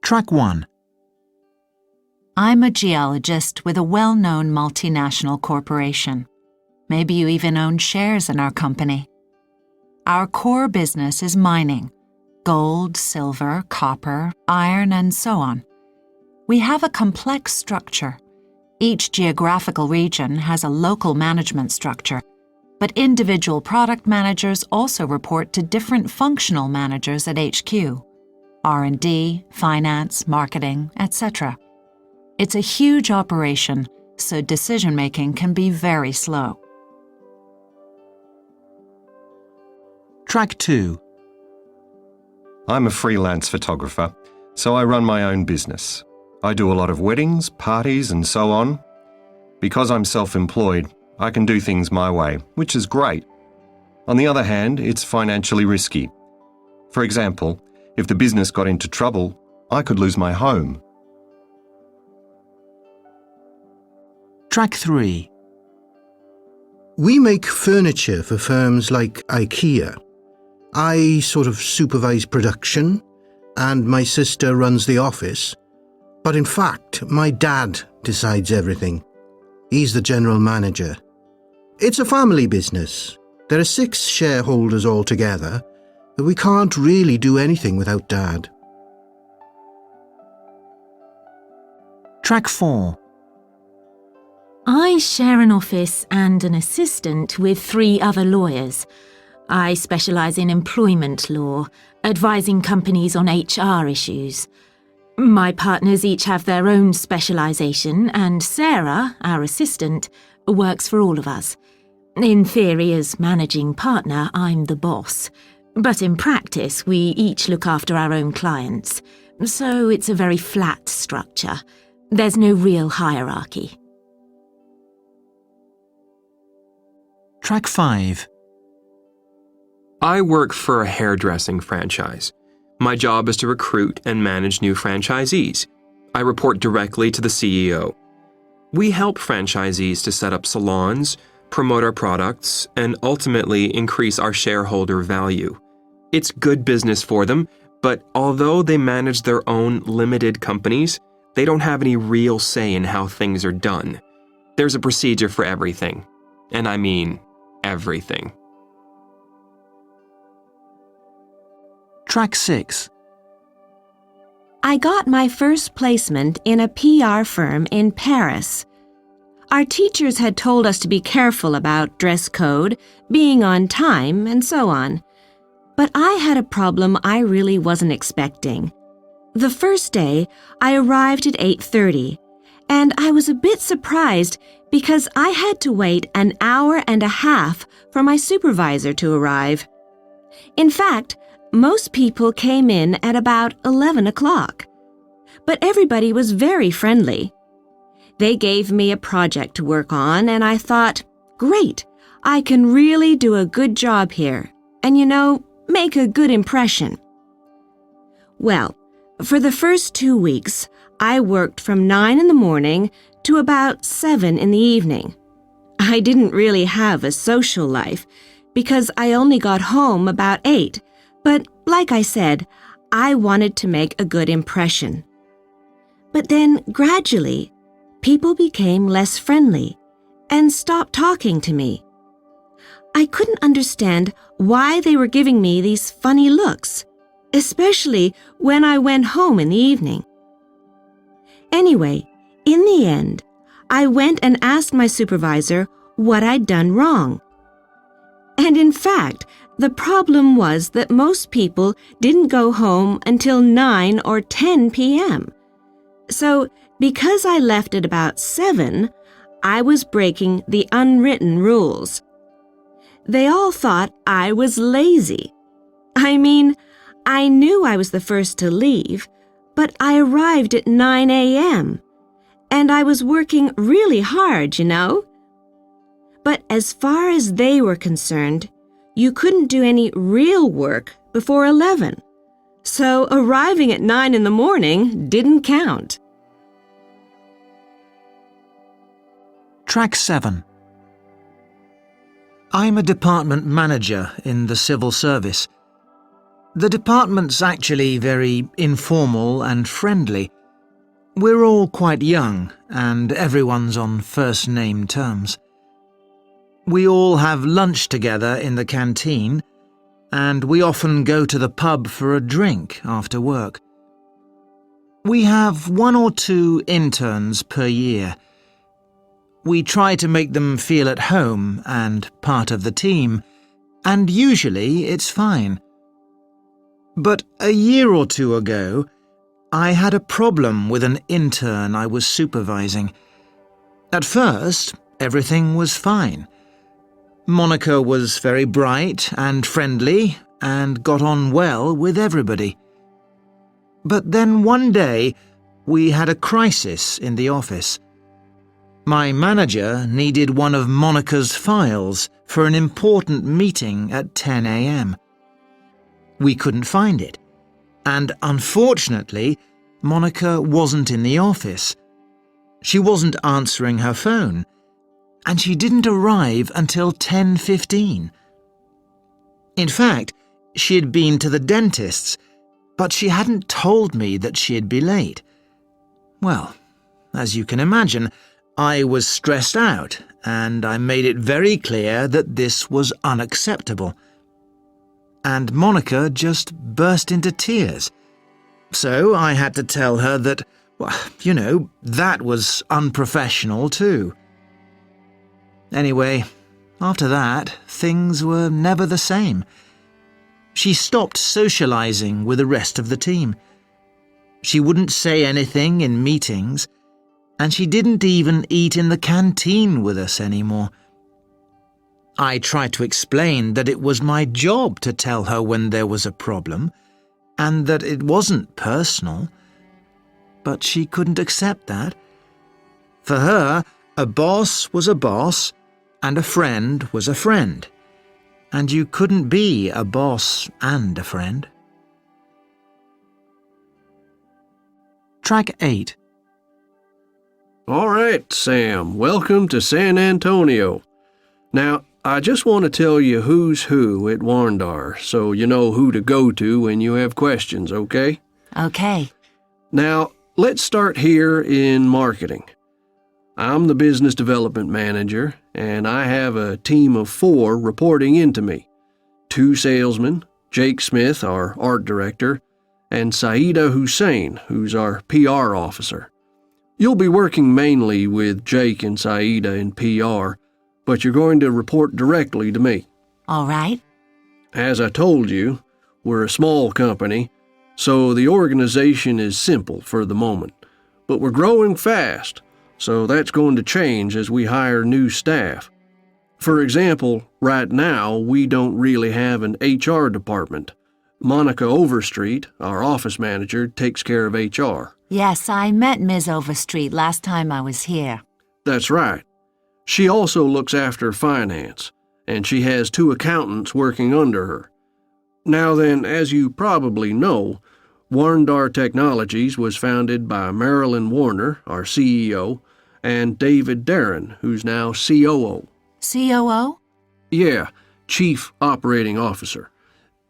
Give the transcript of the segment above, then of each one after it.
Track 1. I'm a geologist with a well-known multinational corporation. Maybe you even own shares in our company. Our core business is mining: gold, silver, copper, iron, and so on. We have a complex structure. Each geographical region has a local management structure, but individual product managers also report to different functional managers at HQ: R&D, finance, marketing, etc. It's a huge operation, so decision-making can be very slow. Track 2. I'm a freelance photographer, so I run my own business. I do a lot of weddings, parties, and so on. Because I'm self-employed, I can do things my way, which is great. On the other hand, it's financially risky. For example, if the business got into trouble, I could lose my home. Track 3. We make furniture for firms like IKEA. I sort of supervise production, and my sister runs the office. But in fact, my dad decides everything. He's the general manager. It's a family business. There are 6 shareholders altogether, but we can't really do anything without Dad. Track 4. I share an office and an assistant with 3 other lawyers. I specialise in employment law, advising companies on HR issues. My partners each have their own specialisation, and Sarah, our assistant, works for all of us. In theory, as managing partner, I'm the boss. But in practice, we each look after our own clients. So it's a very flat structure. There's no real hierarchy. Track 5. I work for a hairdressing franchise. My job is to recruit and manage new franchisees. I report directly to the CEO. We help franchisees to set up salons, promote our products, and ultimately increase our shareholder value. It's good business for them, but although they manage their own limited companies, they don't have any real say in how things are done. There's a procedure for everything. And I mean everything. Track 6. I got my first placement in a PR firm in Paris. Our teachers had told us to be careful about dress code, being on time, and so on. But I had a problem I really wasn't expecting. The first day, I arrived at 8:30, and I was a bit surprised because I had to wait an hour and a half for my supervisor to arrive. In fact, most people came in at about 11 o'clock. But everybody was very friendly. They gave me a project to work on, and I thought, great, I can really do a good job here and, make a good impression. Well, for the first 2 weeks, I worked from 9 in the morning to about 7 in the evening. I didn't really have a social life because I only got home about 8, but like I said, I wanted to make a good impression. But then, gradually, people became less friendly and stopped talking to me. I couldn't understand why they were giving me these funny looks, especially when I went home in the evening. Anyway, in the end, I went and asked my supervisor what I'd done wrong. And in fact, the problem was that most people didn't go home until 9 or 10 p.m. So, because I left at about 7, I was breaking the unwritten rules. They all thought I was lazy. I mean, I knew I was the first to leave, but I arrived at 9 a.m. And I was working really hard, But as far as they were concerned, you couldn't do any real work before 11. So arriving at 9 in the morning didn't count. Track 7. I'm a department manager in the civil service. The department's actually very informal and friendly. We're all quite young, and everyone's on first-name terms. We all have lunch together in the canteen, and we often go to the pub for a drink after work. We have 1 or 2 interns per year. We try to make them feel at home and part of the team, and usually it's fine. But a year or 2 ago, I had a problem with an intern I was supervising. At first, everything was fine. Monica was very bright and friendly and got on well with everybody. But then one day, we had a crisis in the office. My manager needed one of Monica's files for an important meeting at 10 a.m. We couldn't find it, and unfortunately, Monica wasn't in the office. She wasn't answering her phone, and she didn't arrive until 10:15. In fact, she had been to the dentist's, but she hadn't told me that she'd be late. Well, as you can imagine, I was stressed out, and I made it very clear that this was unacceptable. And Monica just burst into tears. So I had to tell her that, well, that was unprofessional too. Anyway, after that, things were never the same. She stopped socializing with the rest of the team. She wouldn't say anything in meetings, and she didn't even eat in the canteen with us anymore. I tried to explain that it was my job to tell her when there was a problem, and that it wasn't personal, but she couldn't accept that. For her, a boss was a boss, and a friend was a friend, and you couldn't be a boss and a friend. Track 8. All right, Sam, welcome to San Antonio. Now, I just want to tell you who's who at Warndar, so you know who to go to when you have questions, okay? Okay. Now, let's start here in marketing. I'm the business development manager, and I have a team of 4 reporting into me. 2 salesmen, Jake Smith, our art director, and Saida Hussein, who's our PR officer. You'll be working mainly with Jake and Saida in PR, but you're going to report directly to me. All right. As I told you, we're a small company, so the organization is simple for the moment. But we're growing fast, so that's going to change as we hire new staff. For example, right now, we don't really have an HR department. Monica Overstreet, our office manager, takes care of HR. Yes, I met Ms. Overstreet last time I was here. That's right. She also looks after finance, and she has 2 accountants working under her. Now then, as you probably know, Warndar Technologies was founded by Marilyn Warner, our CEO, and David Darren, who's now COO. COO? Yeah, Chief Operating Officer.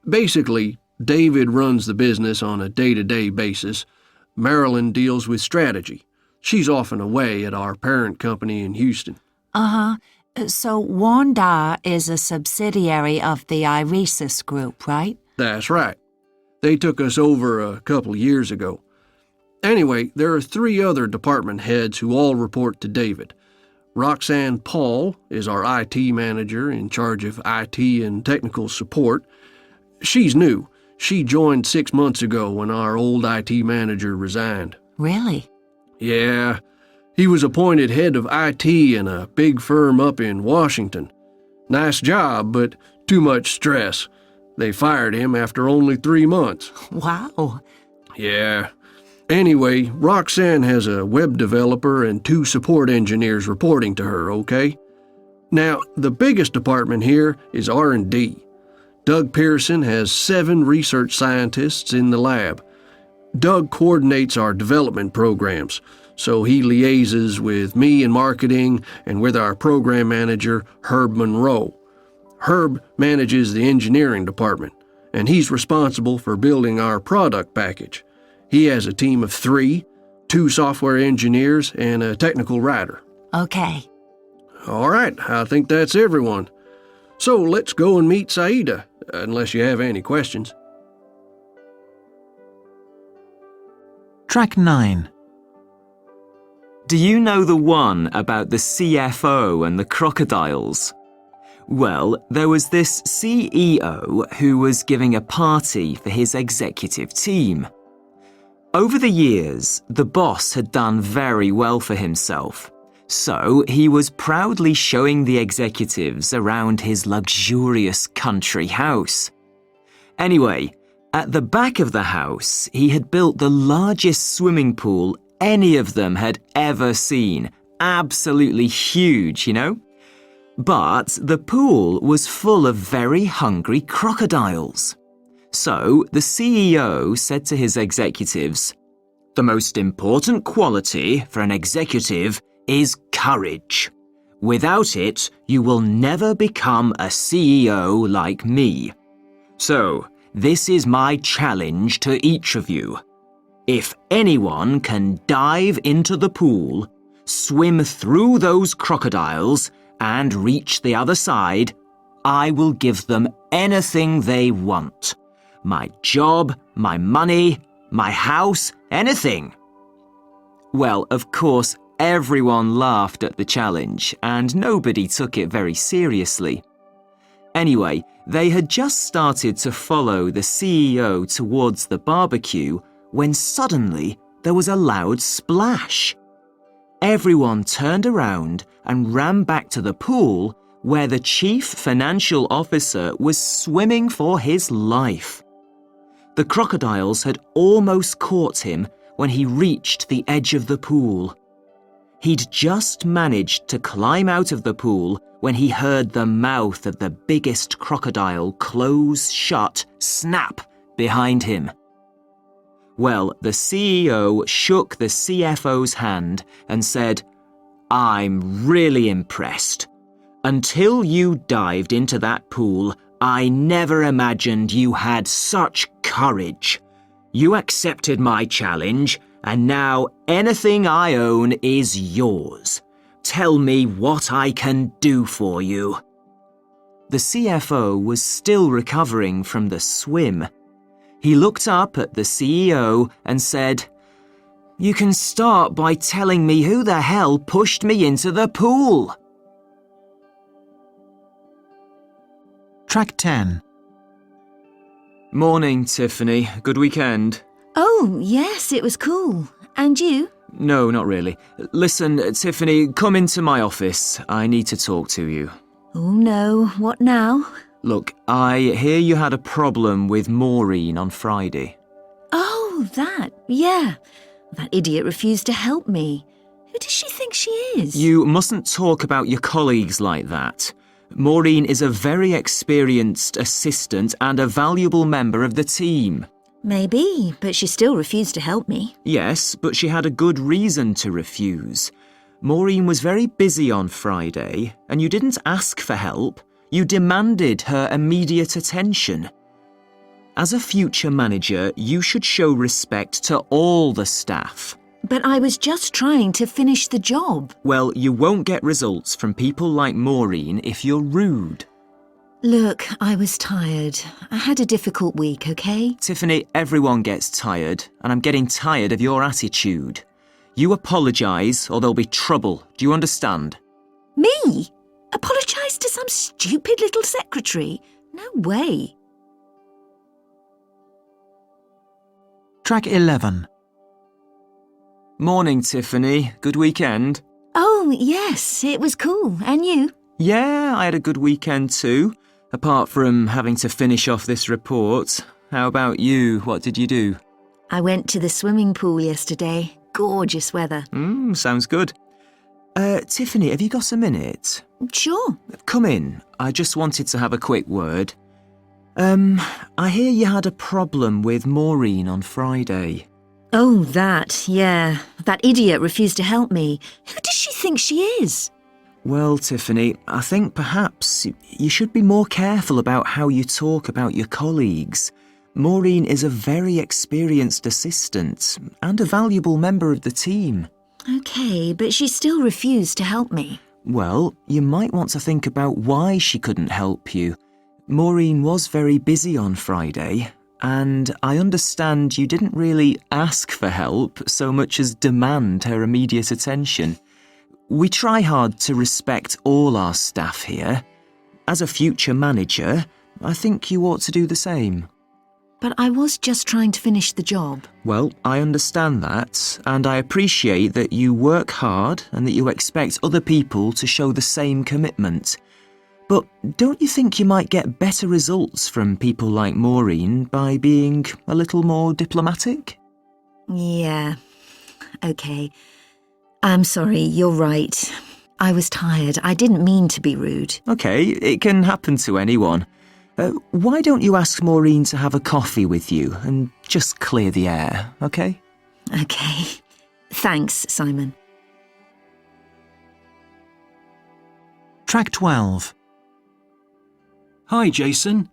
Basically, David runs the business on a day-to-day basis. Marilyn deals with strategy. She's often away at our parent company in Houston. Uh-huh. So Warndar is a subsidiary of the Iresis Group, right? That's right. They took us over a couple years ago. Anyway, there are 3 other department heads who all report to David. Roxanne Paul is our IT manager in charge of IT and technical support. She's new. She joined 6 months ago when our old IT manager resigned. Really? Yeah. He was appointed head of IT in a big firm up in Washington. Nice job, but too much stress. They fired him after only 3 months. Wow. Yeah. Anyway, Roxanne has a web developer and 2 support engineers reporting to her, okay? Now, the biggest department here is R&D. Doug Pearson has 7 research scientists in the lab. Doug coordinates our development programs, so he liaises with me in marketing and with our program manager, Herb Monroe. Herb manages the engineering department, and he's responsible for building our product package. He has a team of 3, 2 software engineers and a technical writer. Okay. All right, I think that's everyone. So let's go and meet Saida, unless you have any questions. Track 9. Do you know the one about the CFO and the crocodiles? Well, there was this CEO who was giving a party for his executive team. Over the years, the boss had done very well for himself, so he was proudly showing the executives around his luxurious country house. Anyway, at the back of the house, he had built the largest swimming pool any of them had ever seen. Absolutely huge, you know? But the pool was full of very hungry crocodiles. So the CEO said to his executives, "The most important quality for an executive is courage. Without it, you will never become a CEO like me. So, this is my challenge to each of you. If anyone can dive into the pool, swim through those crocodiles, and reach the other side, I will give them anything they want. My job, my money, my house, anything." Well, of course, everyone laughed at the challenge, and nobody took it very seriously. Anyway, they had just started to follow the CEO towards the barbecue when suddenly there was a loud splash. Everyone turned around and ran back to the pool where the chief financial officer was swimming for his life. The crocodiles had almost caught him when he reached the edge of the pool. He'd just managed to climb out of the pool when he heard the mouth of the biggest crocodile close shut, snap, behind him. Well, the CEO shook the CFO's hand and said, "I'm really impressed. Until you dived into that pool, I never imagined you had such courage. You accepted my challenge, and now anything I own is yours. Tell me what I can do for you." The CFO was still recovering from the swim. He looked up at the CEO and said, "You can start by telling me who the hell pushed me into the pool." Track 10. Morning, Tiffany. Good weekend? Oh, yes, it was cool. And you? No, not really. Listen, Tiffany, come into my office. I need to talk to you. Oh no, what now? Look, I hear you had a problem with Maureen on Friday. Oh, that, yeah. That idiot refused to help me. Who does she think she is? You mustn't talk about your colleagues like that. Maureen is a very experienced assistant and a valuable member of the team. Maybe, but she still refused to help me. Yes, but she had a good reason to refuse. Maureen was very busy on Friday, and you didn't ask for help. You demanded her immediate attention. As a future manager, you should show respect to all the staff. But I was just trying to finish the job. Well, you won't get results from people like Maureen if you're rude. Look, I was tired. I had a difficult week, okay? Tiffany, everyone gets tired, and I'm getting tired of your attitude. You apologise or there'll be trouble. Do you understand? Me? Apologise to some stupid little secretary? No way. Track 11. Morning, Tiffany. Good weekend? Oh, yes, it was cool. And you? Yeah, I had a good weekend too. Apart from having to finish off this report. How about you? What did you do? I went to the swimming pool yesterday. Gorgeous weather. Sounds good. Tiffany, have you got a minute? Sure. Come in. I just wanted to have a quick word. I hear you had a problem with Maureen on Friday. Oh, that, yeah. That idiot refused to help me. Who does she think she is? Well, Tiffany, I think perhaps you should be more careful about how you talk about your colleagues. Maureen is a very experienced assistant and a valuable member of the team. Okay, but she still refused to help me. Well, you might want to think about why she couldn't help you. Maureen was very busy on Friday, and I understand you didn't really ask for help so much as demand her immediate attention. We try hard to respect all our staff here. As a future manager, I think you ought to do the same. But I was just trying to finish the job. Well, I understand that, and I appreciate that you work hard and that you expect other people to show the same commitment. But don't you think you might get better results from people like Maureen by being a little more diplomatic? Yeah, okay. I'm sorry, you're right. I was tired. I didn't mean to be rude. Okay, it can happen to anyone. Why don't you ask Maureen to have a coffee with you and just clear the air, okay? Okay. Thanks, Simon. Track 12. Hi, Jason.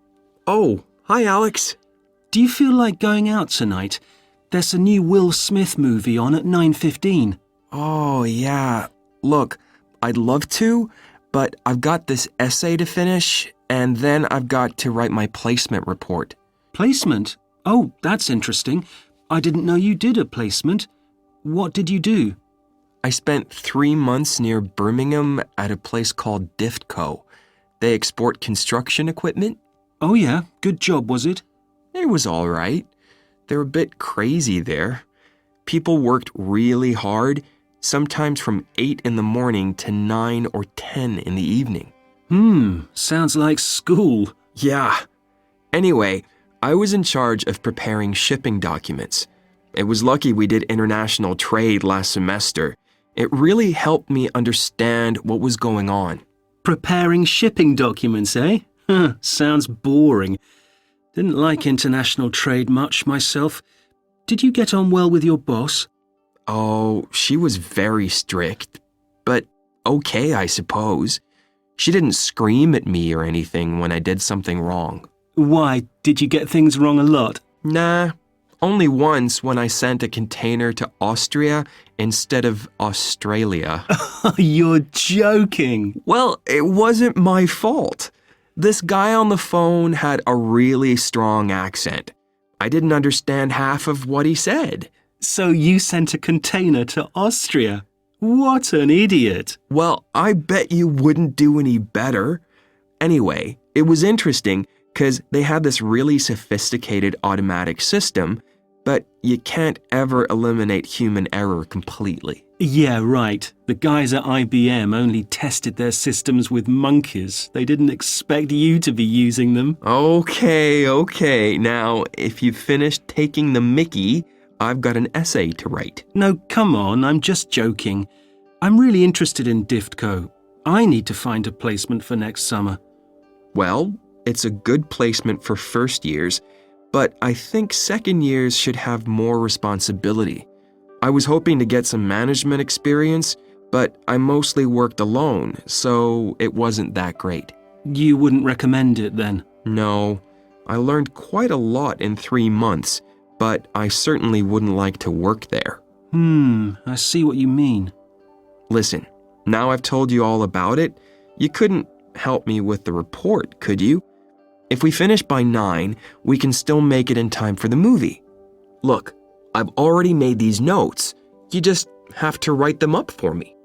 Oh, hi, Alex. Do you feel like going out tonight? There's a new Will Smith movie on at 9:15. Oh, yeah. Look, I'd love to, but I've got this essay to finish, and then I've got to write my placement report. Placement? Oh, that's interesting. I didn't know you did a placement. What did you do? I spent 3 months near Birmingham at a place called DINH. They export construction equipment. Oh yeah, good job, was it? It was all right. They're a bit crazy there. People worked really hard, sometimes from 8 in the morning to 9 or 10 in the evening. Sounds like school. Yeah. Anyway, I was in charge of preparing shipping documents. It was lucky we did international trade last semester. It really helped me understand what was going on. Preparing shipping documents, eh? Sounds boring. Didn't like international trade much myself. Did you get on well with your boss? Oh, she was very strict, but okay, I suppose. She didn't scream at me or anything when I did something wrong. Why, did you get things wrong a lot? Nah, only once when I sent a container to Austria instead of Australia. You're joking. Well, it wasn't my fault. This guy on the phone had a really strong accent. I didn't understand half of what he said. So you sent a container to Austria? What an idiot. Well, I bet you wouldn't do any better. Anyway, it was interesting because they had this really sophisticated automatic system, but you can't ever eliminate human error completely. Yeah, right. The guys at IBM only tested their systems with monkeys. They didn't expect you to be using them. Okay. Now, if you've finished taking the mickey, I've got an essay to write. No, come on, I'm just joking. I'm really interested in DINH. I need to find a placement for next summer. Well, it's a good placement for first years, but I think second years should have more responsibility. I was hoping to get some management experience, but I mostly worked alone, so it wasn't that great. You wouldn't recommend it then? No, I learned quite a lot in 3 months, but I certainly wouldn't like to work there. I see what you mean. Listen, now I've told you all about it, you couldn't help me with the report, could you? If we finish by 9, we can still make it in time for the movie. Look, I've already made these notes. You just have to write them up for me.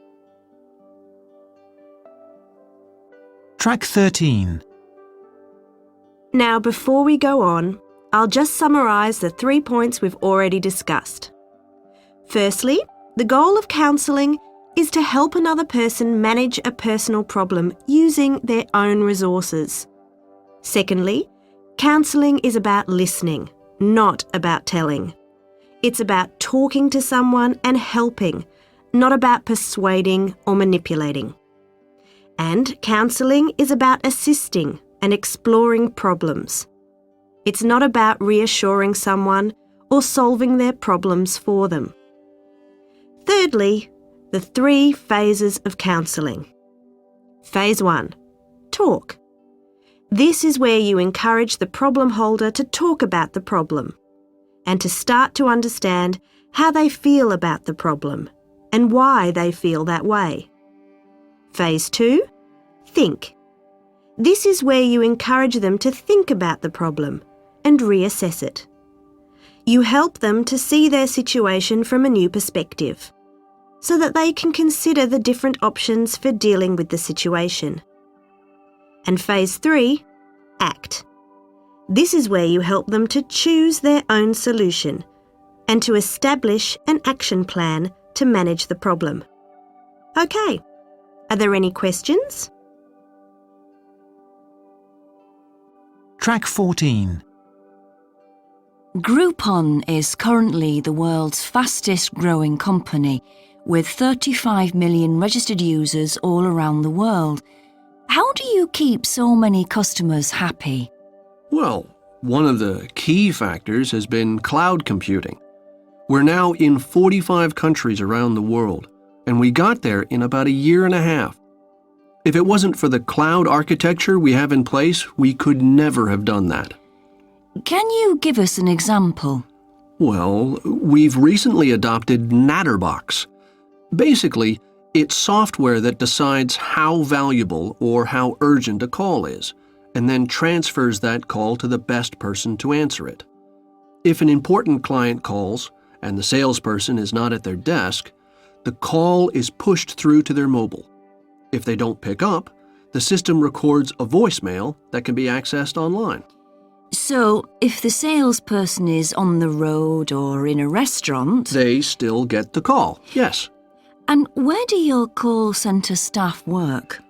Track 13. Now, before we go on, I'll just summarise the 3 points we've already discussed. Firstly, the goal of counselling is to help another person manage a personal problem using their own resources. Secondly, counselling is about listening, not about telling. It's about talking to someone and helping, not about persuading or manipulating. And counselling is about assisting and exploring problems. It's not about reassuring someone or solving their problems for them. Thirdly, the 3 phases of counselling. Phase 1. Talk. This is where you encourage the problem holder to talk about the problem and to start to understand how they feel about the problem and why they feel that way. Phase 2. Think. This is where you encourage them to think about the problem and reassess it. You help them to see their situation from a new perspective, so that they can consider the different options for dealing with the situation. And phase 3, act. This is where you help them to choose their own solution and to establish an action plan to manage the problem. Okay, are there any questions? Track 14. Groupon is currently the world's fastest growing company, with 35 million registered users all around the world. How do you keep so many customers happy? Well, one of the key factors has been cloud computing. We're now in 45 countries around the world, and we got there in about a year and a half. If it wasn't for the cloud architecture we have in place, we could never have done that. Can you give us an example? Well, we've recently adopted Natterbox. Basically, it's software that decides how valuable or how urgent a call is, and then transfers that call to the best person to answer it. If an important client calls, and the salesperson is not at their desk, the call is pushed through to their mobile. If they don't pick up, the system records a voicemail that can be accessed online. So, if the salesperson is on the road or in a restaurant... They still get the call, yes. And where do your call centre staff work?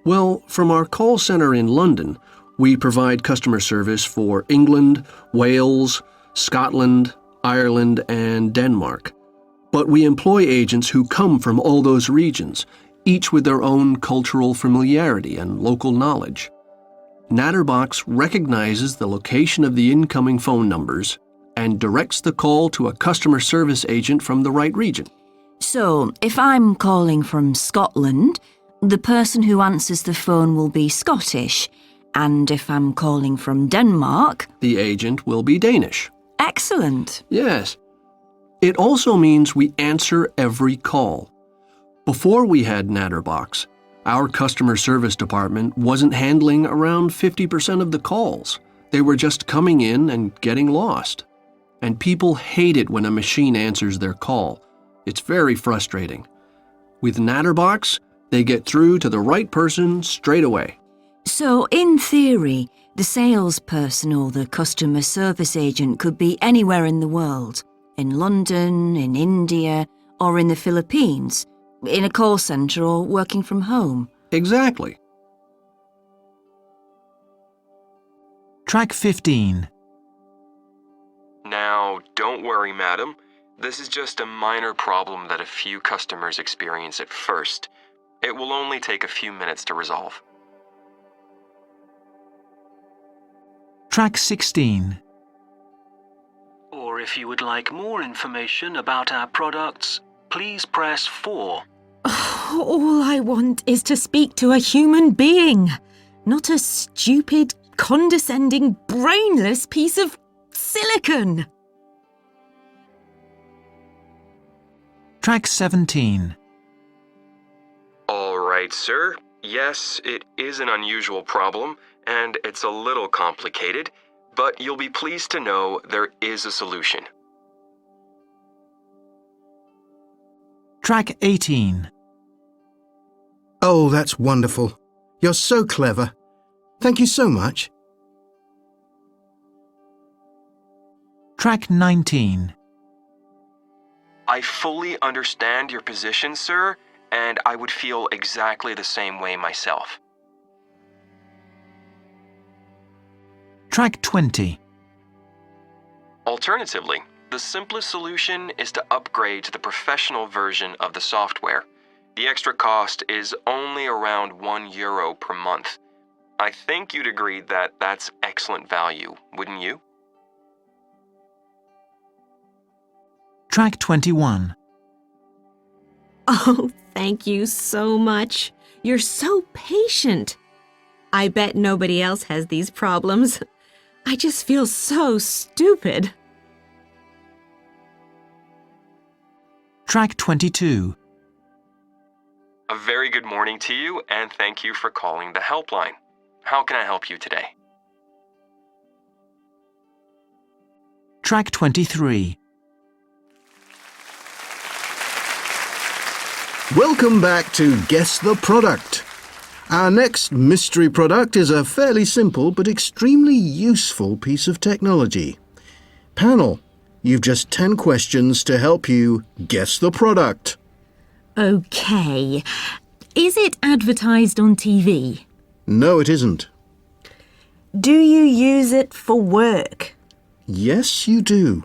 Well, from our call centre in London, we provide customer service for England, Wales, Scotland, Ireland, and Denmark. But we employ agents who come from all those regions, each with their own cultural familiarity and local knowledge. Natterbox recognizes the location of the incoming phone numbers and directs the call to a customer service agent from the right region. So, if I'm calling from Scotland, the person who answers the phone will be Scottish, and if I'm calling from Denmark... the agent will be Danish. Excellent. Yes. It also means we answer every call. Before we had Natterbox, our customer service department wasn't handling around 50% of the calls. They were just coming in and getting lost. And people hate it when a machine answers their call. It's very frustrating. With Natterbox, they get through to the right person straight away. So, in theory, the salesperson or the customer service agent could be anywhere in the world. In London, in India, or in the Philippines. In a call centre or working from home. Exactly. Track 15. Now, don't worry, madam. This is just a minor problem that a few customers experience at first. It will only take a few minutes to resolve. Track 16. Or if you would like more information about our products, please press 4. All I want is to speak to a human being, not a stupid, condescending, brainless piece of silicon. Track 17. All right, sir. Yes, it is an unusual problem, and it's a little complicated, but you'll be pleased to know there is a solution. Track 18. Oh, that's wonderful. You're so clever. Thank you so much. Track 19. I fully understand your position, sir, and I would feel exactly the same way myself. Track 20. Alternatively, the simplest solution is to upgrade to the professional version of the software. The extra cost is only around €1 per month. I think you'd agree that that's excellent value, wouldn't you? Track 21. Oh, thank you so much. You're so patient. I bet nobody else has these problems. I just feel so stupid. Track 22. A very good morning to you, and thank you for calling the helpline. How can I help you today? Track 23. Welcome back to Guess the Product. Our next mystery product is a fairly simple but extremely useful piece of technology. Panel, you've just 10 questions to help you guess the product. OK. Is it advertised on TV? No, it isn't. Do you use it for work? Yes, you do.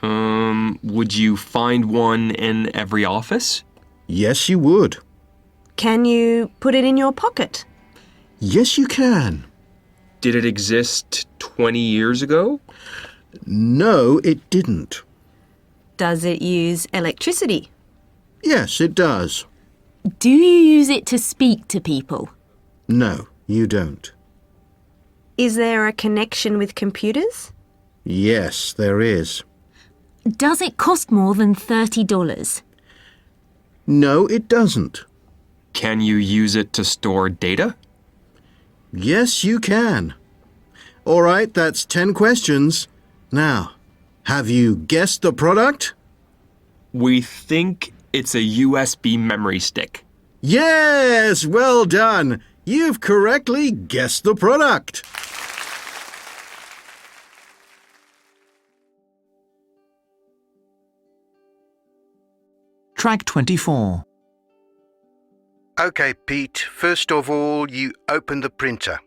Would you find one in every office? Yes, you would. Can you put it in your pocket? Yes, you can. Did it exist 20 years ago? No, it didn't. Does it use electricity? Yes, it does. Do you use it to speak to people? No, you don't. Is there a connection with computers? Yes, there is. Does it cost more than $30? No, it doesn't. Can you use it to store data? Yes, you can. All right, that's 10 questions. Now, have you guessed the product? We think it's a USB memory stick. Yes, well done. You've correctly guessed the product. Track 24. Okay, Pete, first of all, you open the printer.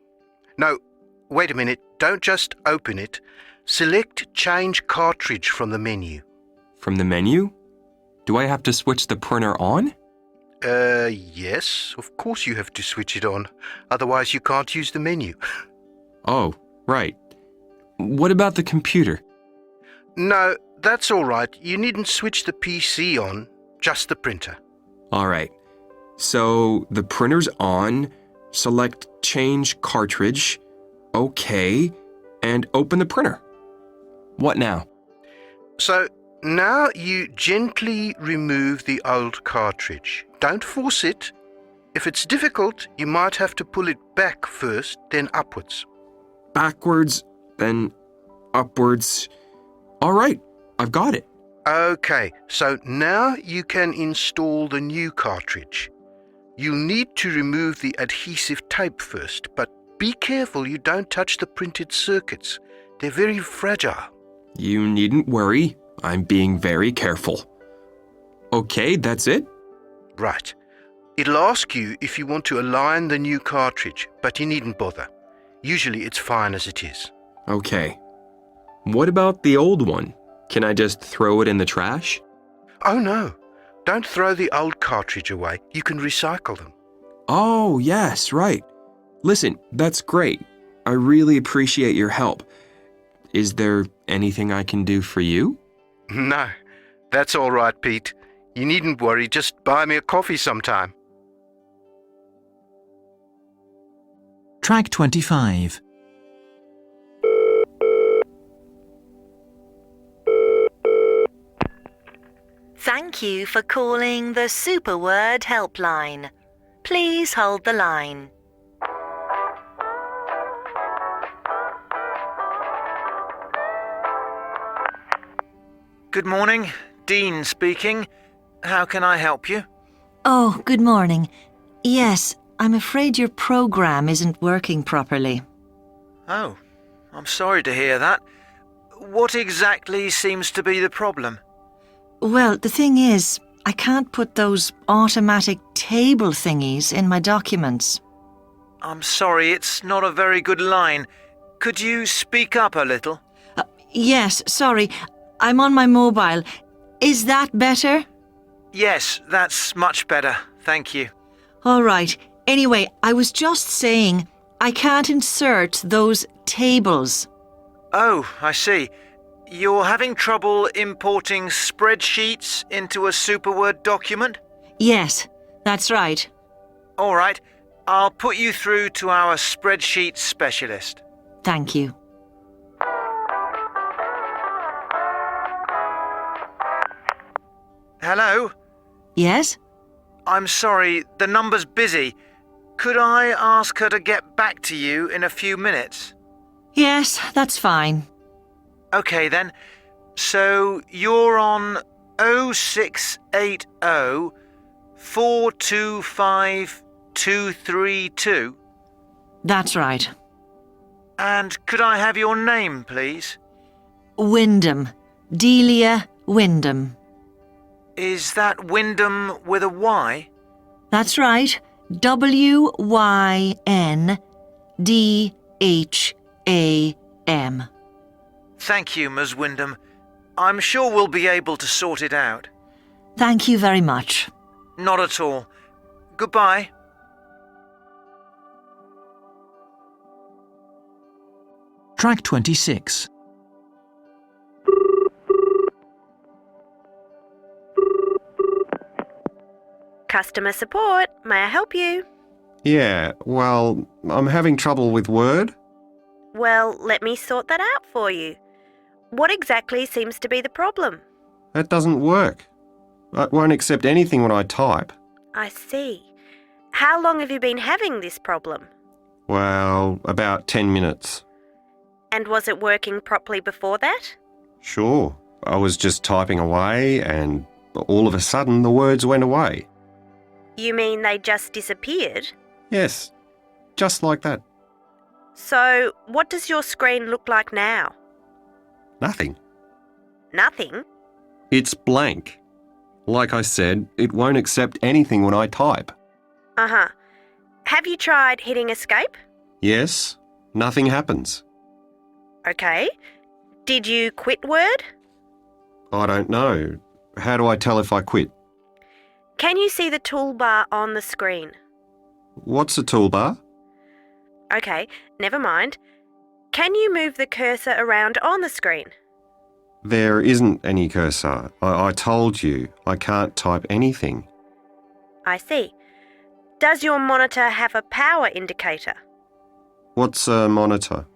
No, wait a minute, don't just open it. Select Change Cartridge from the menu. From the menu? Do I have to switch the printer on? Yes, of course you have to switch it on. Otherwise you can't use the menu. Oh, right. What about the computer? No, that's all right. You needn't switch the PC on, just the printer. All right. So the printer's on, select Change Cartridge, OK, and open the printer. What now? So now you gently remove the old cartridge. Don't force it. If it's difficult, you might have to pull it back first, then upwards. Backwards, then upwards. All right, I've got it. Okay, so now you can install the new cartridge. You'll need to remove the adhesive tape first, but be careful you don't touch the printed circuits. They're very fragile. You needn't worry. I'm being very careful. Okay, that's it? Right. It'll ask you if you want to align the new cartridge, but you needn't bother. Usually it's fine as it is. Okay. What about the old one? Can I just throw it in the trash? Oh no, don't throw the old cartridge away. You can recycle them. Oh, yes, right. Listen, that's great. I really appreciate your help. Is there anything I can do for you? No, that's all right, Pete. You needn't worry. Just buy me a coffee sometime. Track 25. Thank you for calling the Superword helpline. Please hold the line. Good morning. Dean speaking. How can I help you? Oh, good morning. Yes, I'm afraid your program isn't working properly. Oh, I'm sorry to hear that. What exactly seems to be the problem? Well, the thing is, I can't put those automatic table thingies in my documents. I'm sorry, it's not a very good line. Could you speak up a little? Yes, sorry. I'm on my mobile. Is that better? Yes, that's much better. Thank you. All right. Anyway, I was just saying I can't insert those tables. Oh, I see. You're having trouble importing spreadsheets into a Superword document? Yes, that's right. All right, I'll put you through to our spreadsheet specialist. Thank you. Hello? Yes? I'm sorry, the number's busy. Could I ask her to get back to you in a few minutes? Yes, that's fine. Okay then. So you're on 0680 425 232? That's right. And could I have your name, please? Wyndham. Delia Wyndham. Is that Wyndham with a Y? That's right. WYNDHAM. Thank you, Ms. Wyndham. I'm sure we'll be able to sort it out. Thank you very much. Not at all. Goodbye. Track 26. Customer support, may I help you? Yeah, well, I'm having trouble with Word. Well, let me sort that out for you. What exactly seems to be the problem? That doesn't work. It won't accept anything when I type. I see. How long have you been having this problem? Well, about 10 minutes. And was it working properly before that? Sure. I was just typing away and all of a sudden the words went away. You mean they just disappeared? Yes, just like that. So, what does your screen look like now? Nothing. Nothing? It's blank. Like I said, it won't accept anything when I type. Uh-huh. Have you tried hitting escape? Yes, nothing happens. Okay. Did you quit Word? I don't know. How do I tell if I quit? Can you see the toolbar on the screen? What's a toolbar? Okay, never mind. Can you move the cursor around on the screen? There isn't any cursor. I told you, I can't type anything. I see. Does your monitor have a power indicator? What's a monitor?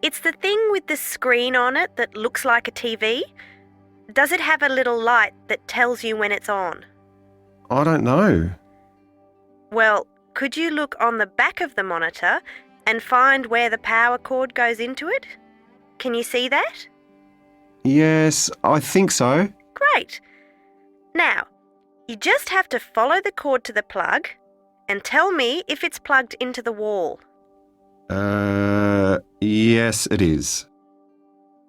It's the thing with the screen on it that looks like a TV. Does it have a little light that tells you when it's on? I don't know. Well, could you look on the back of the monitor and find where the power cord goes into it? Can you see that? Yes, I think so. Great. Now, you just have to follow the cord to the plug and tell me if it's plugged into the wall. Yes, it is.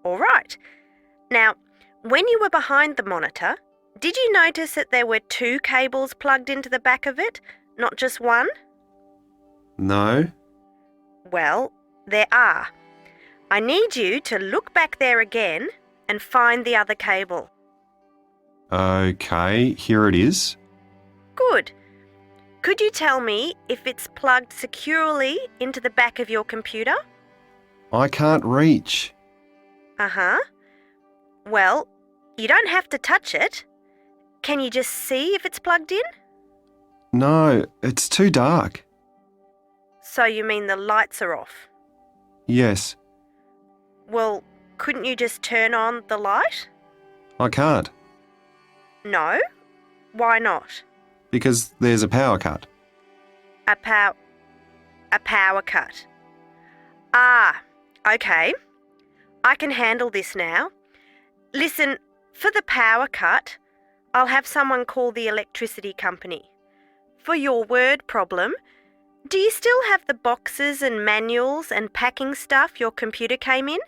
All right. Now, when you were behind the monitor, did you notice that there were 2 cables plugged into the back of it, not just one? No. Well, there are. I need you to look back there again and find the other cable. Okay, here it is. Good. Could you tell me if it's plugged securely into the back of your computer? I can't reach. Uh-huh. Well, you don't have to touch it. Can you just see if it's plugged in? No, it's too dark. So you mean the lights are off? Yes, Well, couldn't you just turn on the light? I can't. No? Why not? Because there's a power cut. A power cut. Ah, okay. I can handle this now. Listen, for the power cut, I'll have someone call the electricity company. For your Word problem, do you still have the boxes and manuals and packing stuff your computer came in?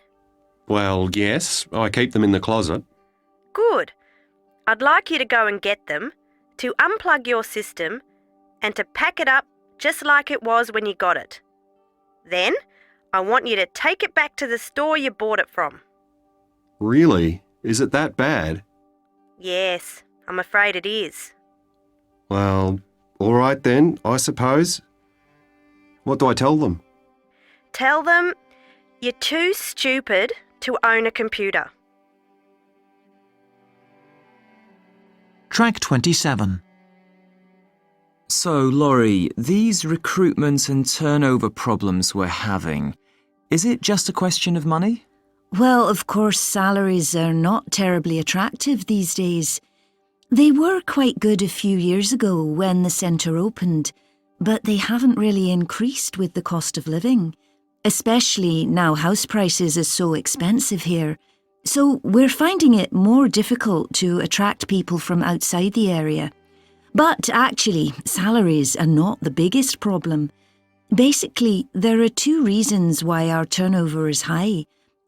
Well, yes, I keep them in the closet. Good. I'd like you to go and get them, to unplug your system, and to pack it up just like it was when you got it. Then, I want you to take it back to the store you bought it from. Really? Is it that bad? Yes, I'm afraid it is. Well, all right then, I suppose. What do I tell them? Tell them you're too stupid to own a computer. Track 27. So, Laurie, these recruitment and turnover problems we're having, is it just a question of money? Well, of course, salaries are not terribly attractive these days. They were quite good a few years ago when the centre opened, but they haven't really increased with the cost of living, especially now house prices are so expensive here. So we're finding it more difficult to attract people from outside the area. But actually, salaries are not the biggest problem. Basically, there are two reasons why our turnover is high: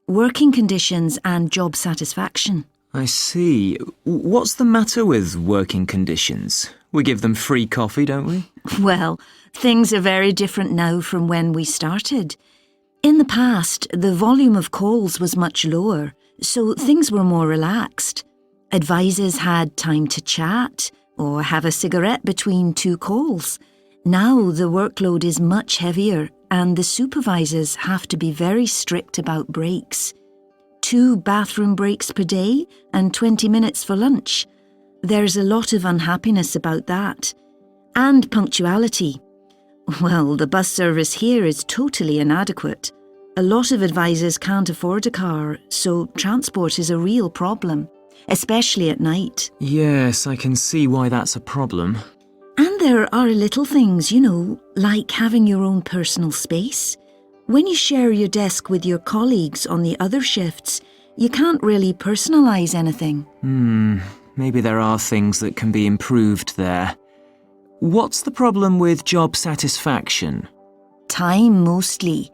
working conditions and job satisfaction. I see. What's the matter with working conditions? We give them free coffee, don't we? Well, things are very different now from when we started. In the past, the volume of calls was much lower, so things were more relaxed. Advisors had time to chat or have a cigarette between two calls. Now the workload is much heavier and the supervisors have to be very strict about breaks. 2 bathroom breaks per day and 20 minutes for lunch. There's a lot of unhappiness about that. And punctuality. Well, the bus service here is totally inadequate. A lot of advisors can't afford a car, so transport is a real problem, especially at night. Yes, I can see why that's a problem. And there are little things, like having your own personal space. When you share your desk with your colleagues on the other shifts, you can't really personalise anything. Maybe there are things that can be improved there. What's the problem with job satisfaction? Time, mostly.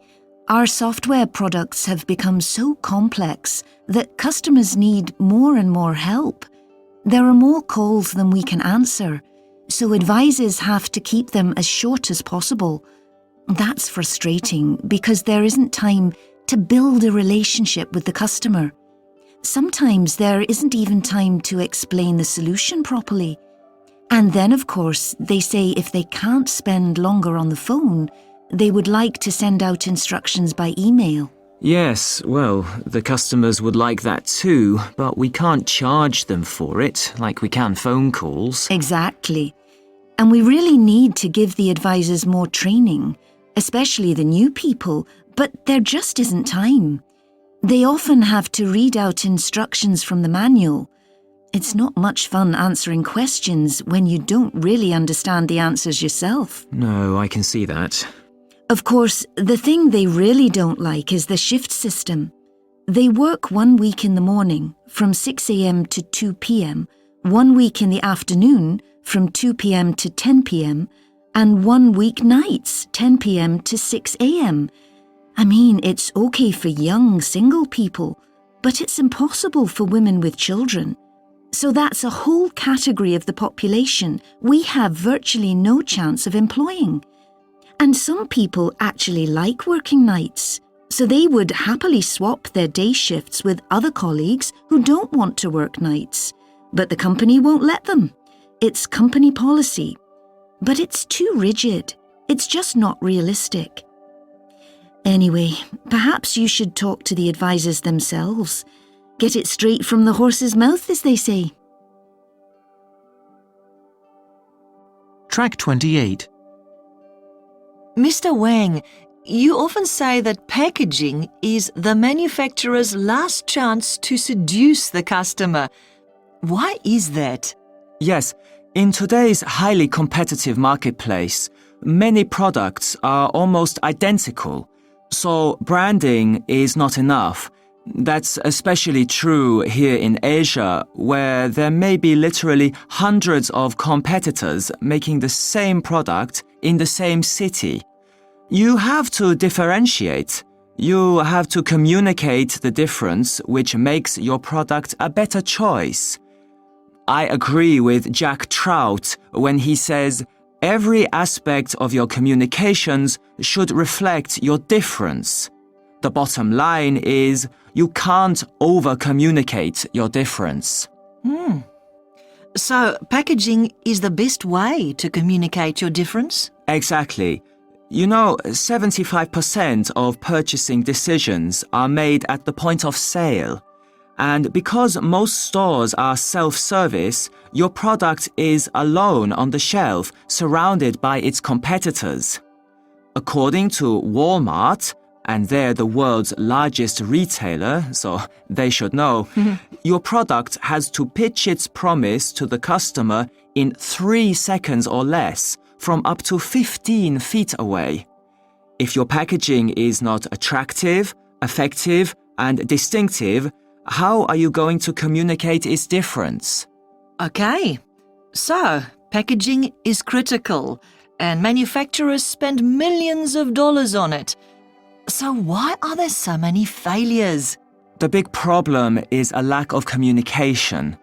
Our software products have become so complex that customers need more and more help. There are more calls than we can answer, so advisors have to keep them as short as possible. That's frustrating because there isn't time to build a relationship with the customer. Sometimes there isn't even time to explain the solution properly. And then, of course, they say if they can't spend longer on the phone, they would like to send out instructions by email. Yes, well, the customers would like that too, but we can't charge them for it like we can phone calls. Exactly. And we really need to give the advisors more training, especially the new people, but there just isn't time. They often have to read out instructions from the manual. It's not much fun answering questions when you don't really understand the answers yourself. No, I can see that. Of course, the thing they really don't like is the shift system. They work 1 week in the morning from 6 a.m. to 2 p.m, 1 week in the afternoon from 2 p.m. to 10 p.m, and 1 week nights, 10 p.m. to 6 a.m. I mean, it's okay for young single people, but it's impossible for women with children. So that's a whole category of the population we have virtually no chance of employing. And some people actually like working nights, so they would happily swap their day shifts with other colleagues who don't want to work nights. But the company won't let them. It's company policy. But it's too rigid. It's just not realistic. Anyway, perhaps you should talk to the advisors themselves. Get it straight from the horse's mouth, as they say. Track 28. Mr. Wang, you often say that packaging is the manufacturer's last chance to seduce the customer. Why is that? Yes, in today's highly competitive marketplace, many products are almost identical, so branding is not enough. That's especially true here in Asia, where there may be literally hundreds of competitors making the same product in the same city. You have to differentiate. You have to communicate the difference which makes your product a better choice. I agree with Jack Trout when he says, every aspect of your communications should reflect your difference. The bottom line is, you can't over-communicate your difference. So, packaging is the best way to communicate your difference? Exactly. 75% of purchasing decisions are made at the point of sale. And because most stores are self-service, your product is alone on the shelf, surrounded by its competitors. According to Walmart, and they're the world's largest retailer, so they should know, your product has to pitch its promise to the customer in 3 seconds or less, from up to 15 feet away. If your packaging is not attractive, effective, and distinctive, how are you going to communicate its difference? Okay, so packaging is critical, and manufacturers spend millions of dollars on it. So why are there so many failures? The big problem is a lack of communication.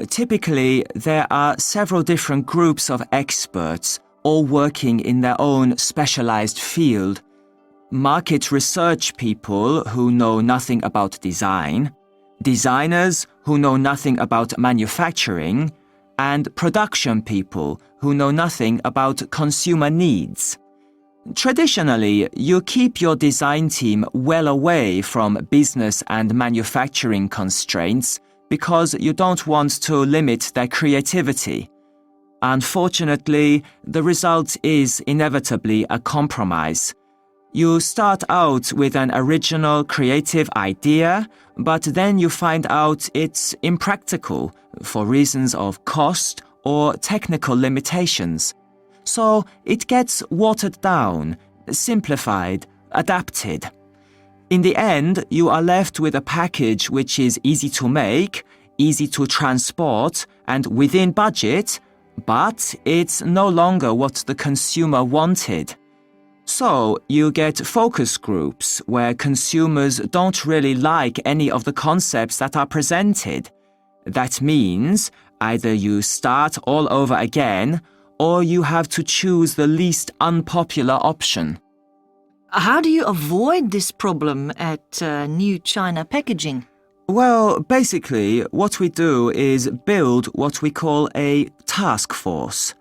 Typically, there are several different groups of experts, all working in their own specialized field. Market research people who know nothing about design, designers who know nothing about manufacturing, and production people who know nothing about consumer needs. Traditionally, you keep your design team well away from business and manufacturing constraints because you don't want to limit their creativity. Unfortunately, the result is inevitably a compromise. You start out with an original creative idea, but then you find out it's impractical for reasons of cost or technical limitations. So it gets watered down, simplified, adapted. In the end, you are left with a package which is easy to make, easy to transport, and within budget, but it's no longer what the consumer wanted. So you get focus groups where consumers don't really like any of the concepts that are presented. That means either you start all over again, or you have to choose the least unpopular option. How do you avoid this problem at New China Packaging? Well, basically, what we do is build what we call a task force.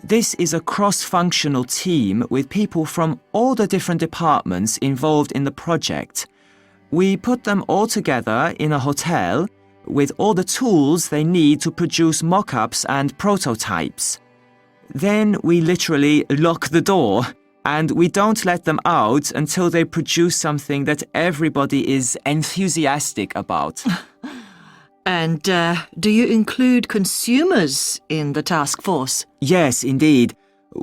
This is a cross-functional team with people from all the different departments involved in the project. We put them all together in a hotel with all the tools they need to produce mock-ups and prototypes. Then we literally lock the door, and we don't let them out until they produce something that everybody is enthusiastic about. And do you include consumers in the task force? Yes, indeed.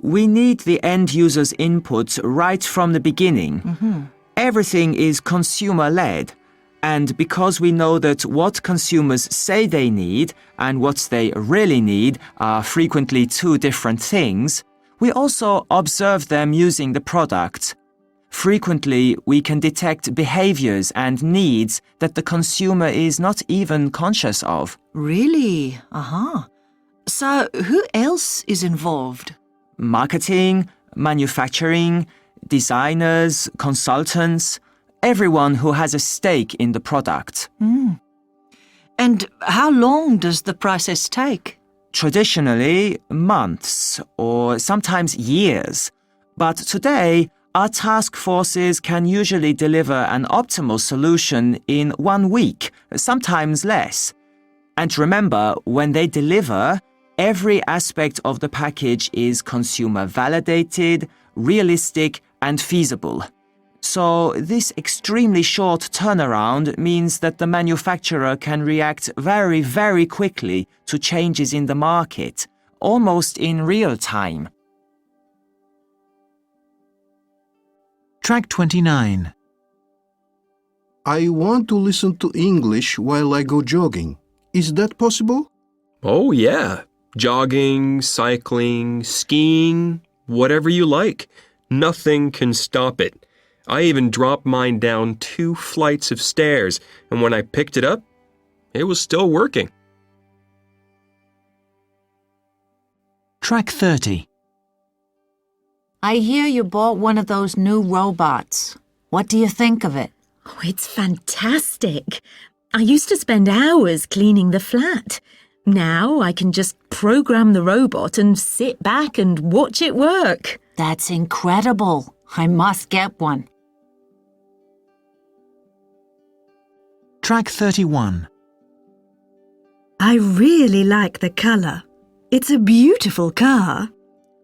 We need the end user's input right from the beginning. Everything is consumer-led. And because we know that what consumers say they need and what they really need are frequently two different things, we also observe them using the product. Frequently, we can detect behaviors and needs that the consumer is not even conscious of. Really? So who else is involved? Marketing, manufacturing, designers, consultants, everyone who has a stake in the product. And how long does the process take? Traditionally, months or sometimes years. But today, our task forces can usually deliver an optimal solution in 1 week, sometimes less. And remember, when they deliver, every aspect of the package is consumer validated, realistic, and feasible. So this extremely short turnaround means that the manufacturer can react very, very quickly to changes in the market, almost in real time. Track 29. I want to listen to English while I go jogging. Is that possible? Oh, yeah. Jogging, cycling, skiing, whatever you like. Nothing can stop it. I even dropped mine down 2 flights of stairs, and when I picked it up, it was still working. Track 30. I hear you bought one of those new robots. What do you think of it? Oh, it's fantastic. I used to spend hours cleaning the flat. Now I can just program the robot and sit back and watch it work. That's incredible. I must get one. Track 31. I really like the colour. It's a beautiful car.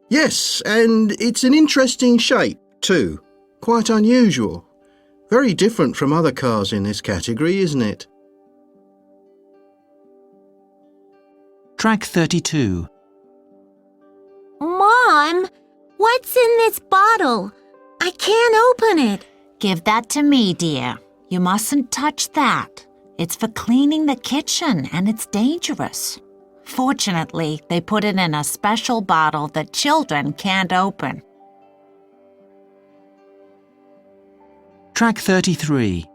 Yes, and it's an interesting shape, too. Quite unusual. Very different from other cars in this category, isn't it? Track 32. Mom, what's in this bottle? I can't open it. Give that to me, dear. You mustn't touch that. It's for cleaning the kitchen and it's dangerous. Fortunately, they put it in a special bottle that children can't open. Track 33.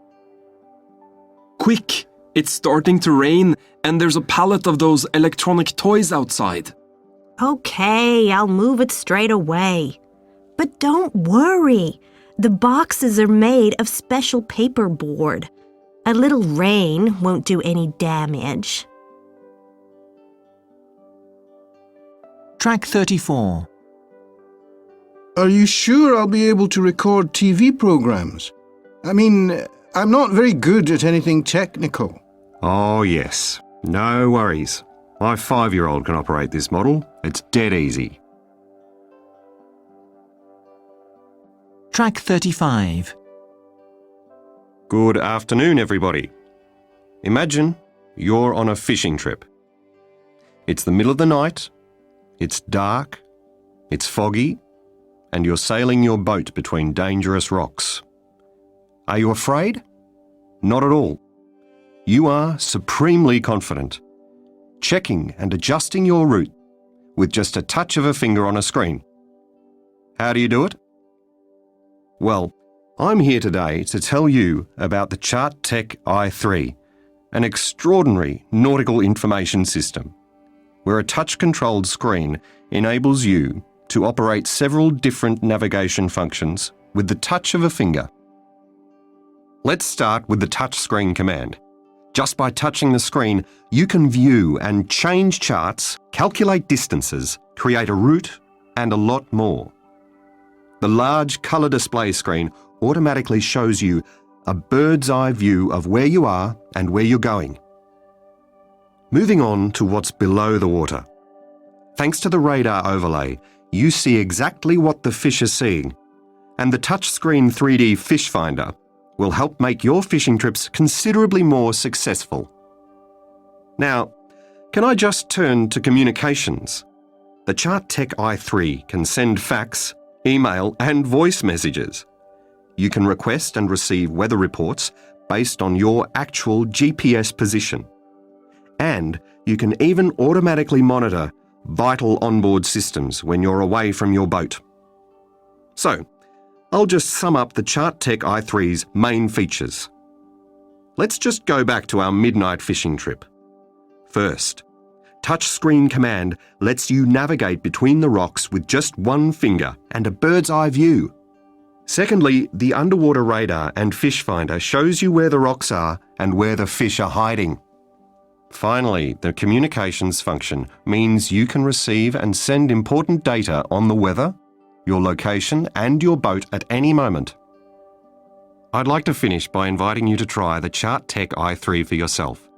Quick! It's starting to rain, and there's a pallet of those electronic toys outside. Okay, I'll move it straight away. But don't worry. The boxes are made of special paperboard. A little rain won't do any damage. Track 34. Are you sure I'll be able to record TV programs? I mean, I'm not very good at anything technical. Oh, yes. No worries. My 5-year-old can operate this model. It's dead easy. Track 35. Good afternoon, everybody. Imagine you're on a fishing trip. It's the middle of the night, it's dark, it's foggy, and you're sailing your boat between dangerous rocks. Are you afraid? Not at all. You are supremely confident, checking and adjusting your route with just a touch of a finger on a screen. How do you do it? Well, I'm here today to tell you about the ChartTech i3, an extraordinary nautical information system, where a touch-controlled screen enables you to operate several different navigation functions with the touch of a finger. Let's start with the touchscreen command. Just by touching the screen, you can view and change charts, calculate distances, create a route, and a lot more. The large colour display screen automatically shows you a bird's eye view of where you are and where you're going. Moving on to what's below the water. Thanks to the radar overlay, you see exactly what the fish are seeing, and the touchscreen 3D fish finder will help make your fishing trips considerably more successful. Now, can I just turn to communications? The ChartTech i3 can send fax, email, and voice messages. You can request and receive weather reports based on your actual GPS position. And you can even automatically monitor vital onboard systems when you're away from your boat. So, I'll just sum up the ChartTech i3's main features. Let's just go back to our midnight fishing trip. First, touchscreen command lets you navigate between the rocks with just one finger and a bird's eye view. Secondly, the underwater radar and fish finder shows you where the rocks are and where the fish are hiding. Finally, the communications function means you can receive and send important data on the weather, your location, and your boat at any moment. I'd like to finish by inviting you to try the ChartTech i3 for yourself.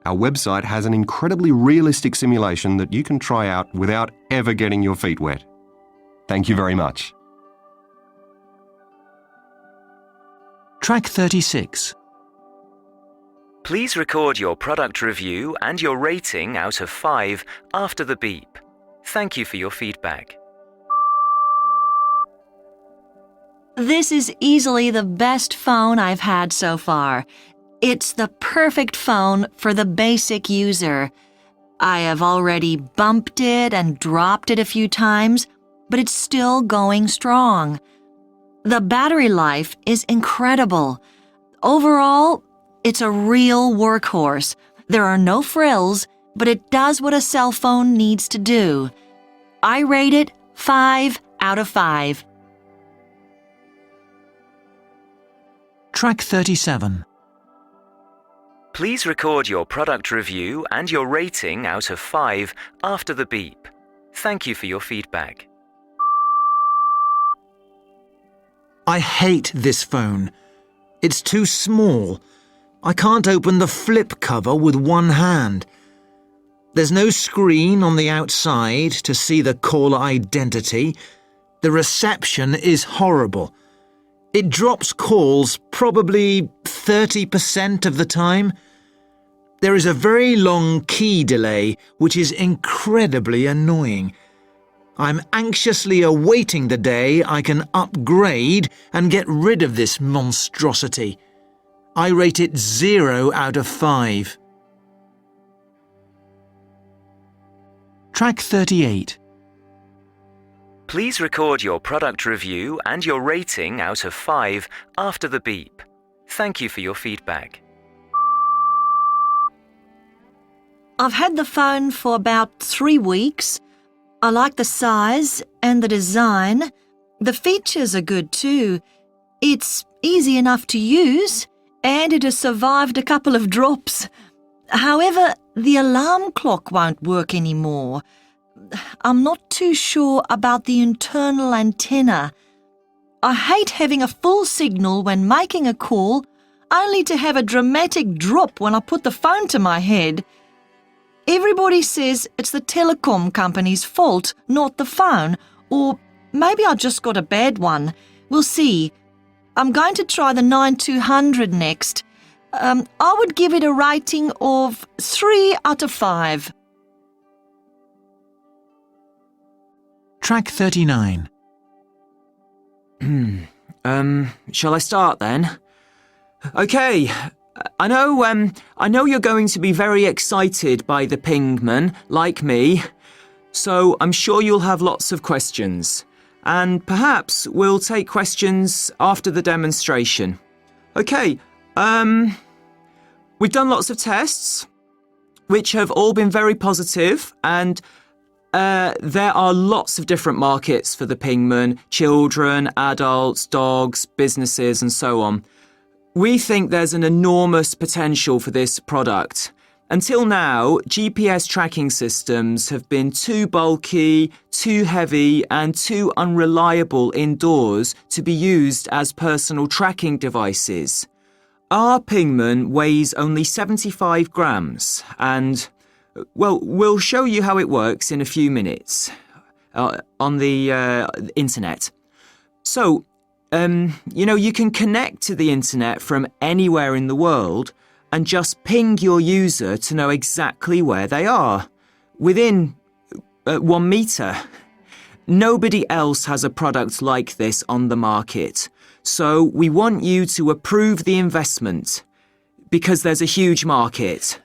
Our website has an incredibly realistic simulation that you can try out without ever getting your feet wet. Thank you very much. Track 36. Please record your product review and your rating out of 5 after the beep. Thank you for your feedback. This is easily the best phone I've had so far. It's the perfect phone for the basic user. I have already bumped it and dropped it a few times, but it's still going strong. The battery life is incredible. Overall, it's a real workhorse. There are no frills, but it does what a cell phone needs to do. I rate it 5 out of 5. Track 37. Please record your product review and your rating out of 5 after the beep. Thank you for your feedback. I hate this phone. It's too small. I can't open the flip cover with one hand. There's no screen on the outside to see the caller identity. The reception is horrible. It drops calls probably 30% of the time. There is a very long key delay, which is incredibly annoying. I'm anxiously awaiting the day I can upgrade and get rid of this monstrosity. I rate it 0 out of 5. Track 38. Please record your product review and your rating out of 5 after the beep. Thank you for your feedback. I've had the phone for about 3 weeks. I like the size and the design. The features are good too. It's easy enough to use and it has survived a couple of drops. However, the alarm clock won't work anymore. I'm not too sure about the internal antenna. I hate having a full signal when making a call, only to have a dramatic drop when I put the phone to my head. Everybody says it's the telecom company's fault, not the phone, or maybe I just got a bad one. We'll see. I'm going to try the 9200 next. I would give it a rating of 3 out of 5. Track 39. Shall I start then? Okay. I know you're going to be very excited by the Pingman, like me, so I'm sure you'll have lots of questions. And perhaps we'll take questions after the demonstration. Okay, we've done lots of tests, which have all been very positive, and there are lots of different markets for the Pingman: children, adults, dogs, businesses, and so on. We think there's an enormous potential for this product. Until now, GPS tracking systems have been too bulky, too heavy, and too unreliable indoors to be used as personal tracking devices. Our Pingman weighs only 75 grams, and, well, we'll show you how it works in a few minutes on the internet. So, you can connect to the internet from anywhere in the world and just ping your user to know exactly where they are, within 1 meter. Nobody else has a product like this on the market, so we want you to approve the investment, because there's a huge market.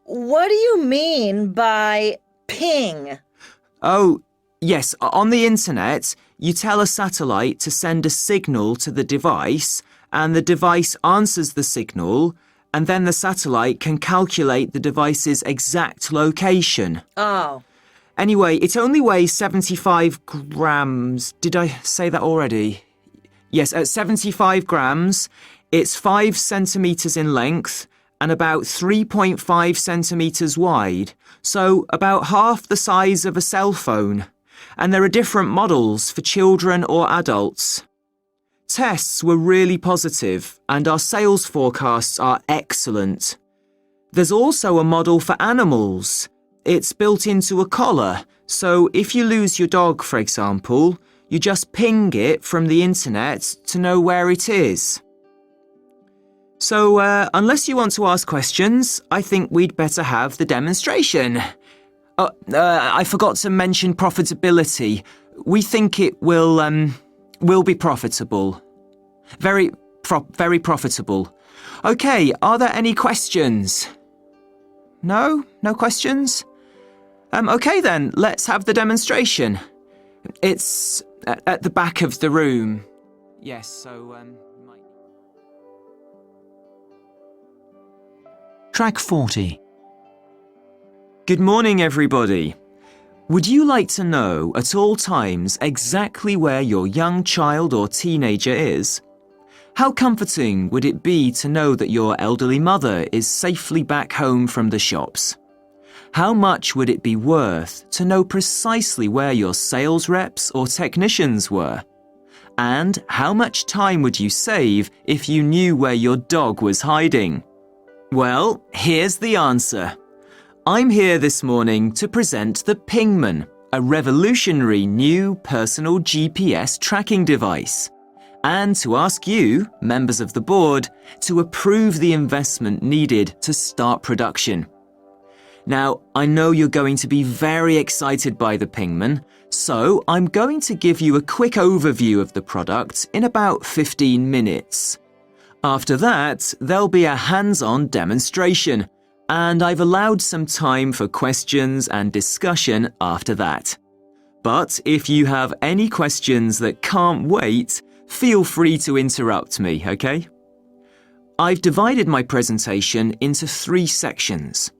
What do you mean by ping? Oh, yes, on the internet, you tell a satellite to send a signal to the device, and the device answers the signal, and then the satellite can calculate the device's exact location. Oh. Anyway, it only weighs 75 grams. Did I say that already? Yes, at 75 grams, it's 5 centimetres in length and about 3.5 centimetres wide, so about half the size of a cell phone. And there are different models for children or adults. Tests were really positive, and our sales forecasts are excellent. There's also a model for animals. It's built into a collar, so if you lose your dog, for example, you just ping it from the internet to know where it is. So, unless you want to ask questions, I think we'd better have the demonstration. I forgot to mention profitability. We think it will be profitable. Very profitable. Okay, are there any questions? No? No questions? Okay then, let's have the demonstration. It's at the back of the room. Yes, so, Track 40. Good morning, everybody. Would you like to know at all times exactly where your young child or teenager is? How comforting would it be to know that your elderly mother is safely back home from the shops? How much would it be worth to know precisely where your sales reps or technicians were? And how much time would you save if you knew where your dog was hiding? Well, here's the answer. I'm here this morning to present the Pingman, a revolutionary new personal GPS tracking device, and to ask you, members of the board, to approve the investment needed to start production. Now, I know you're going to be very excited by the Pingman, so I'm going to give you a quick overview of the product in about 15 minutes. After that, there'll be a hands-on demonstration, and I've allowed some time for questions and discussion after that. But if you have any questions that can't wait, feel free to interrupt me, okay? I've divided my presentation into 3 sections.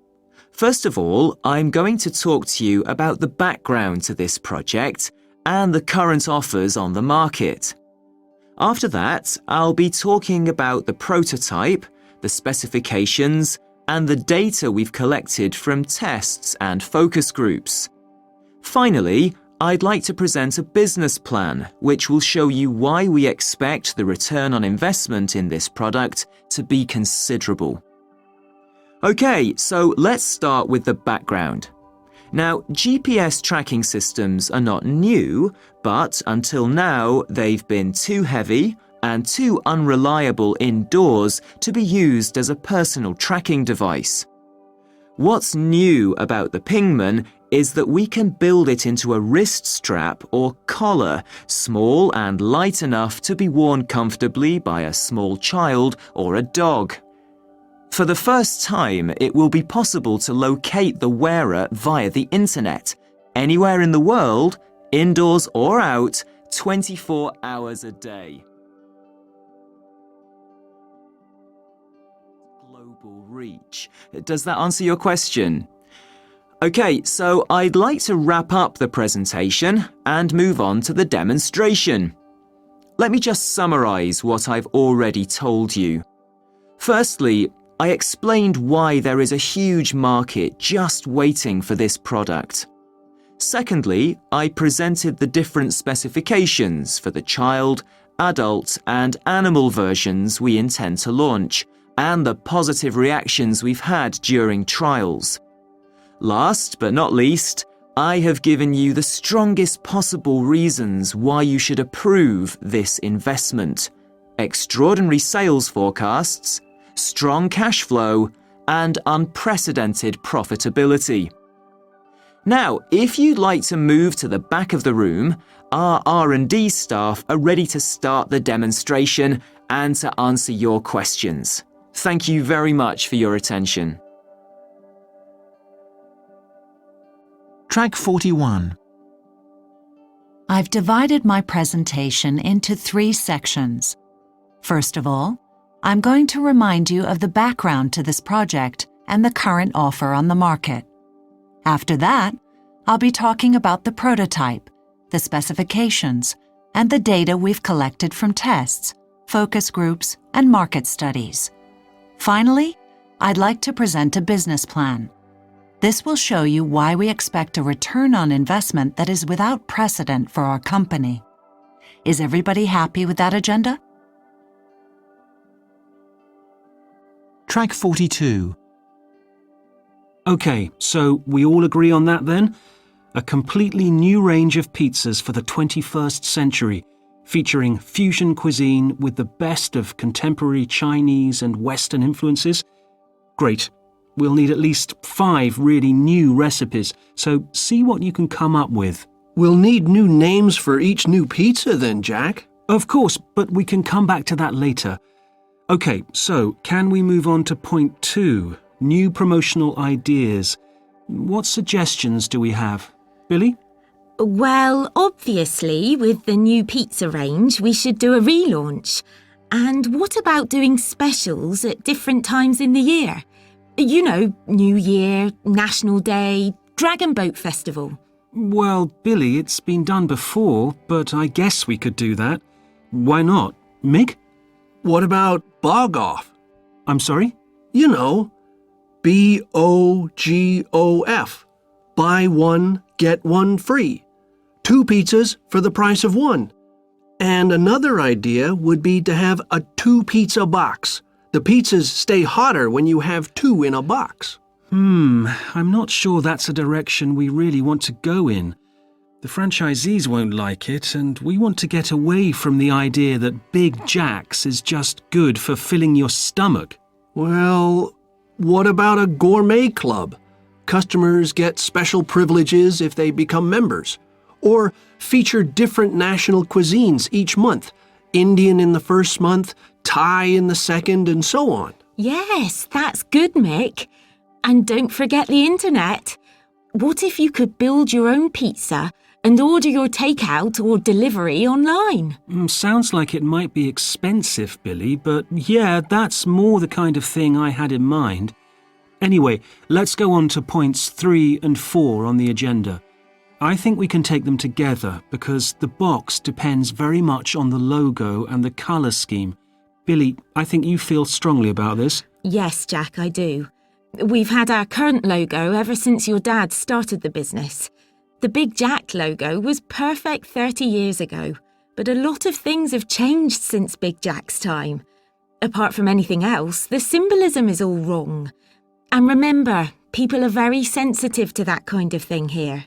First of all, I'm going to talk to you about the background to this project and the current offers on the market. After that, I'll be talking about the prototype, the specifications, and the data we've collected from tests and focus groups. Finally, I'd like to present a business plan which will show you why we expect the return on investment in this product to be considerable. Okay, so let's start with the background. Now, GPS tracking systems are not new, but until now they've been too heavy and too unreliable indoors to be used as a personal tracking device. What's new about the Pingman is that we can build it into a wrist strap or collar, small and light enough to be worn comfortably by a small child or a dog. For the first time, it will be possible to locate the wearer via the internet, anywhere in the world, indoors or out, 24 hours a day. Global reach. Does that answer your question? Okay, so I'd like to wrap up the presentation and move on to the demonstration. Let me just summarize what I've already told you. Firstly, I explained why there is a huge market just waiting for this product. Secondly, I presented the different specifications for the child, adult, and animal versions we intend to launch, and the positive reactions we've had during trials. Last but not least, I have given you the strongest possible reasons why you should approve this investment: extraordinary sales forecasts, strong cash flow, and unprecedented profitability. Now, if you'd like to move to the back of the room, our R&D staff are ready to start the demonstration and to answer your questions. Thank you very much for your attention. Track 41. I've divided my presentation into 3 sections. First of all, I'm going to remind you of the background to this project and the current offer on the market. After that, I'll be talking about the prototype, the specifications, and the data we've collected from tests, focus groups, and market studies. Finally, I'd like to present a business plan. This will show you why we expect a return on investment that is without precedent for our company. Is everybody happy with that agenda? Track 42. Okay, so we all agree on that then? A completely new range of pizzas for the 21st century, featuring fusion cuisine with the best of contemporary Chinese and Western influences. Great. We'll need at least 5 really new recipes, so see what you can come up with. We'll need new names for each new pizza then, Jack. Of course, but we can come back to that later. Okay, so can we move on to point 2, new promotional ideas? What suggestions do we have? Billy? Well, obviously, with the new pizza range, we should do a relaunch. And what about doing specials at different times in the year? You know, New Year, National Day, Dragon Boat Festival. Well, Billy, it's been done before, but I guess we could do that. Why not? Mig? What about Bog Off? I'm sorry? You know, BOGOF. Buy one, get one free. 2 pizzas for the price of 1. And another idea would be to have a 2-pizza box. The pizzas stay hotter when you have 2 in a box. I'm not sure that's a direction we really want to go in. The franchisees won't like it, and we want to get away from the idea that Big Jack's is just good for filling your stomach. Well, what about a gourmet club? Customers get special privileges if they become members. Or feature different national cuisines each month. Indian in the first month, Thai in the second, and so on. Yes, that's good, Mick. And don't forget the internet. What if you could build your own pizza and order your takeout or delivery online? Sounds like it might be expensive, Billy, but yeah, that's more the kind of thing I had in mind. Anyway, let's go on to points 3 and 4 on the agenda. I think we can take them together because the box depends very much on the logo and the colour scheme. Billy, I think you feel strongly about this. Yes, Jack, I do. We've had our current logo ever since your dad started the business. The Big Jack logo was perfect 30 years ago, but a lot of things have changed since Big Jack's time. Apart from anything else, the symbolism is all wrong. And remember, people are very sensitive to that kind of thing here.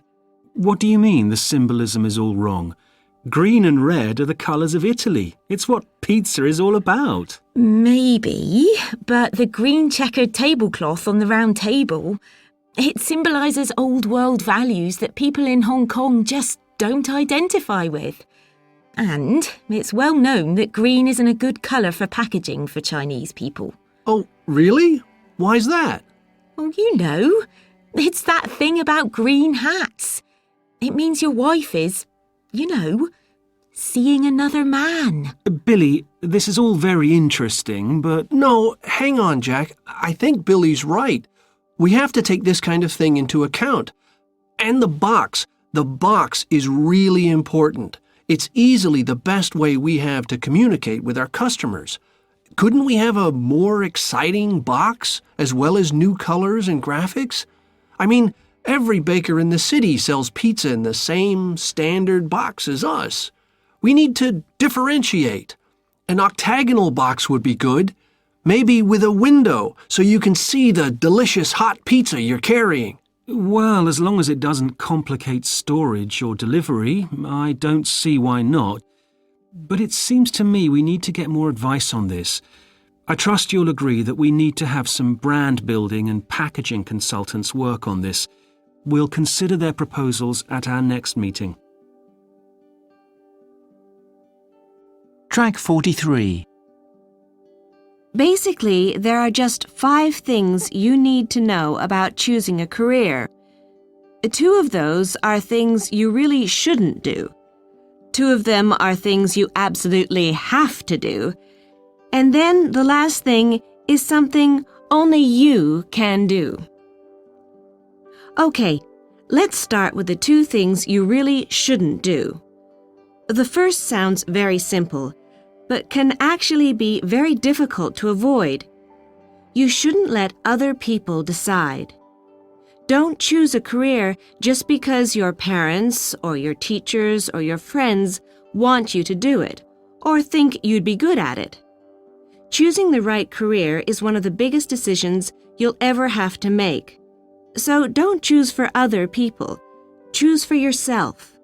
What do you mean the symbolism is all wrong? Green and red are the colours of Italy. It's what pizza is all about. Maybe, but the green checkered tablecloth on the round table, it symbolises old world values that people in Hong Kong just don't identify with. And it's well known that green isn't a good colour for packaging for Chinese people. Oh, really? Why's that? Well, you know, it's that thing about green hats. It means your wife is, you know, seeing another man. Billy, this is all very interesting, but... No, hang on, Jack. I think Billy's right. We have to take this kind of thing into account. And the box. The box is really important. It's easily the best way we have to communicate with our customers. Couldn't we have a more exciting box, as well as new colors and graphics? I mean, every baker in the city sells pizza in the same standard box as us. We need to differentiate. An octagonal box would be good, maybe with a window so you can see the delicious hot pizza you're carrying. Well, as long as it doesn't complicate storage or delivery, I don't see why not. But it seems to me we need to get more advice on this. I trust you'll agree that we need to have some brand building and packaging consultants work on this. We'll consider their proposals at our next meeting. Track 43. Basically, there are just 5 things you need to know about choosing a career. 2 of those are things you really shouldn't do. 2 of them are things you absolutely have to do. And then the last thing is something only you can do. Okay, let's start with the 2 things you really shouldn't do. The first sounds very simple, but can actually be very difficult to avoid. You shouldn't let other people decide. Don't choose a career just because your parents or your teachers or your friends want you to do it or think you'd be good at it. Choosing the right career is one of the biggest decisions you'll ever have to make. So don't choose for other people. Choose for yourself.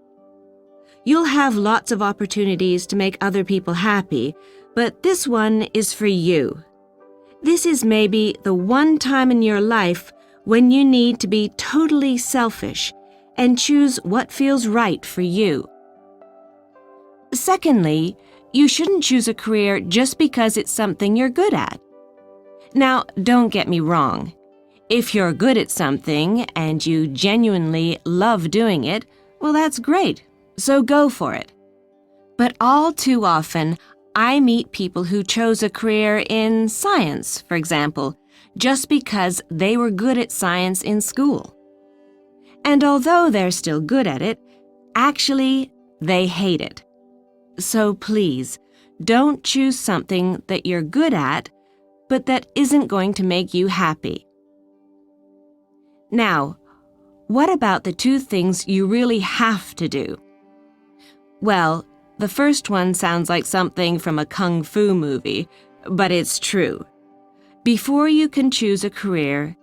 You'll have lots of opportunities to make other people happy, but this one is for you. This is maybe the one time in your life when you need to be totally selfish and choose what feels right for you. Secondly, you shouldn't choose a career just because it's something you're good at. Now, don't get me wrong. If you're good at something and you genuinely love doing it, well, that's great. So go for it. But all too often, I meet people who chose a career in science, for example, just because they were good at science in school. And although they're still good at it, actually, they hate it. So please, don't choose something that you're good at, but that isn't going to make you happy. Now, what about the 2 things you really have to do? Well, the first one sounds like something from a kung fu movie, but it's true. Before you can choose a career,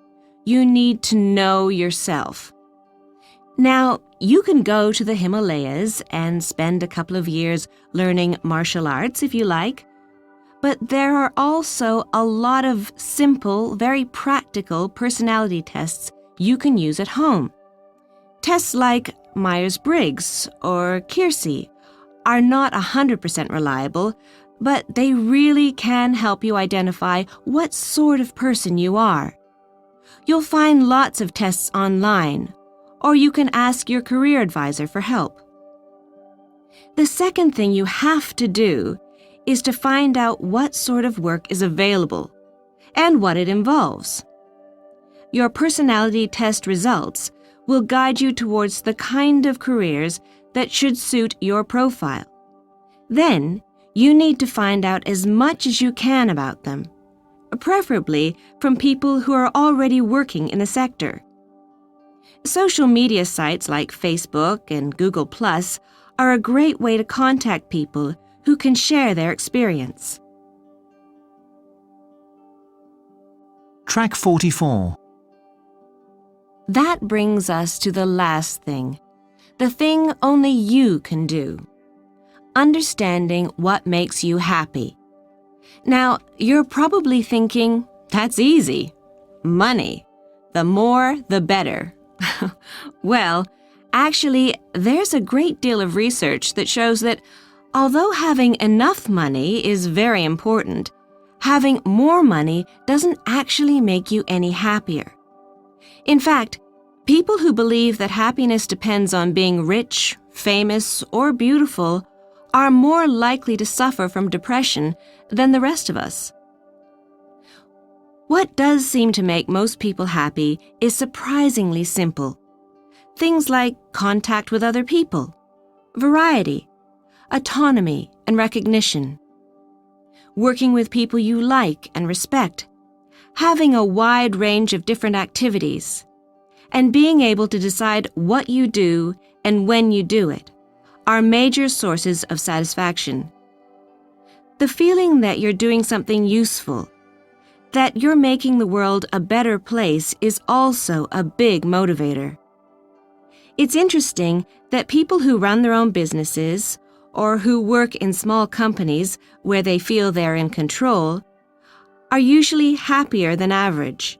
you need to know yourself. Now, you can go to the Himalayas and spend a couple of years learning martial arts if you like, but there are also a lot of simple, very practical personality tests you can use at home. Tests like Myers-Briggs or Keirsey are not 100% reliable, but they really can help you identify what sort of person you are. You'll find lots of tests online, or you can ask your career advisor for help. The second thing you have to do is to find out what sort of work is available and what it involves. Your personality test results will guide you towards the kind of careers that should suit your profile. Then, you need to find out as much as you can about them, preferably from people who are already working in the sector. Social media sites like Facebook and Google+ are a great way to contact people who can share their experience. Track 44. That brings us to the last thing, the thing only you can do. Understanding what makes you happy. Now, you're probably thinking, that's easy. Money. The more, the better. Well, actually, there's a great deal of research that shows that although having enough money is very important, having more money doesn't actually make you any happier. In fact, people who believe that happiness depends on being rich, famous, or beautiful are more likely to suffer from depression than the rest of us. What does seem to make most people happy is surprisingly simple. Things like contact with other people, variety, autonomy and recognition, working with people you like and respect, having a wide range of different activities, and being able to decide what you do and when you do it are major sources of satisfaction. The feeling that you're doing something useful, that you're making the world a better place is also a big motivator. It's interesting that people who run their own businesses or who work in small companies where they feel they're in control are usually happier than average,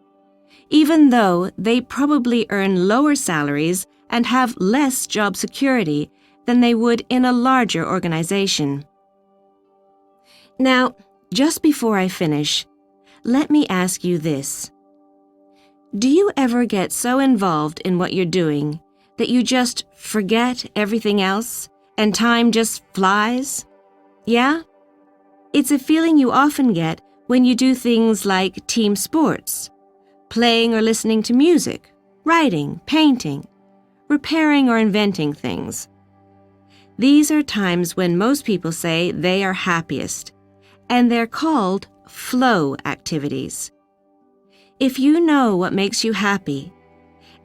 even though they probably earn lower salaries and have less job security than they would in a larger organization. Now, just before I finish, let me ask you this. Do you ever get so involved in what you're doing that you just forget everything else and time just flies? Yeah? It's a feeling you often get when you do things like team sports, playing or listening to music, writing, painting, repairing or inventing things. These are times when most people say they are happiest, and they're called flow activities. If you know what makes you happy,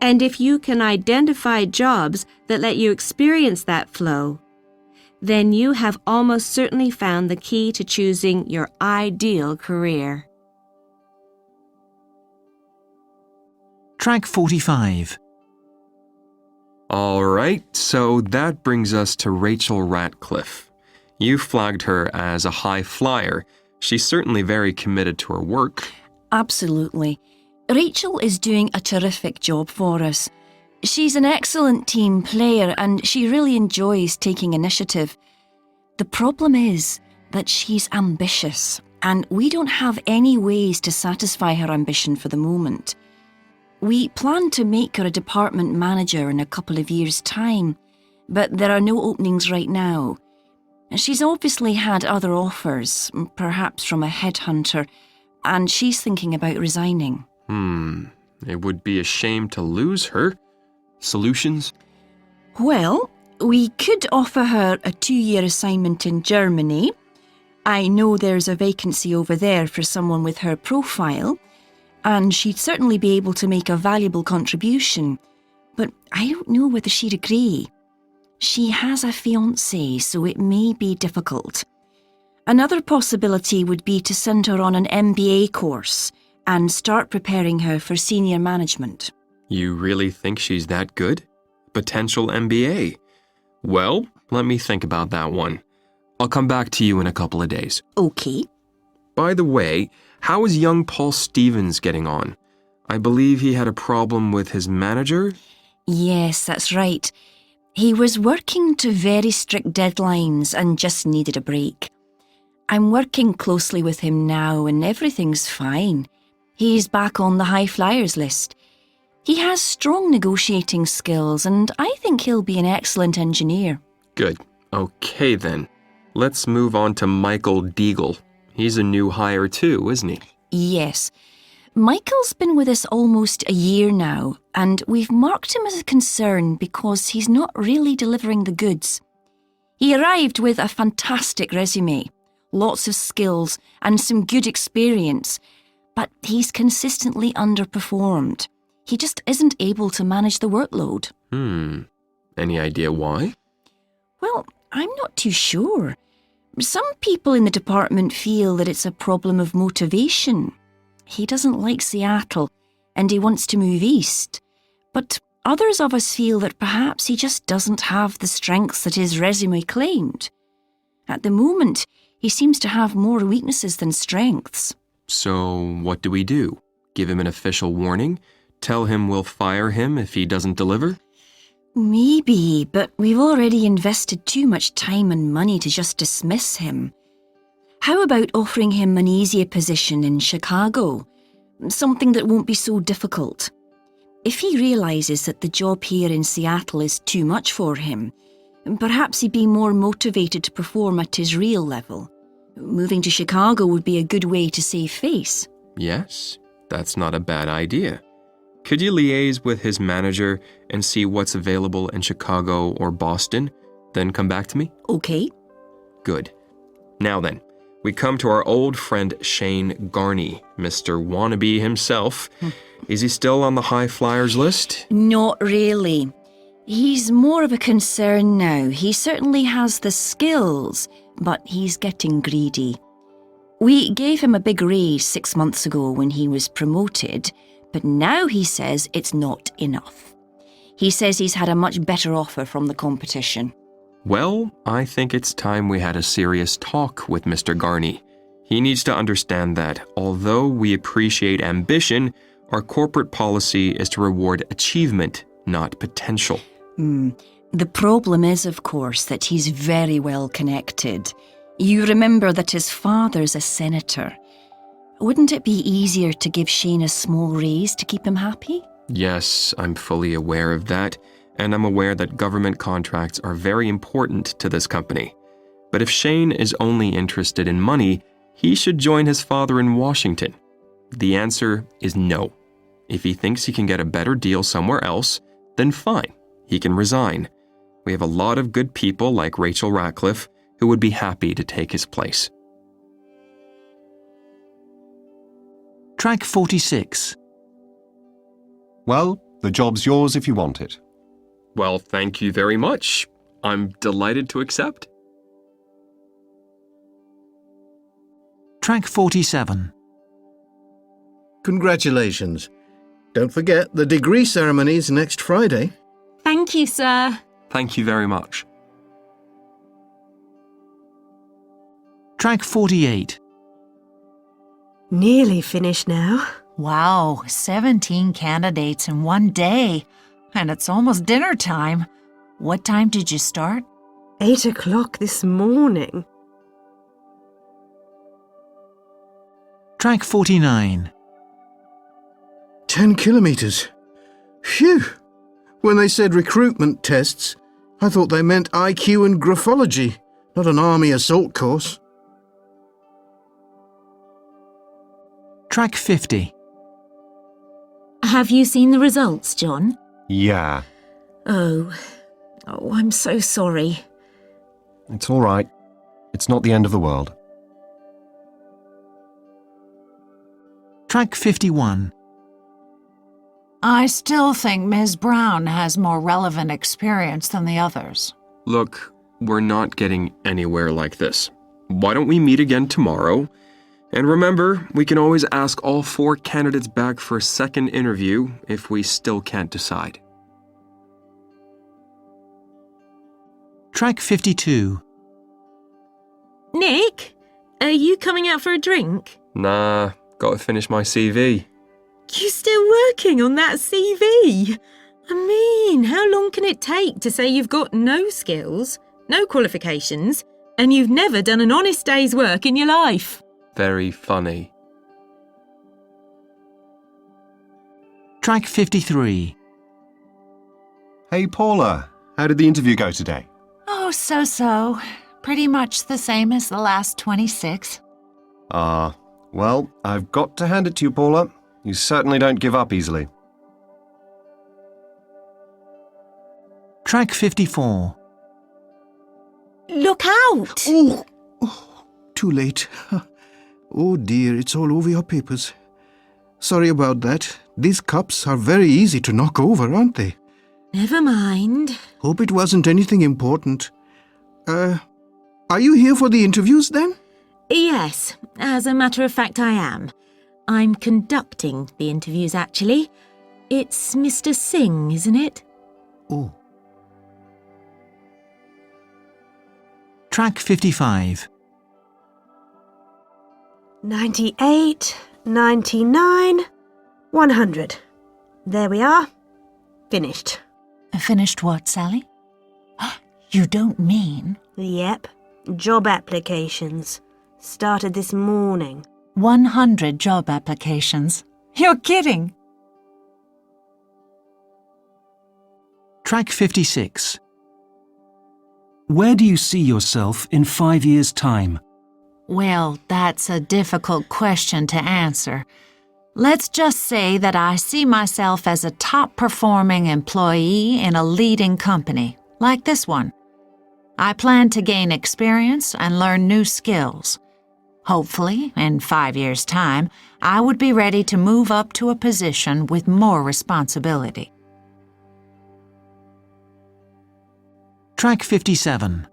and if you can identify jobs that let you experience that flow, then you have almost certainly found the key to choosing your ideal career. Track 45. All right, so that brings us to Rachel Ratcliffe. You flagged her as a high flyer. She's certainly very committed to her work. Absolutely. Rachel is doing a terrific job for us. She's an excellent team player and she really enjoys taking initiative. The problem is that she's ambitious and we don't have any ways to satisfy her ambition for the moment. We plan to make her a department manager in a couple of years' time, but there are no openings right now. She's obviously had other offers, perhaps from a headhunter, and she's thinking about resigning. It would be a shame to lose her. Solutions? Well, we could offer her a 2-year assignment in Germany. I know there's a vacancy over there for someone with her profile, and she'd certainly be able to make a valuable contribution, but I don't know whether she'd agree. She has a fiancé, so it may be difficult. Another possibility would be to send her on an MBA course and start preparing her for senior management. You really think she's that good? Potential MBA? Well, let me think about that one. I'll come back to you in a couple of days. Okay. By the way, how is young Paul Stevens getting on? I believe he had a problem with his manager? Yes, that's right. He was working to very strict deadlines and just needed a break. I'm working closely with him now and everything's fine. He's back on the high flyers list. He has strong negotiating skills and I think he'll be an excellent engineer. Good. Okay then. Let's move on to Michael Deagle. He's a new hire too, isn't he? Yes. Michael's been with us almost a year now, and we've marked him as a concern because he's not really delivering the goods. He arrived with a fantastic resume, lots of skills, and some good experience, but he's consistently underperformed. He just isn't able to manage the workload. Any idea why? Well, I'm not too sure. Some people in the department feel that it's a problem of motivation. He doesn't like Seattle and he wants to move east. But others of us feel that perhaps he just doesn't have the strengths that his resume claimed. At the moment, he seems to have more weaknesses than strengths. So what do we do? Give him an official warning? Tell him we'll fire him if he doesn't deliver? Maybe, but we've already invested too much time and money to just dismiss him. How about offering him an easier position in Chicago? Something that won't be so difficult. If he realises that the job here in Seattle is too much for him, perhaps he'd be more motivated to perform at his real level. Moving to Chicago would be a good way to save face. Yes, that's not a bad idea. Could you liaise with his manager and see what's available in Chicago or Boston, then come back to me? Okay. Good. Now then, we come to our old friend Shane Garney, Mr. Wannabe himself. Is he still on the high flyers list? Not really. He's more of a concern now. He certainly has the skills, but he's getting greedy. We gave him a big raise 6 months ago when he was promoted, but now he says it's not enough. He says he's had a much better offer from the competition. Well, I think it's time we had a serious talk with Mr. Garney. He needs to understand that, although we appreciate ambition, our corporate policy is to reward achievement, not potential. The problem is, of course, that he's very well connected. You remember that his father's a senator. Wouldn't it be easier to give Shane a small raise to keep him happy? Yes, I'm fully aware of that, and I'm aware that government contracts are very important to this company. But if Shane is only interested in money, he should join his father in Washington. The answer is no. If he thinks he can get a better deal somewhere else, then fine, he can resign. We have a lot of good people like Rachel Ratcliffe who would be happy to take his place. Track 46. Well, the job's yours if you want it. Well, thank you very much. I'm delighted to accept. Track 47. Congratulations. Don't forget, the degree ceremony's next Friday. Thank you, sir. Thank you very much. Track 48. Nearly finished now. Wow, 17 candidates in one day. And it's almost dinner time. What time did you start? 8 o'clock this morning. Track 49. 10 kilometres. Phew! When they said recruitment tests, I thought they meant IQ and graphology, not an army assault course. Track 50. Have you seen the results, John? Yeah, Oh, I'm so sorry. it's all right. It's not the end of the world. Track 51. I still think Ms. Brown has more relevant experience than the others. Look, we're not getting anywhere like this. Why don't we meet again tomorrow? And remember, we can always ask all 4 candidates back for a second interview if we still can't decide. Track 52. Nick, are you coming out for a drink? Nah, got to finish my CV. You still working on that CV? I mean, how long can it take to say you've got no skills, no qualifications, and you've never done an honest day's work in your life? Very funny. Track 53. Hey Paula, how did the interview go today? Oh, so. Pretty much the same as the last 26. Well, I've got to hand it to you, Paula. You certainly don't give up easily. Track 54. Look out! Oh, too late. Oh dear, it's all over your papers. Sorry about that. These cups are very easy to knock over, aren't they? Never mind. Hope it wasn't anything important. Are you here for the interviews then? Yes, as a matter of fact I am. I'm conducting the interviews actually. It's Mr. Singh, isn't it? Oh. Track 55. 98, 99, 100. There we are. Finished. Finished what, Sally? You don't mean? Yep. Job applications. Started this morning. 100 job applications. You're kidding. Track 56. Where do you see yourself in 5 years' time? Well, that's a difficult question to answer. Let's just say that I see myself as a top-performing employee in a leading company, like this one. I plan to gain experience and learn new skills. Hopefully, in 5 years' time, I would be ready to move up to a position with more responsibility. Track 57.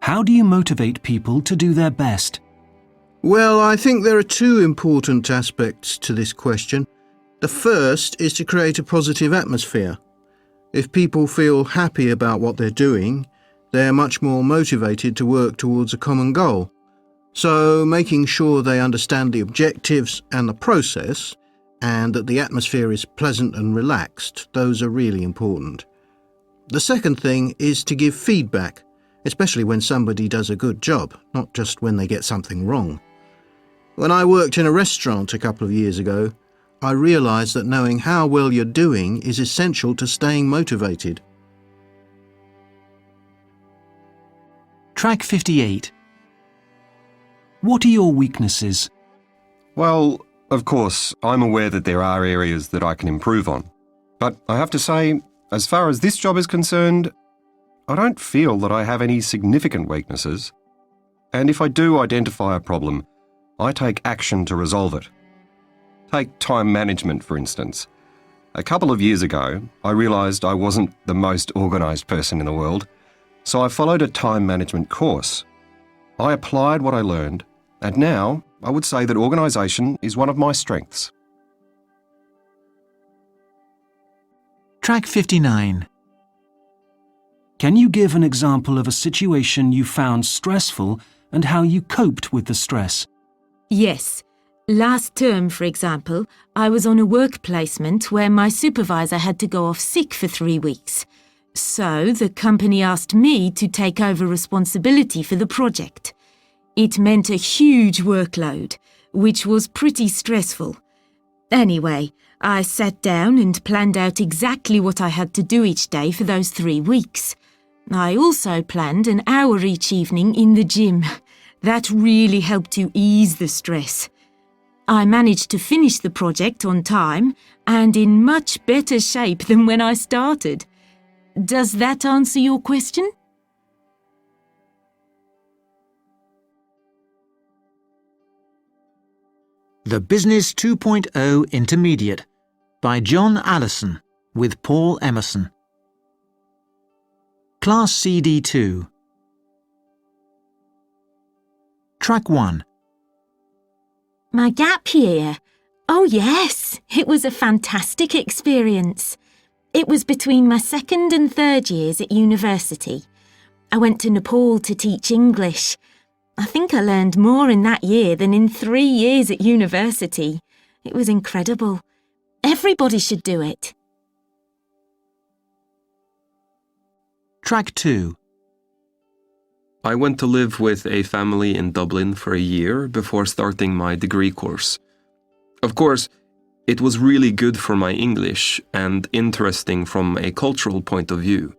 How do you motivate people to do their best? Well, I think there are 2 important aspects to this question. The first is to create a positive atmosphere. If people feel happy about what they're doing, they're much more motivated to work towards a common goal. So, making sure they understand the objectives and the process, and that the atmosphere is pleasant and relaxed, those are really important. The second thing is to give feedback, especially when somebody does a good job, not just when they get something wrong. When I worked in a restaurant a couple of years ago, I realised that knowing how well you're doing is essential to staying motivated. Track 58. What are your weaknesses? Well, of course, I'm aware that there are areas that I can improve on. But I have to say, as far as this job is concerned, I don't feel that I have any significant weaknesses. And if I do identify a problem, I take action to resolve it. Take time management, for instance. A couple of years ago, I realised I wasn't the most organised person in the world, so I followed a time management course. I applied what I learned, and now I would say that organisation is one of my strengths. Track 59. Can you give an example of a situation you found stressful and how you coped with the stress? Yes. Last term, for example, I was on a work placement where my supervisor had to go off sick for 3 weeks. So the company asked me to take over responsibility for the project. It meant a huge workload, which was pretty stressful. Anyway, I sat down and planned out exactly what I had to do each day for those 3 weeks. I also planned an hour each evening in the gym. That really helped to ease the stress. I managed to finish the project on time and in much better shape than when I started. Does that answer your question? The Business 2.0 Intermediate by John Allison with Paul Emerson. Class CD2. Track 1. My gap year? Oh yes, it was a fantastic experience. It was between my second and third years at university. I went to Nepal to teach English. I think I learned more in that year than in 3 years at university. It was incredible. Everybody should do it. Track 2. I went to live with a family in Dublin for a year before starting my degree course. Of course, it was really good for my English and interesting from a cultural point of view.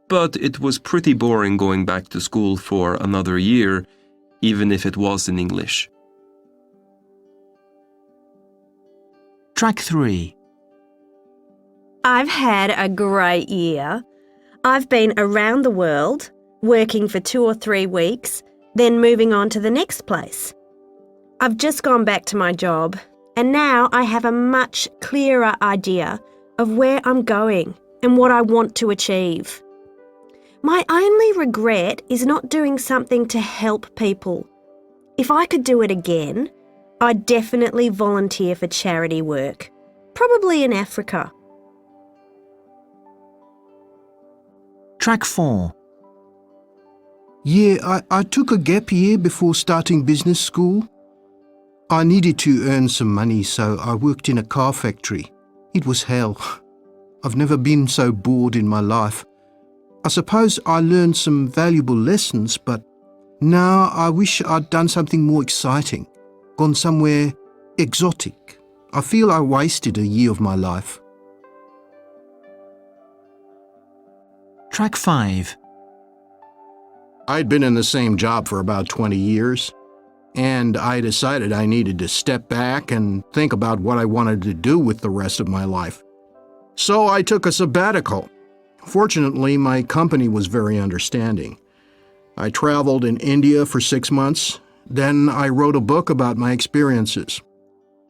But it was pretty boring going back to school for another year, even if it was in English. Track 3. I've had a great year. I've been around the world, working for 2 or 3 weeks, then moving on to the next place. I've just gone back to my job, and now I have a much clearer idea of where I'm going and what I want to achieve. My only regret is not doing something to help people. If I could do it again, I'd definitely volunteer for charity work, probably in Africa. Track 4. Yeah, I took a gap year before starting business school. I needed to earn some money, so I worked in a car factory. It was hell. I've never been so bored in my life. I suppose I learned some valuable lessons, but now I wish I'd done something more exciting, gone somewhere exotic. I feel I wasted a year of my life. Track 5. I'd been in the same job for about 20 years, and I decided I needed to step back and think about what I wanted to do with the rest of my life. So I took a sabbatical. Fortunately, my company was very understanding. I traveled in India for 6 months. Then I wrote a book about my experiences.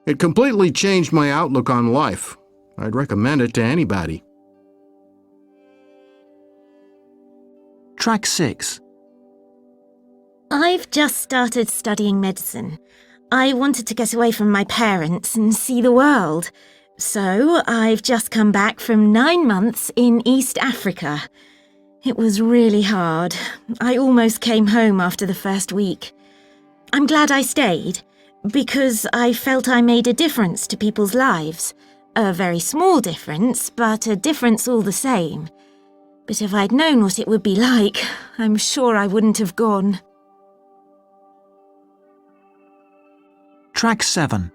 It completely changed my outlook on life. I'd recommend it to anybody. Track 6. I've just started studying medicine. I wanted to get away from my parents and see the world. So I've just come back from 9 months in East Africa. It was really hard. I almost came home after the first week. I'm glad I stayed, because I felt I made a difference to people's lives. A very small difference, but a difference all the same. But if I'd known what it would be like, I'm sure I wouldn't have gone. Track 7.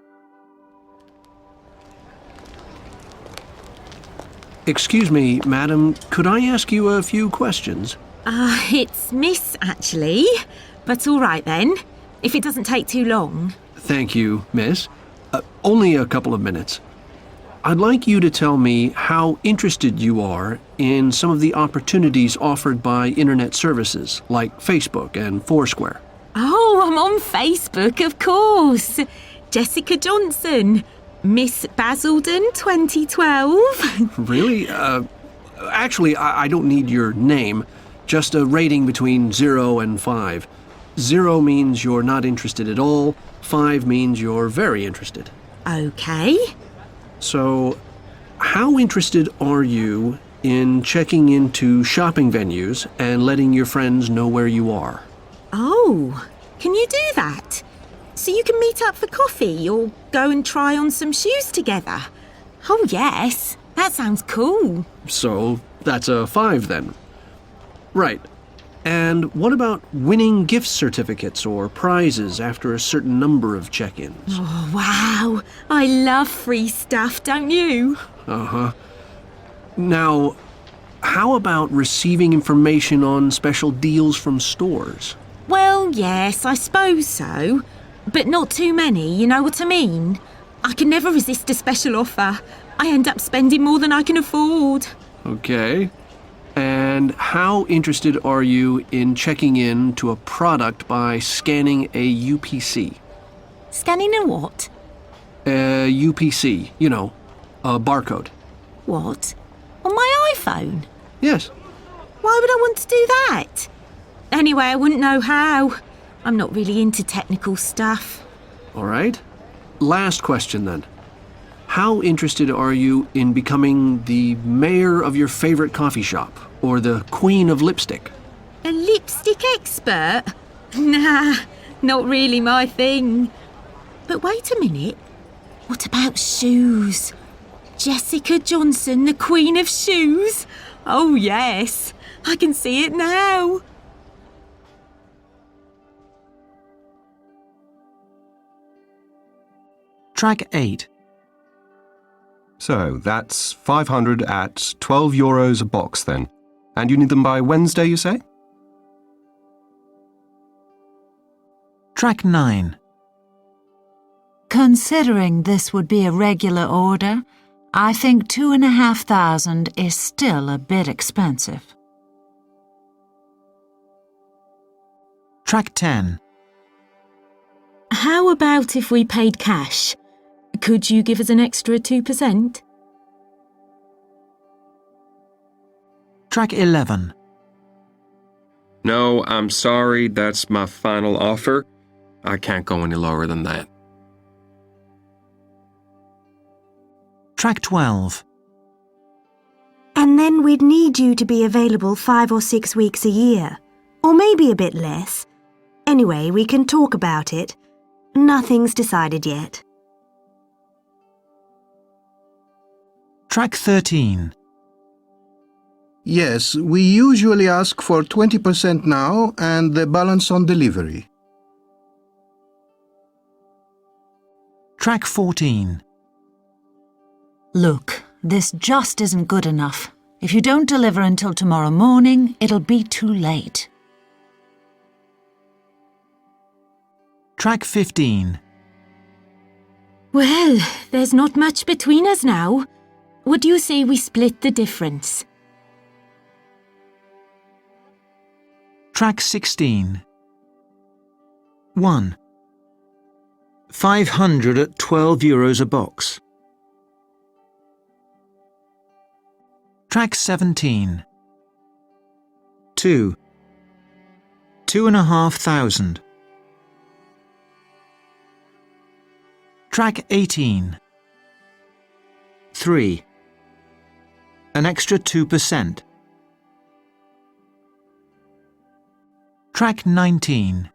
Excuse me, madam, could I ask you a few questions? It's Miss, actually. But all right then, if it doesn't take too long. Thank you, miss. Only a couple of minutes. I'd like you to tell me how interested you are in some of the opportunities offered by internet services like Facebook and Foursquare. Oh, I'm on Facebook, of course. Jessica Johnson, Miss Basildon 2012. Really? Actually, I don't need your name. Just a rating between 0 and 5. 0 means you're not interested at all. 5 means you're very interested. Okay. So, how interested are you in checking into shopping venues and letting your friends know where you are? Oh, can you do that? So you can meet up for coffee or go and try on some shoes together? Oh yes, that sounds cool. So, that's a 5 then. Right. And what about winning gift certificates or prizes after a certain number of check-ins? Oh, wow. I love free stuff, don't you? Uh-huh. Now, how about receiving information on special deals from stores? Well, yes, I suppose so. But not too many, you know what I mean? I can never resist a special offer. I end up spending more than I can afford. Okay. And how interested are you in checking in to a product by scanning a UPC? Scanning a what? A UPC, you know, a barcode. What? On my iPhone? Yes. Why would I want to do that? Anyway, I wouldn't know how. I'm not really into technical stuff. All right. Last question then. How interested are you in becoming the mayor of your favorite coffee shop or the queen of lipstick? A lipstick expert? Nah, not really my thing. But wait a minute. What about shoes? Jessica Johnson, the Queen of Shoes? Oh yes, I can see it now. Track 8. So that's 500 at 12 euros a box then. And you need them by Wednesday, you say? Track 9. Considering this would be a regular order, I think 2,500 is still a bit expensive. Track 10. How about if we paid cash? Could you give us an extra 2%? Track 11. No, I'm sorry, that's my final offer. I can't go any lower than that. Track 12. And then we'd need you to be available 5 or 6 weeks a year. Or maybe a bit less. Anyway, we can talk about it. Nothing's decided yet. Track 13. Yes, we usually ask for 20% now and the balance on delivery. Track 14. Look, this just isn't good enough. If you don't deliver until tomorrow morning, it'll be too late. Track 15. Well, there's not much between us now. Would you say we split the difference? Track 16. 1. 500 at 12 euros a box. Track 17. 2. 2,500. Track 18. 3. An extra 2%. Track 19.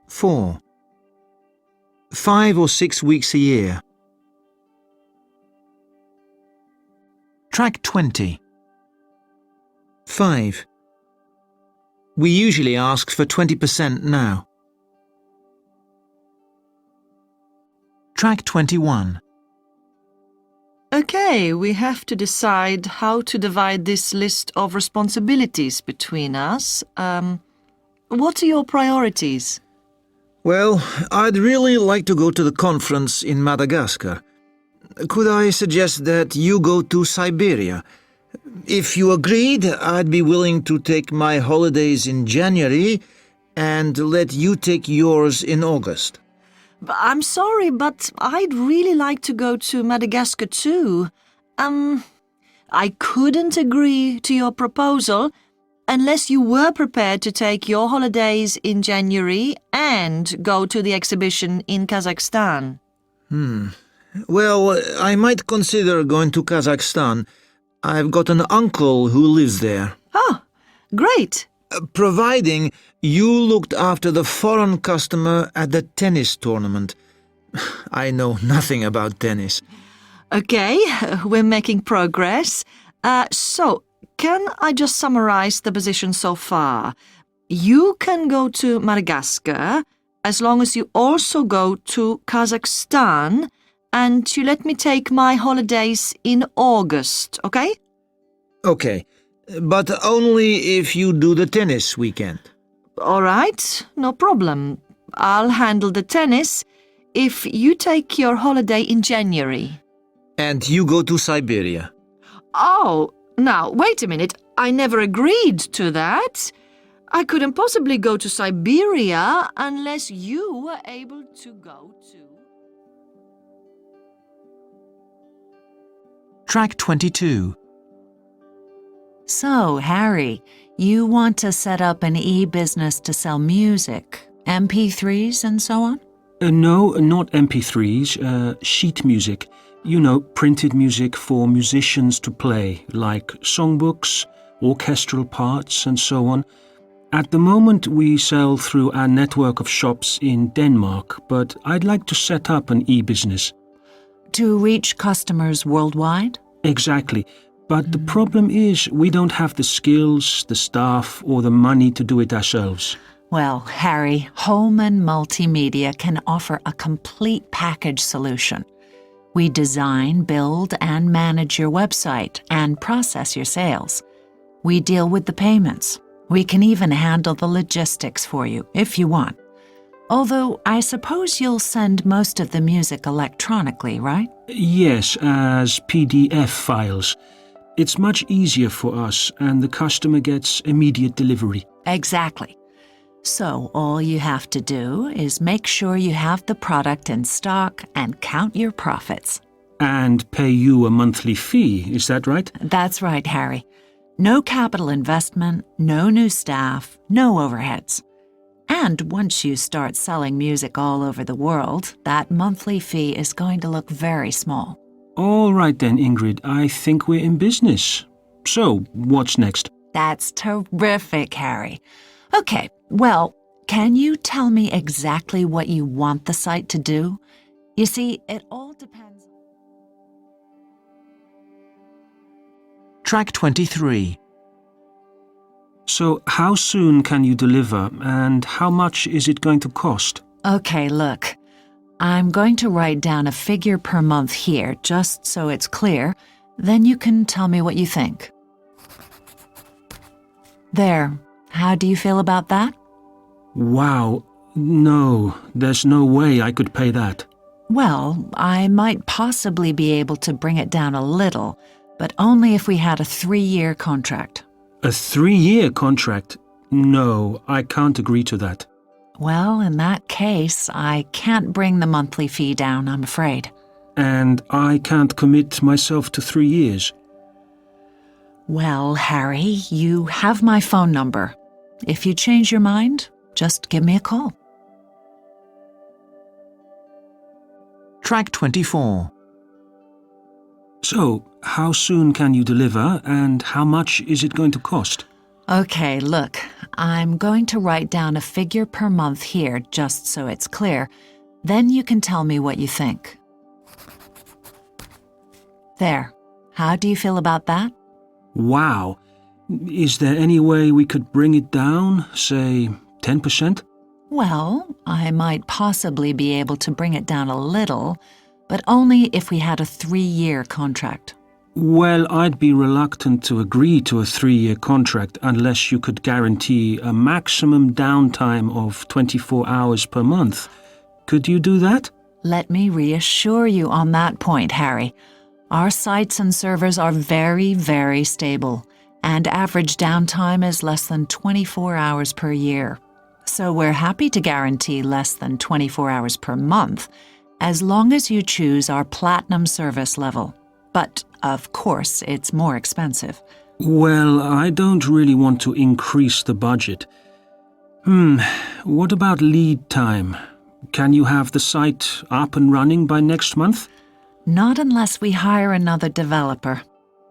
4. 5 or 6 weeks a year. Track 20. 5. We usually ask for 20% now. Track 21. Okay, we have to decide how to divide this list of responsibilities between us. What are your priorities? Well, I'd really like to go to the conference in Madagascar. Could I suggest that you go to Siberia? If you agreed, I'd be willing to take my holidays in January and let you take yours in August. I'm sorry, but I'd really like to go to Madagascar too. I couldn't agree to your proposal unless you were prepared to take your holidays in January and go to the exhibition in Kazakhstan. Well, I might consider going to Kazakhstan. I've got an uncle who lives there. Oh, great. Providing you looked after the foreign customer at the tennis tournament. I know nothing about tennis. Okay, we're making progress. So, can I just summarize the position so far? You can go to Madagascar as long as you also go to Kazakhstan and you let me take my holidays in August, okay? Okay, but only if you do the tennis weekend. All right, no problem. I'll handle the tennis if you take your holiday in January. And you go to Siberia. Oh, now, wait a minute. I never agreed to that. I couldn't possibly go to Siberia unless you were able to go too. Track 22. So, Harry, you want to set up an e-business to sell music, MP3s and so on? No, not MP3s, sheet music. You know, printed music for musicians to play, like songbooks, orchestral parts, and so on. At the moment, we sell through our network of shops in Denmark, but I'd like to set up an e-business. To reach customers worldwide? Exactly. But the problem is we don't have the skills, the staff, or the money to do it ourselves. Well, Harry, Holman Multimedia can offer a complete package solution. We design, build, and manage your website and process your sales. We deal with the payments. We can even handle the logistics for you, if you want. Although, I suppose you'll send most of the music electronically, right? Yes, as PDF files. It's much easier for us, and the customer gets immediate delivery. Exactly. So all you have to do is make sure you have the product in stock and count your profits. And pay you a monthly fee, is that right? That's right, Harry. No capital investment, no new staff, no overheads. And once you start selling music all over the world, that monthly fee is going to look very small. All right then, Ingrid, I think we're in business. So, what's next? That's terrific, Harry. Okay, well, can you tell me exactly what you want the site to do? You see, it all depends. Track 23. So, how soon can you deliver, and how much is it going to cost? Okay, look. I'm going to write down a figure per month here, just so it's clear. Then you can tell me what you think. There. How do you feel about that? Wow. No, there's no way I could pay that. Well, I might possibly be able to bring it down a little, but only if we had a 3-year contract. A 3-year contract? No, I can't agree to that. Well, in that case, I can't bring the monthly fee down, I'm afraid. And I can't commit myself to 3 years. Well, Harry, you have my phone number. If you change your mind, just give me a call. Track 24. So, how soon can you deliver, and how much is it going to cost? Okay, look, I'm going to write down a figure per month here, just so it's clear. Then you can tell me what you think. There. How do you feel about that? Wow. Is there any way we could bring it down, say 10%? Well, I might possibly be able to bring it down a little, but only if we had a 3-year contract. Well, I'd be reluctant to agree to a 3-year contract unless you could guarantee a maximum downtime of 24 hours per month. Could you do that? Let me reassure you on that point, Harry. Our sites and servers are very, very stable, and average downtime is less than 24 hours per year. So we're happy to guarantee less than 24 hours per month, as long as you choose our Platinum service level. But, of course, it's more expensive. Well, I don't really want to increase the budget. What about lead time? Can you have the site up and running by next month? Not unless we hire another developer.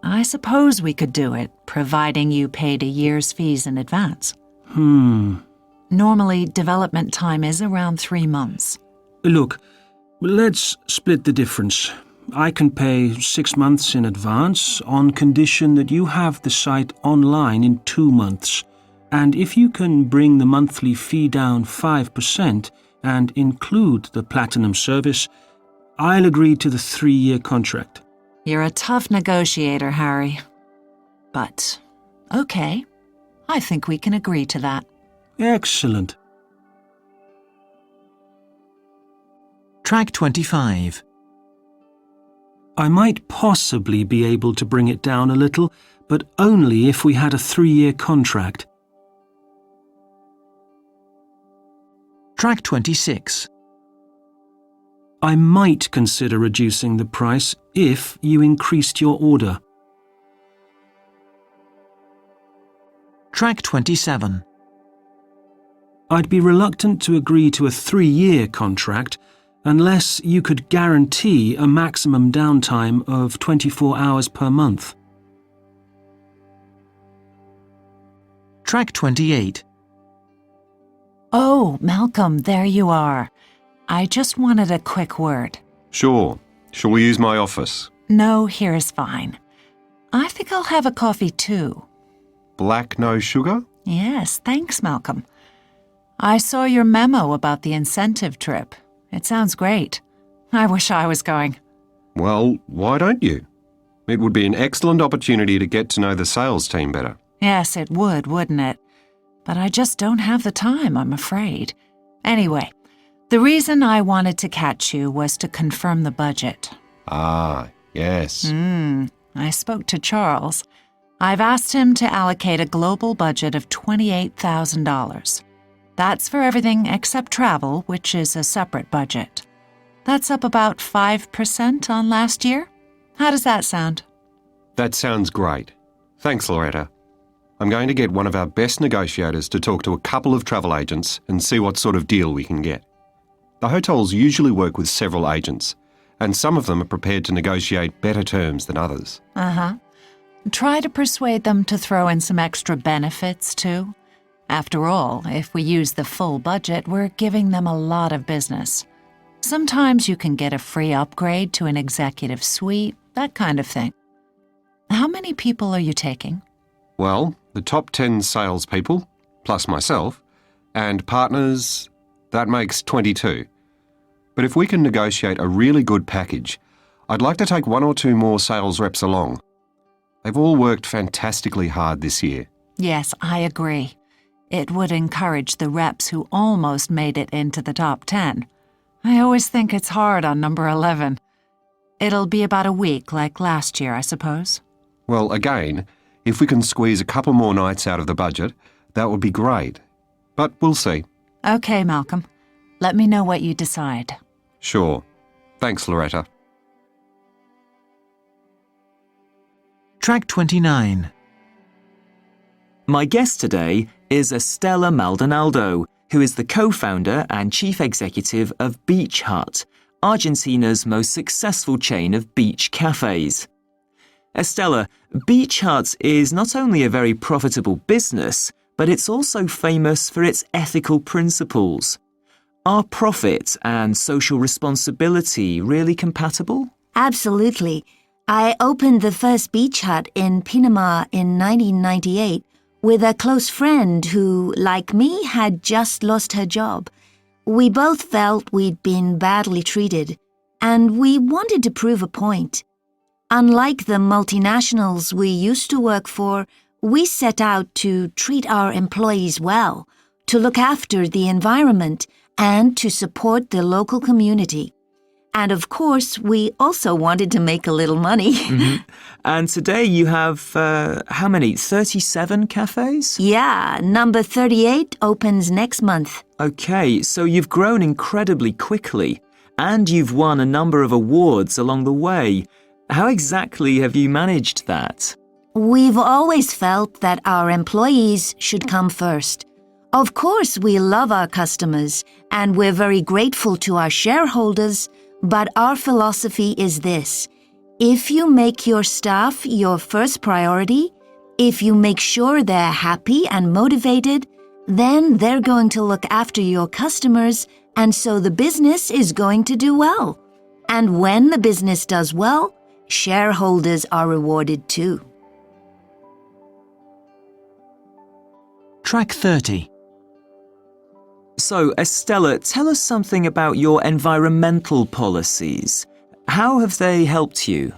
I suppose we could do it, providing you paid a year's fees in advance. Normally, development time is around 3 months. Look, let's split the difference. I can pay 6 months in advance on condition that you have the site online in 2 months. And if you can bring the monthly fee down 5% and include the Platinum service, I'll agree to the 3-year contract. You're a tough negotiator, Harry. But, okay, I think we can agree to that. Excellent. Track 25. I might possibly be able to bring it down a little, but only if we had a 3-year contract. Track 26. I might consider reducing the price if you increased your order. Track 27. I'd be reluctant to agree to a 3-year contract unless you could guarantee a maximum downtime of 24 hours per month. Track 28. Oh, Malcolm, there you are. I just wanted a quick word. Sure. Shall we use my office? No, here is fine. I think I'll have a coffee too. Black, no sugar? Yes, thanks, Malcolm. I saw your memo about the incentive trip. It sounds great. I wish I was going. Well, why don't you? It would be an excellent opportunity to get to know the sales team better. Yes, it would, wouldn't it? But I just don't have the time, I'm afraid. Anyway, the reason I wanted to catch you was to confirm the budget. Ah, yes. I spoke to Charles. I've asked him to allocate a global budget of $28,000. That's for everything except travel, which is a separate budget. That's up about 5% on last year. How does that sound? That sounds great. Thanks, Loretta. I'm going to get one of our best negotiators to talk to a couple of travel agents and see what sort of deal we can get. The hotels usually work with several agents, and some of them are prepared to negotiate better terms than others. Try to persuade them to throw in some extra benefits, too. After all, if we use the full budget, we're giving them a lot of business. Sometimes you can get a free upgrade to an executive suite, that kind of thing. How many people are you taking? Well, the top 10 salespeople, plus myself, and partners, that makes 22. But if we can negotiate a really good package, I'd like to take 1 or 2 more sales reps along. They've all worked fantastically hard this year. Yes, I agree. It would encourage the reps who almost made it into the top 10. I always think it's hard on number 11. It'll be about a week like last year, I suppose. Well, again, if we can squeeze a couple more nights out of the budget, that would be great. But we'll see. Okay, Malcolm. Let me know what you decide. Sure. Thanks, Loretta. Track 29. My guest today is Estela Maldonado, who is the co-founder and chief executive of Beach Hut, Argentina's most successful chain of beach cafes. Estela, Beach Hut is not only a very profitable business, but it's also famous for its ethical principles. Are profit and social responsibility really compatible? Absolutely. I opened the first beach hut in Panama in 1998 with a close friend who, like me, had just lost her job. We both felt we'd been badly treated, and we wanted to prove a point. Unlike the multinationals we used to work for, we set out to treat our employees well, to look after the environment, and to support the local community. And of course, we also wanted to make a little money. And today you have, how many, 37 cafes? Yeah, number 38 opens next month. Okay, so you've grown incredibly quickly, and you've won a number of awards along the way. How exactly have you managed that? We've always felt that our employees should come first. Of course, we love our customers, and we're very grateful to our shareholders, but our philosophy is this: if you make your staff your first priority, if you make sure they're happy and motivated, then they're going to look after your customers, and so the business is going to do well. And when the business does well, shareholders are rewarded too. Track 30. So, Estela, tell us something about your environmental policies. How have they helped you?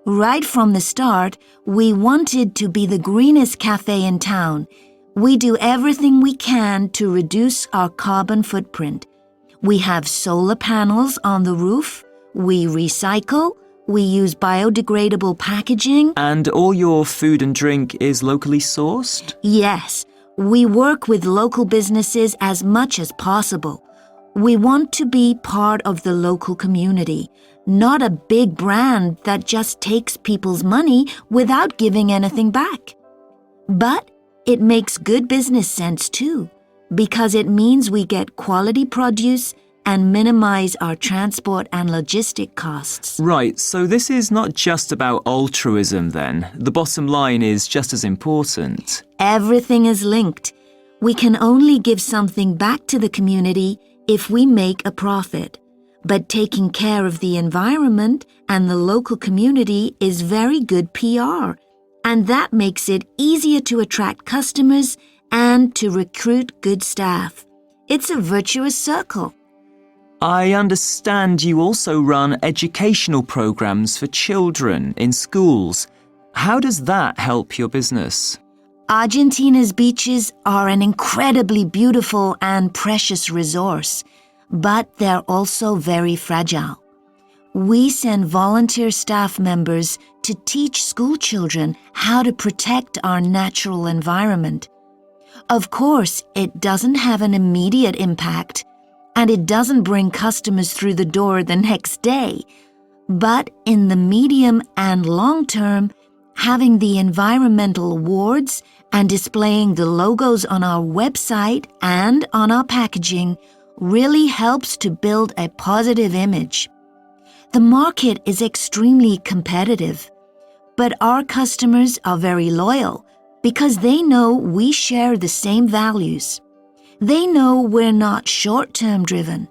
Right from the start, we wanted to be the greenest cafe in town. We do everything we can to reduce our carbon footprint. We have solar panels on the roof, we recycle, we use biodegradable packaging. And all your food and drink is locally sourced? Yes. We work with local businesses as much as possible. We want to be part of the local community, not a big brand that just takes people's money without giving anything back. But it makes good business sense too. because it means we get quality produce and minimize our transport and logistic costs. Right, so this is not just about altruism then. The bottom line is just as important. Everything is linked. We can only give something back to the community if we make a profit. But taking care of the environment and the local community is very good PR, and that makes it easier to attract customers and to recruit good staff. It's a virtuous circle. I understand you also run educational programs for children in schools. How does that help your business? Argentina's beaches are an incredibly beautiful and precious resource, but they're also very fragile. We send volunteer staff members to teach school children how to protect our natural environment. Of course, it doesn't have an immediate impact, and it doesn't bring customers through the door the next day. But in the medium and long term, having the environmental awards and displaying the logos on our website and on our packaging really helps to build a positive image. The market is extremely competitive, but our customers are very loyal because they know we share the same values. They know we're not short-term driven.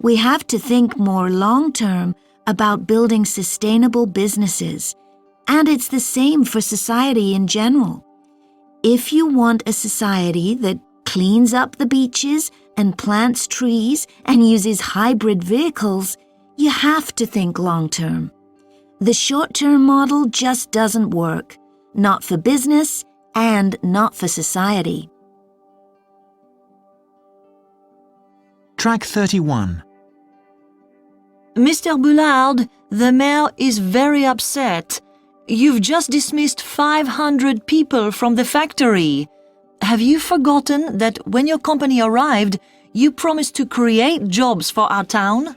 We have to think more long-term about building sustainable businesses, and it's the same for society in general. If you want a society that cleans up the beaches and plants trees and uses hybrid vehicles, you have to think long-term. The short-term model just doesn't work, not for business and not for society. Track 31. Mr. Boulard, the mayor is very upset. You've just dismissed 500 people from the factory. Have you forgotten that when your company arrived, you promised to create jobs for our town?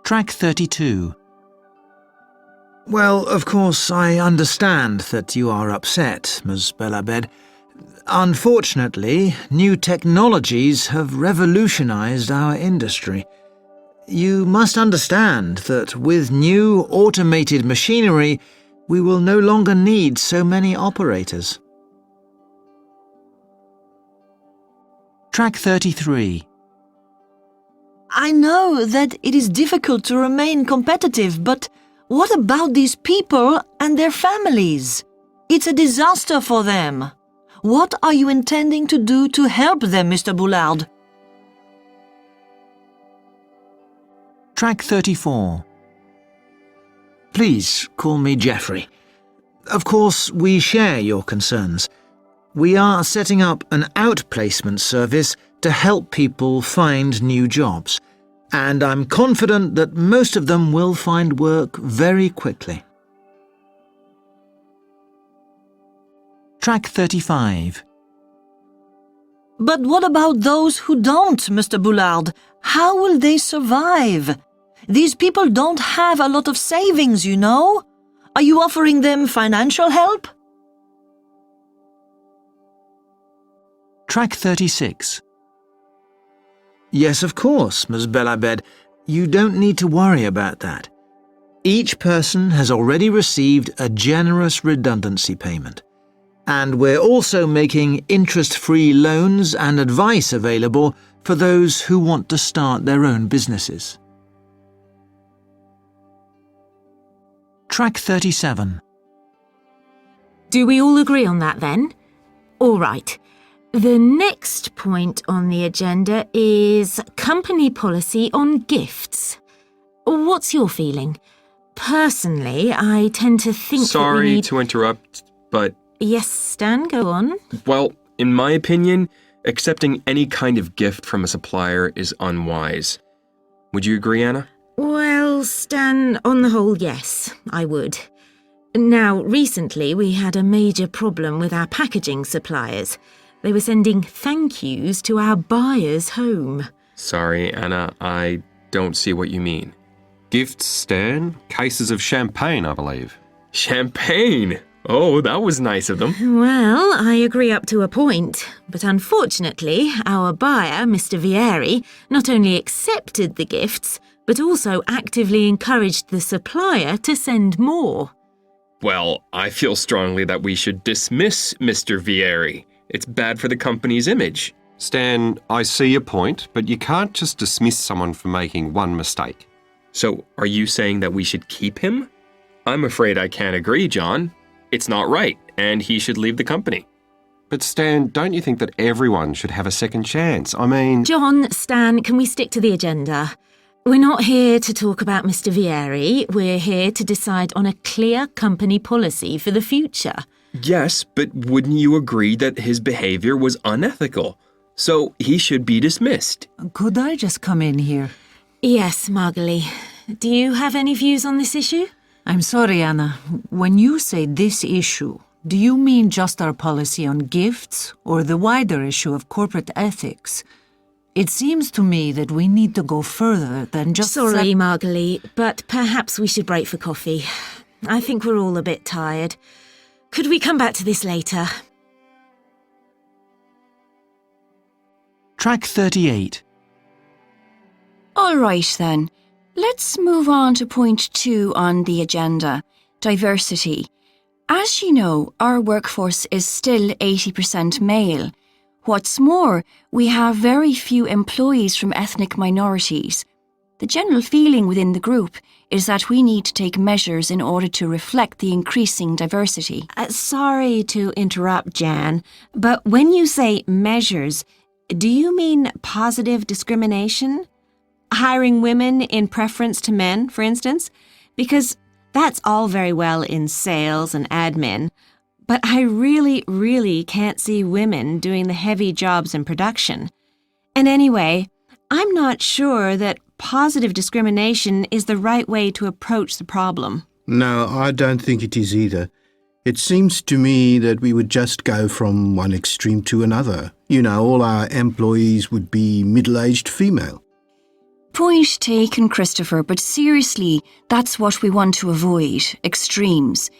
Track 32. Well, of course, I understand that you are upset, Ms. Belabed. Unfortunately, new technologies have revolutionized our industry. You must understand that with new automated machinery, we will no longer need so many operators. Track 33. I know that it is difficult to remain competitive, but what about these people and their families? It's a disaster for them. What are you intending to do to help them, Mr. Boulard? Track 34. Please call me Jeffrey. Of course, we share your concerns. We are setting up an outplacement service to help people find new jobs, and I'm confident that most of them will find work very quickly. Track 35. But what about those who don't, Mr. Boulard? How will they survive? These people don't have a lot of savings, you know. Are you offering them financial help? Track 36. Yes, of course, Ms. Belabed. You don't need to worry about that. Each person has already received a generous redundancy payment. And we're also making interest-free loans and advice available for those who want to start their own businesses. Track 37. Do we all agree on that then? All right. The next point on the agenda is company policy on gifts. What's your feeling? Personally, I tend to think Sorry to interrupt, but... Yes, Stan, go on. Well, in my opinion, accepting any kind of gift from a supplier is unwise. Would you agree, Anna? Well, Stan, on the whole, yes, I would. Now, recently we had a major problem with our packaging suppliers. They were sending thank yous to our buyers' home. Sorry, Anna, I don't see what you mean. Gifts, Stan? Cases of champagne, I believe. Champagne? Oh, that was nice of them. Well, I agree up to a point, but unfortunately, our buyer, Mr. Vieri, not only accepted the gifts, but also actively encouraged the supplier to send more. Well, I feel strongly that we should dismiss Mr. Vieri. It's bad for the company's image. Stan, I see your point, but you can't just dismiss someone for making one mistake. So, are you saying that we should keep him? I'm afraid I can't agree, John. It's not right, and he should leave the company. But Stan, don't you think that everyone should have a second chance? I mean... John, Stan, can we stick to the agenda? We're not here to talk about Mr. Vieri. We're here to decide on a clear company policy for the future. Yes, but wouldn't you agree that his behavior was unethical? So he should be dismissed. Could I just come in here? Yes, Margalie. Do you have any views on this issue? I'm sorry, Anna. When you say this issue, do you mean just our policy on gifts or the wider issue of corporate ethics? It seems to me that we need to go further than just... Sorry, Margalie, but perhaps we should break for coffee. I think we're all a bit tired. Could we come back to this later? Track 38. All right then. Let's move on to point 2 on the agenda, diversity. As you know, our workforce is still 80% male. What's more, we have very few employees from ethnic minorities. The general feeling within the group is that we need to take measures in order to reflect the increasing diversity. Sorry to interrupt, Jan, but when you say measures, do you mean positive discrimination? Hiring women in preference to men, for instance? Because that's all very well in sales and admin, but I really can't see women doing the heavy jobs in production. And anyway, I'm not sure that positive discrimination is the right way to approach the problem. No, I don't think it is either. It seems to me that we would just go from one extreme to another. You know, all our employees would be middle-aged female. Point taken, Christopher, but seriously, that's what we want to avoid, extremes.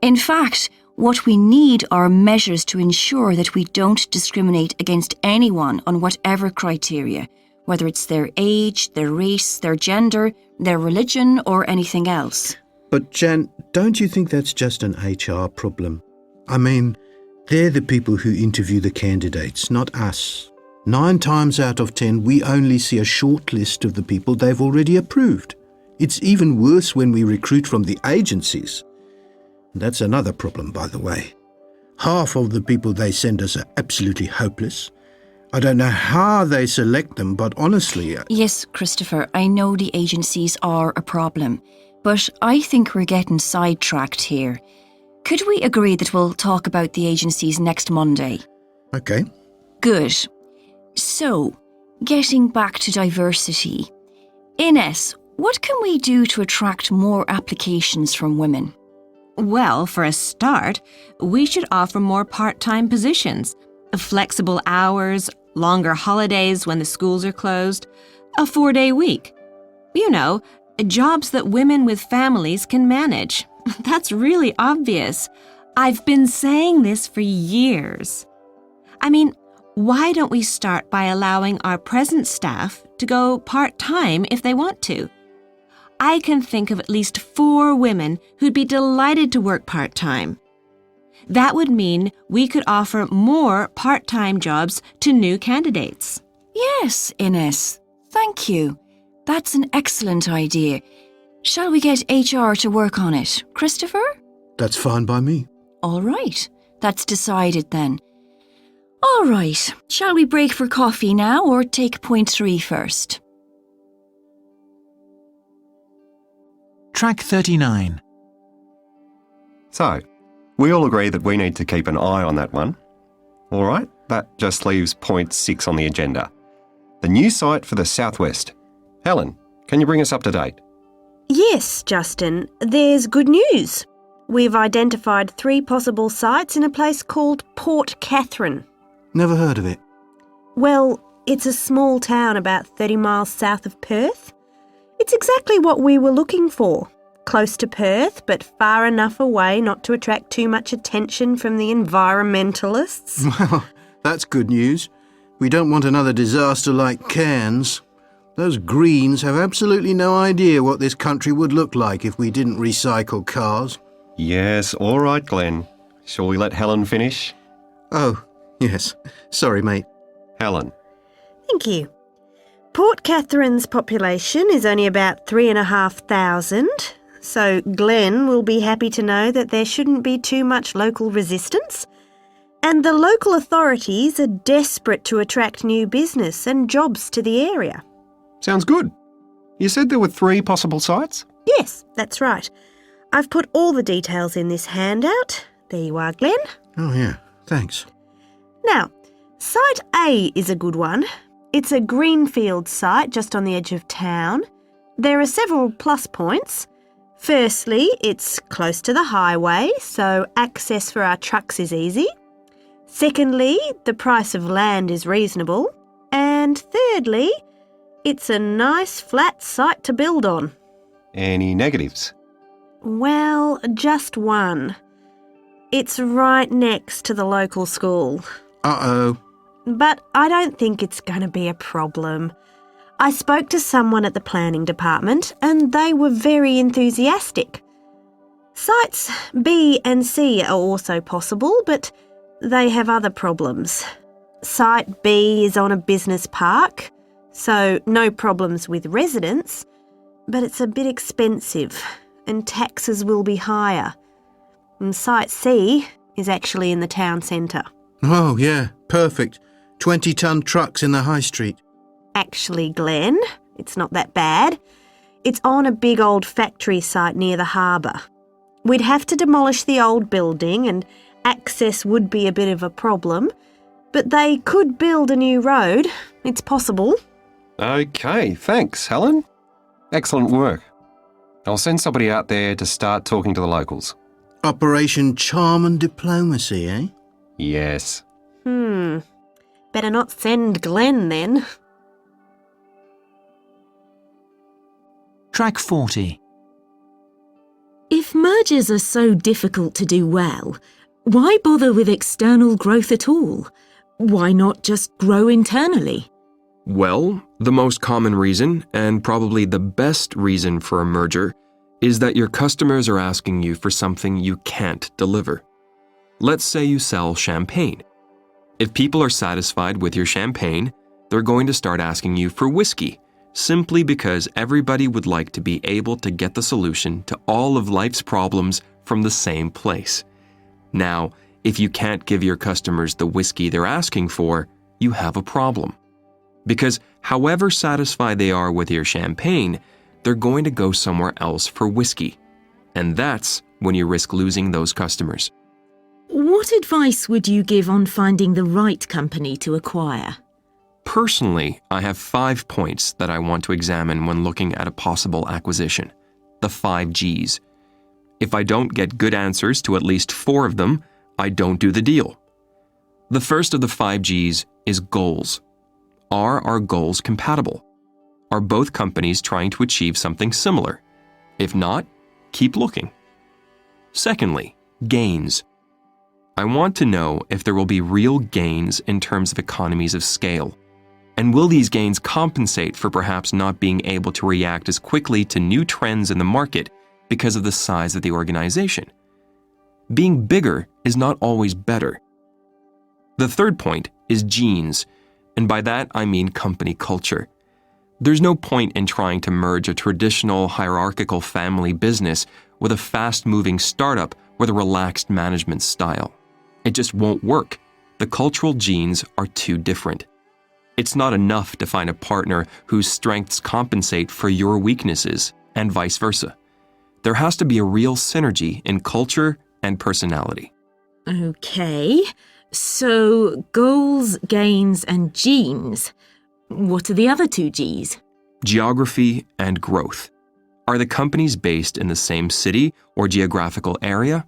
In fact, what we need are measures to ensure that we don't discriminate against anyone on whatever criteria, whether it's their age, their race, their gender, their religion, or anything else. But Jan, don't you think that's just an HR problem? I mean, they're the people who interview the candidates, not us. 9 times out of 10, we only see a short list of the people they've already approved. It's even worse when we recruit from the agencies. That's another problem, by the way. Half of the people they send us are absolutely hopeless. I don't know how they select them, but honestly... Yes, Christopher, I know the agencies are a problem, but I think we're getting sidetracked here. Could we agree that we'll talk about the agencies next Monday? Okay. Good. So, getting back to diversity. Ines, what can we do to attract more applications from women? Well, for a start, we should offer more part-time positions, flexible hours, longer holidays when the schools are closed, a 4-day week. You know, jobs that women with families can manage. That's really obvious. I've been saying this for years. I mean, why don't we start by allowing our present staff to go part-time if they want to? I can think of at least 4 women who'd be delighted to work part-time. That would mean we could offer more part-time jobs to new candidates. Yes, Ines. Thank you. That's an excellent idea. Shall we get HR to work on it? Christopher? That's fine by me. All right. That's decided then. All right. Shall we break for coffee now or take point 3 first? Track 39. So, we all agree that we need to keep an eye on that one. All right, that just leaves point 6 on the agenda. The new site for the Southwest. Helen, can you bring us up to date? Yes, Justin, there's good news. We've identified 3 possible sites in a place called Port Catherine. Never heard of it. Well, it's a small town about 30 miles south of Perth. It's exactly what we were looking for. close to Perth, but far enough away not to attract too much attention from the environmentalists. Well, that's good news. We don't want another disaster like Cairns. Those Greens have absolutely no idea what this country would look like if we didn't recycle cars. Yes, all right, Glenn. Shall we let Helen finish? Oh, yes. Sorry, mate. Helen. Thank you. Port Catherine's population is only about 3,500, so Glenn will be happy to know that there shouldn't be too much local resistance. And the local authorities are desperate to attract new business and jobs to the area. Sounds good. You said there were 3 possible sites? Yes, that's right. I've put all the details in this handout. There you are, Glenn. Oh, yeah. Thanks. Now, Site A is a good one. It's a greenfield site just on the edge of town. There are several plus points. Firstly, it's close to the highway, so access for our trucks is easy. Secondly, the price of land is reasonable. And thirdly, it's a nice flat site to build on. Any negatives? Well, just one. It's right next to the local school. Uh-oh. But I don't think it's going to be a problem. I spoke to someone at the planning department and they were very enthusiastic. Sites B and C are also possible, but they have other problems. Site B is on a business park, so no problems with residents, but it's a bit expensive and taxes will be higher. And Site C is actually in the town centre. Oh, yeah. Perfect. 20-ton trucks in the high street. Actually, Glenn, it's not that bad. It's on a big old factory site near the harbour. We'd have to demolish the old building and access would be a bit of a problem, but they could build a new road. It's possible. Okay, thanks, Helen. Excellent work. I'll send somebody out there to start talking to the locals. Operation Charm and Diplomacy, eh? Yes. Better not send Glenn then. Track 40. If mergers are so difficult to do well, why bother with external growth at all? Why not just grow internally? Well, the most common reason, and probably the best reason for a merger, is that your customers are asking you for something you can't deliver. Let's say you sell champagne. If people are satisfied with your champagne, they're going to start asking you for whiskey, simply because everybody would like to be able to get the solution to all of life's problems from the same place. Now, if you can't give your customers the whiskey they're asking for, you have a problem. Because however satisfied they are with your champagne, they're going to go somewhere else for whiskey. And that's when you risk losing those customers. What advice would you give on finding the right company to acquire? Personally, I have 5 points that I want to examine when looking at a possible acquisition. The 5 Gs. If I don't get good answers to at least 4 of them, I don't do the deal. The first of the 5 Gs is goals. Are our goals compatible? Are both companies trying to achieve something similar? If not, keep looking. Secondly, gains. I want to know if there will be real gains in terms of economies of scale. And will these gains compensate for perhaps not being able to react as quickly to new trends in the market because of the size of the organization? Being bigger is not always better. The third point is genes, and by that I mean company culture. There's no point in trying to merge a traditional hierarchical family business with a fast-moving startup with a relaxed management style. It just won't work. The cultural genes are too different. It's not enough to find a partner whose strengths compensate for your weaknesses, and vice versa. There has to be a real synergy in culture and personality. Okay, so goals, gains, and genes. What are the other 2 Gs? Geography and growth. Are the companies based in the same city or geographical area?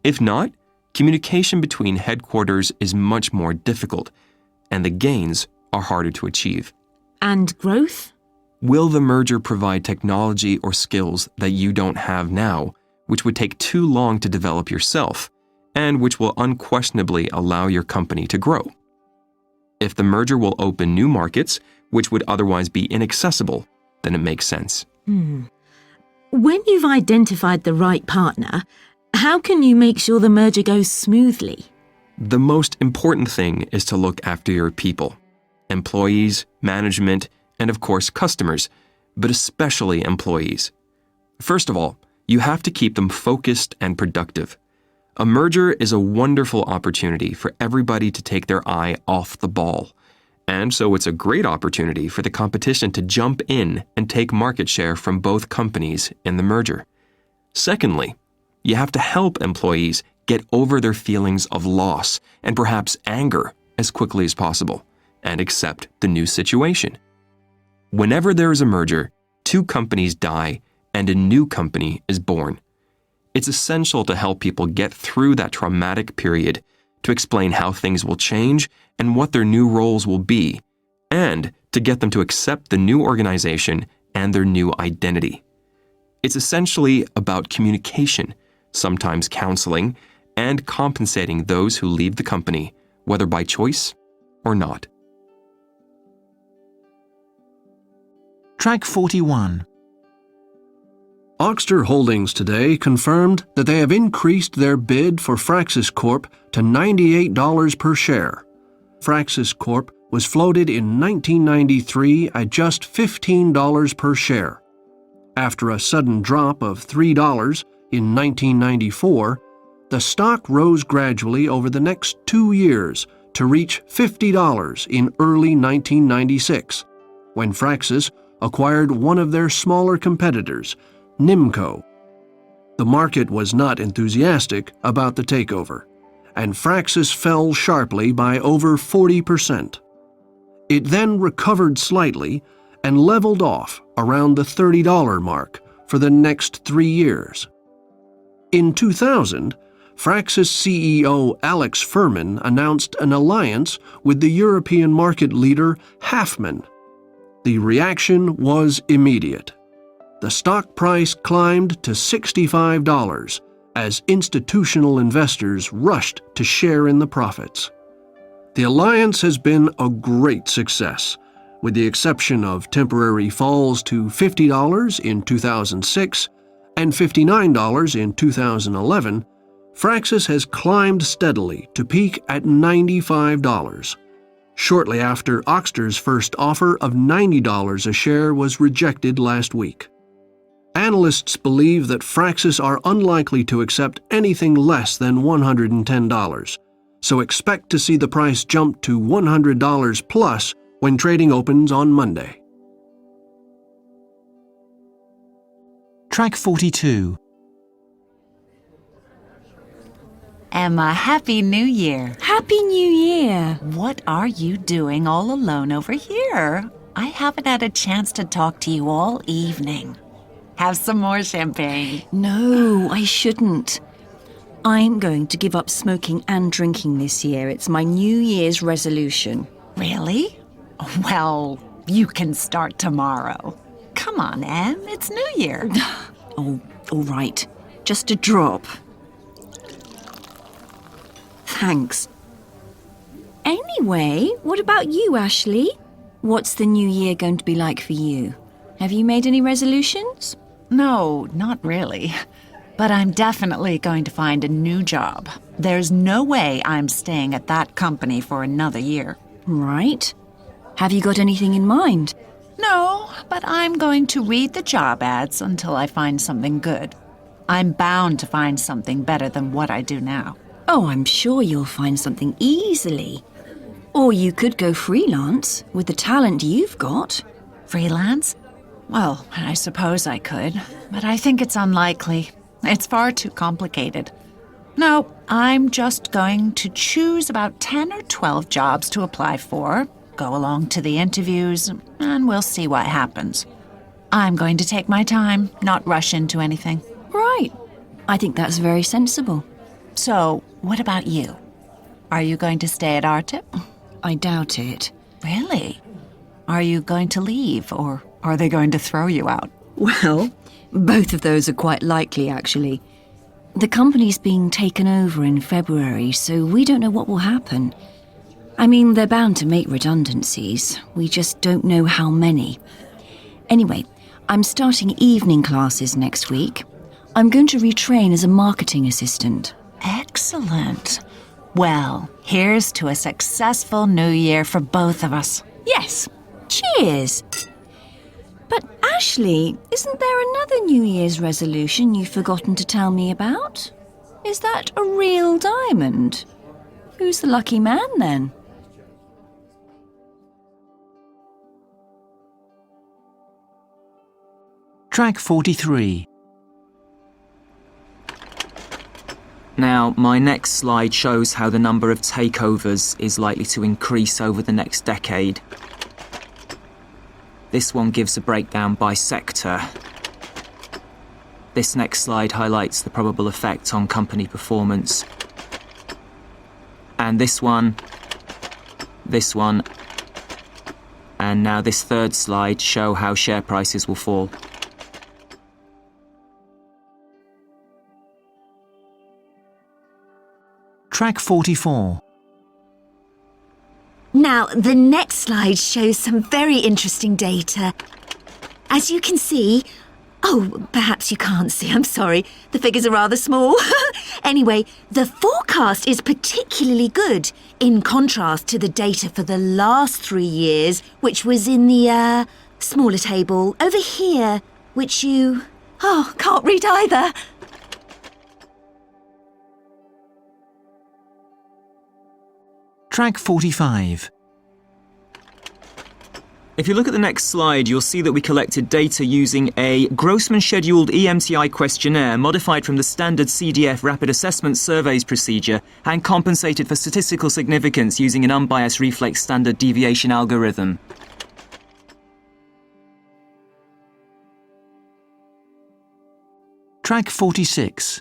If not, communication between headquarters is much more difficult, and the gains are harder to achieve. And growth? Will the merger provide technology or skills that you don't have now, which would take too long to develop yourself, and which will unquestionably allow your company to grow? If the merger will open new markets, which would otherwise be inaccessible, then it makes sense. When you've identified the right partner, how can you make sure the merger goes smoothly? The most important thing is to look after your people, employees, management, and of course customers, but especially employees. First of all, you have to keep them focused and productive. A merger is a wonderful opportunity for everybody to take their eye off the ball. And so it's a great opportunity for the competition to jump in and take market share from both companies in the merger. Secondly, you have to help employees get over their feelings of loss and perhaps anger as quickly as possible and accept the new situation. Whenever there is a merger, two companies die and a new company is born. It's essential to help people get through that traumatic period, to explain how things will change and what their new roles will be, and to get them to accept the new organization and their new identity. It's essentially about communication, sometimes counseling, and compensating those who leave the company, whether by choice or not. Track 41. Oxter Holdings today confirmed that they have increased their bid for Fraxis Corp to $98 per share. Fraxis Corp was floated in 1993 at just $15 per share. After a sudden drop of $3 in 1994, the stock rose gradually over the next 2 years to reach $50 in early 1996, when Fraxis acquired one of their smaller competitors, Nimco. The market was not enthusiastic about the takeover, and Fraxis fell sharply by over 40%. It then recovered slightly and leveled off around the $30 mark for the next 3 years. In 2000, Fraxis CEO Alex Furman announced an alliance with the European market leader Halfman. The reaction was immediate. The stock price climbed to $65 as institutional investors rushed to share in the profits. The alliance has been a great success, with the exception of temporary falls to $50 in 2006 and $59 in 2011. Fraxis has climbed steadily to peak at $95. Shortly after Oxter's first offer of $90 a share was rejected last week. Analysts believe that Fraxis are unlikely to accept anything less than $110, so expect to see the price jump to $100 plus when trading opens on Monday. Track 42. Emma, Happy New Year. Happy New Year! What are you doing all alone over here? I haven't had a chance to talk to you all evening. Have some more champagne. No, I shouldn't. I'm going to give up smoking and drinking this year. It's my New Year's resolution. Really? Well, you can start tomorrow. Come on, Em, it's New Year. Oh, all right. Just a drop. Thanks. Anyway, what about you, Ashley? What's the new year going to be like for you? Have you made any resolutions? No, not really. But I'm definitely going to find a new job. There's no way I'm staying at that company for another year. Right. Have you got anything in mind? No, but I'm going to read the job ads until I find something good. I'm bound to find something better than what I do now. Oh, I'm sure you'll find something easily. Or you could go freelance with the talent you've got. Freelance? Well, I suppose I could, but I think it's unlikely. It's far too complicated. No, I'm just going to choose about 10 or 12 jobs to apply for, go along to the interviews, and we'll see what happens. I'm going to take my time, not rush into anything. Right. I think that's very sensible. So, what about you? Are you going to stay at RTIP? I doubt it. Really? Are you going to leave, or Are they going to throw you out? Well, both of those are quite likely, actually. The company's being taken over in February, so we don't know what will happen. I mean, they're bound to make redundancies. We just don't know how many. Anyway, I'm starting evening classes next week. I'm going to retrain as a marketing assistant. Excellent. Well, here's to a successful new year for both of us. Yes. Cheers. But Ashley, isn't there another New Year's resolution you've forgotten to tell me about? Is that a real diamond? Who's the lucky man then? Track 43. Now, my next slide shows how the number of takeovers is likely to increase over the next decade. This one gives a breakdown by sector. This next slide highlights the probable effect on company performance. And this one, and now this third slide show how share prices will fall. Track 44. Now, the next slide shows some very interesting data. As you can see... Oh, perhaps you can't see, I'm sorry. The figures are rather small. Anyway, the forecast is particularly good, in contrast to the data for the last 3 years, which was in the, smaller table over here, which you... Oh, can't read either. Track 45. If you look at the next slide, you'll see that we collected data using a Grossman-scheduled EMTI questionnaire modified from the standard CDF Rapid Assessment Surveys procedure and compensated for statistical significance using an unbiased reflex standard deviation algorithm. Track 46.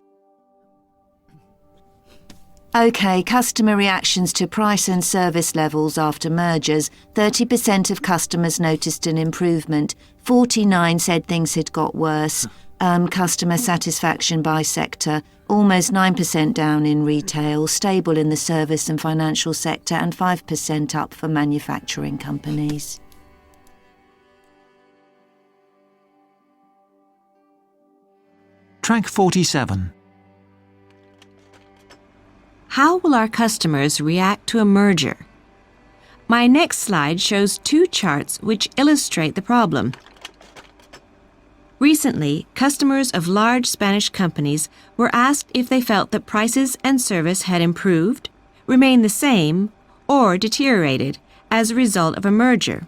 OK, customer reactions to price and service levels after mergers. 30% of customers noticed an improvement. 49% said things had got worse. Customer satisfaction by sector. Almost 9% down in retail, stable in the service and financial sector, and 5% up for manufacturing companies. Track 47. How will our customers react to a merger? My next slide shows 2 charts which illustrate the problem. Recently, customers of large Spanish companies were asked if they felt that prices and service had improved, remained the same, or deteriorated as a result of a merger.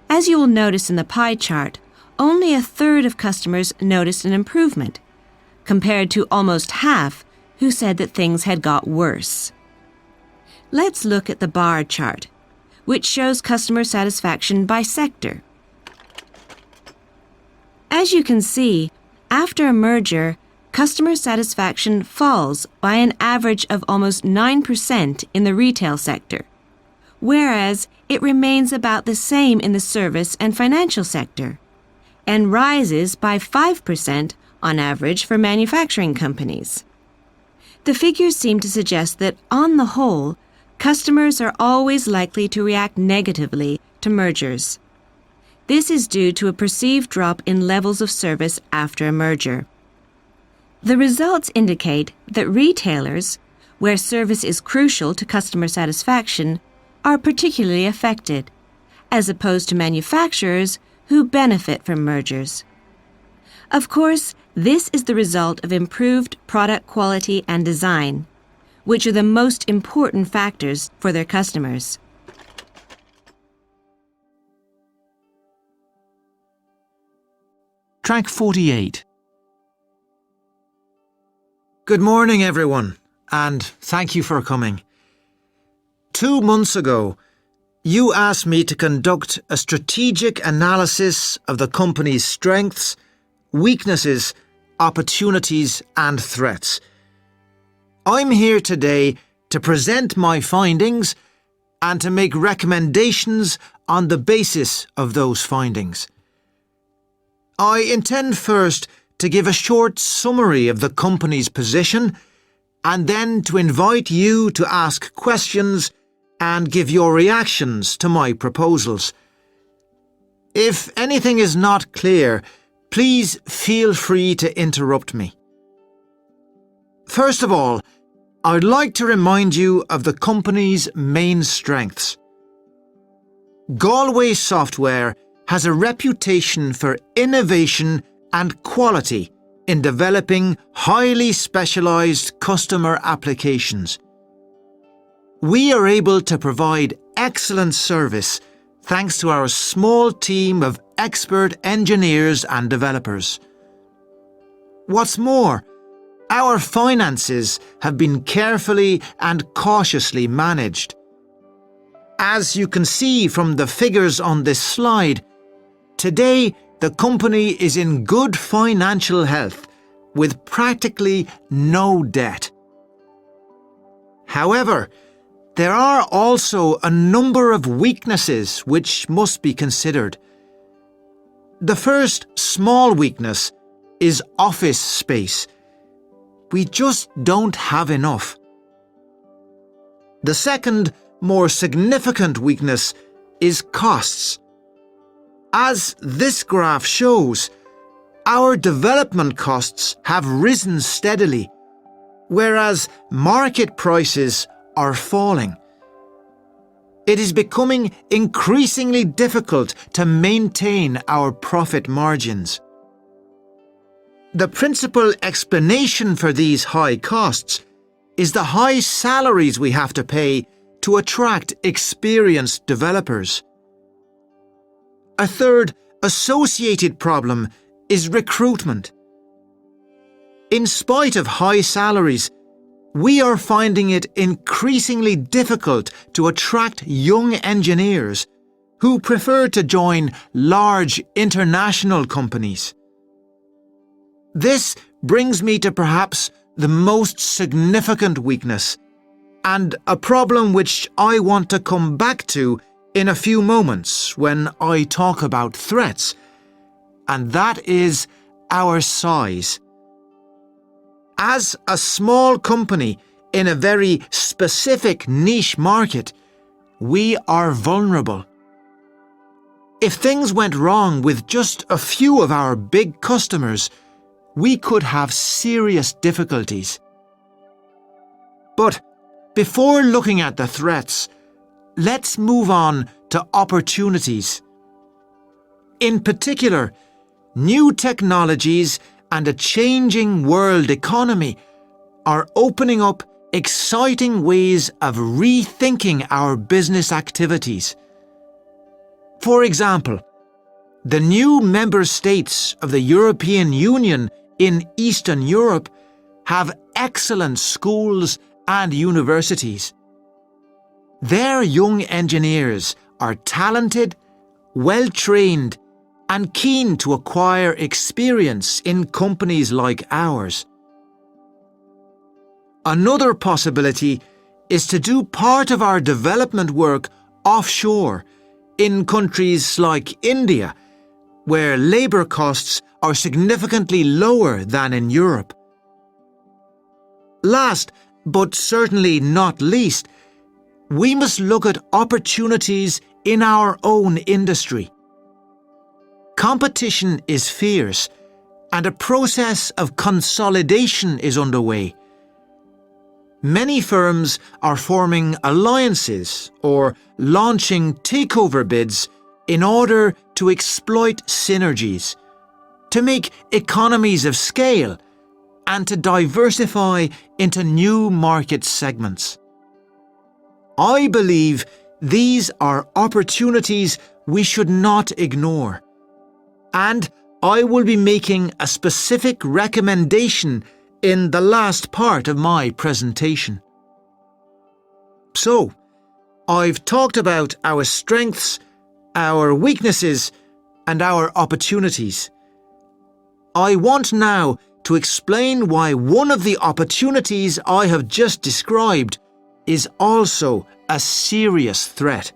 As you will notice in the pie chart, only 1/3 of customers noticed an improvement, compared to almost half who said that things had got worse. Let's look at the bar chart, which shows customer satisfaction by sector. As you can see, after a merger, customer satisfaction falls by an average of almost 9% in the retail sector, whereas it remains about the same in the service and financial sector, and rises by 5% on average for manufacturing companies. The figures seem to suggest that, on the whole, customers are always likely to react negatively to mergers. This is due to a perceived drop in levels of service after a merger. The results indicate that retailers, where service is crucial to customer satisfaction, are particularly affected, as opposed to manufacturers who benefit from mergers. Of course, this is the result of improved product quality and design, which are the most important factors for their customers. Track 48. Good morning, everyone, and thank you for coming. 2 months ago, you asked me to conduct a strategic analysis of the company's strengths, weaknesses, opportunities, and threats. I'm here today to present my findings and to make recommendations on the basis of those findings. I intend first to give a short summary of the company's position and then to invite you to ask questions and give your reactions to my proposals. If anything is not clear, please feel free to interrupt me. First of all, I'd like to remind you of the company's main strengths. Galway Software has a reputation for innovation and quality in developing highly specialised customer applications. We are able to provide excellent service thanks to our small team of expert engineers and developers. What's more, our finances have been carefully and cautiously managed. As you can see from the figures on this slide, today the company is in good financial health with practically no debt. However, there are also a number of weaknesses which must be considered. The first small weakness is office space. We just don't have enough. The second, more significant weakness is costs. As this graph shows, our development costs have risen steadily, whereas market prices are falling. It is becoming increasingly difficult to maintain our profit margins. The principal explanation for these high costs is the high salaries we have to pay to attract experienced developers. A third associated problem is recruitment. In spite of high salaries, we are finding it increasingly difficult to attract young engineers who prefer to join large international companies. This brings me to perhaps the most significant weakness, and a problem which I want to come back to in a few moments when I talk about threats, and that is our size. As a small company in a very specific niche market, we are vulnerable. If things went wrong with just a few of our big customers, we could have serious difficulties. But before looking at the threats, let's move on to opportunities. In particular, new technologies and a changing world economy are opening up exciting ways of rethinking our business activities. For example, the new member states of the European Union in Eastern Europe have excellent schools and universities. Their young engineers are talented, well-trained, and keen to acquire experience in companies like ours. Another possibility is to do part of our development work offshore in countries like India, where labour costs are significantly lower than in Europe. Last, but certainly not least, we must look at opportunities in our own industry. Competition is fierce, and a process of consolidation is underway. Many firms are forming alliances or launching takeover bids in order to exploit synergies, to make economies of scale, and to diversify into new market segments. I believe these are opportunities we should not ignore, and I will be making a specific recommendation in the last part of my presentation. So, I've talked about our strengths, our weaknesses, and our opportunities. I want now to explain why one of the opportunities I have just described is also a serious threat.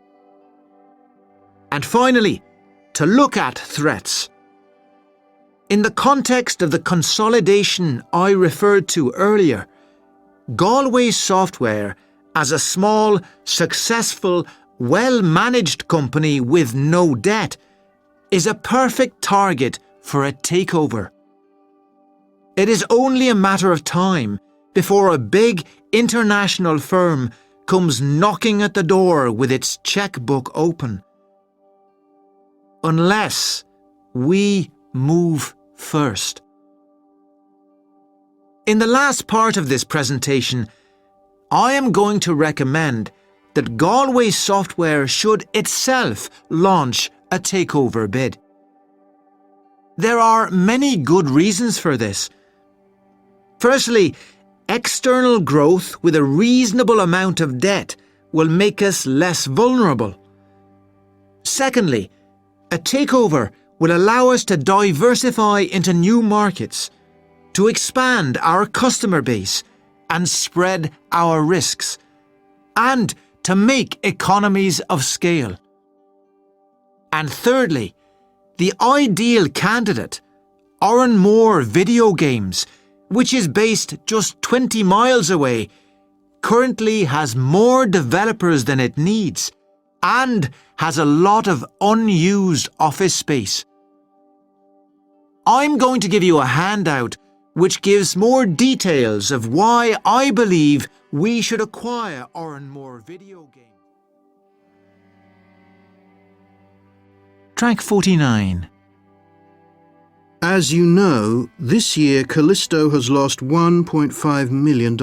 And finally, to look at threats. In the context of the consolidation I referred to earlier, Galway Software, as a small, successful, well-managed company with no debt, is a perfect target for a takeover. It is only a matter of time before a big international firm comes knocking at the door with its checkbook open. Unless we move first. In the last part of this presentation, I am going to recommend that Galway Software should itself launch a takeover bid. There are many good reasons for this. Firstly, external growth with a reasonable amount of debt will make us less vulnerable. Secondly, a takeover will allow us to diversify into new markets, to expand our customer base and spread our risks, and to make economies of scale. And thirdly, the ideal candidate, Oran Moore Video Games, which is based just 20 miles away, currently has more developers than it needs and has a lot of unused office space. I'm going to give you a handout which gives more details of why I believe we should acquire Oran Moore Video Games. Track 49. As you know, this year Callisto has lost $1.5 million.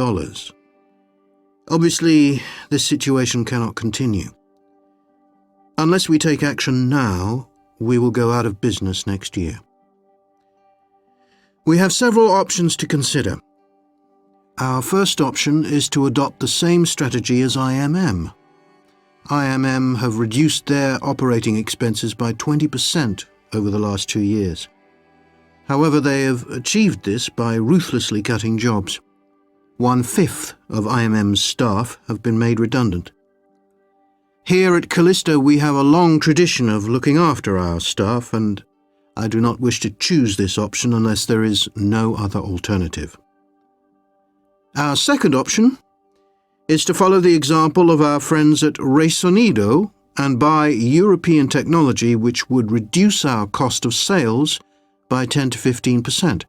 Obviously, this situation cannot continue. Unless we take action now, we will go out of business next year. We have several options to consider. Our first option is to adopt the same strategy as IMM. IMM have reduced their operating expenses by 20% over the last 2 years. However, they have achieved this by ruthlessly cutting jobs. 1/5 of IMM's staff have been made redundant. Here at Callisto we have a long tradition of looking after our staff, and I do not wish to choose this option unless there is no other alternative. Our second option is to follow the example of our friends at Resonido and buy European technology which would reduce our cost of sales by 10 to 15%.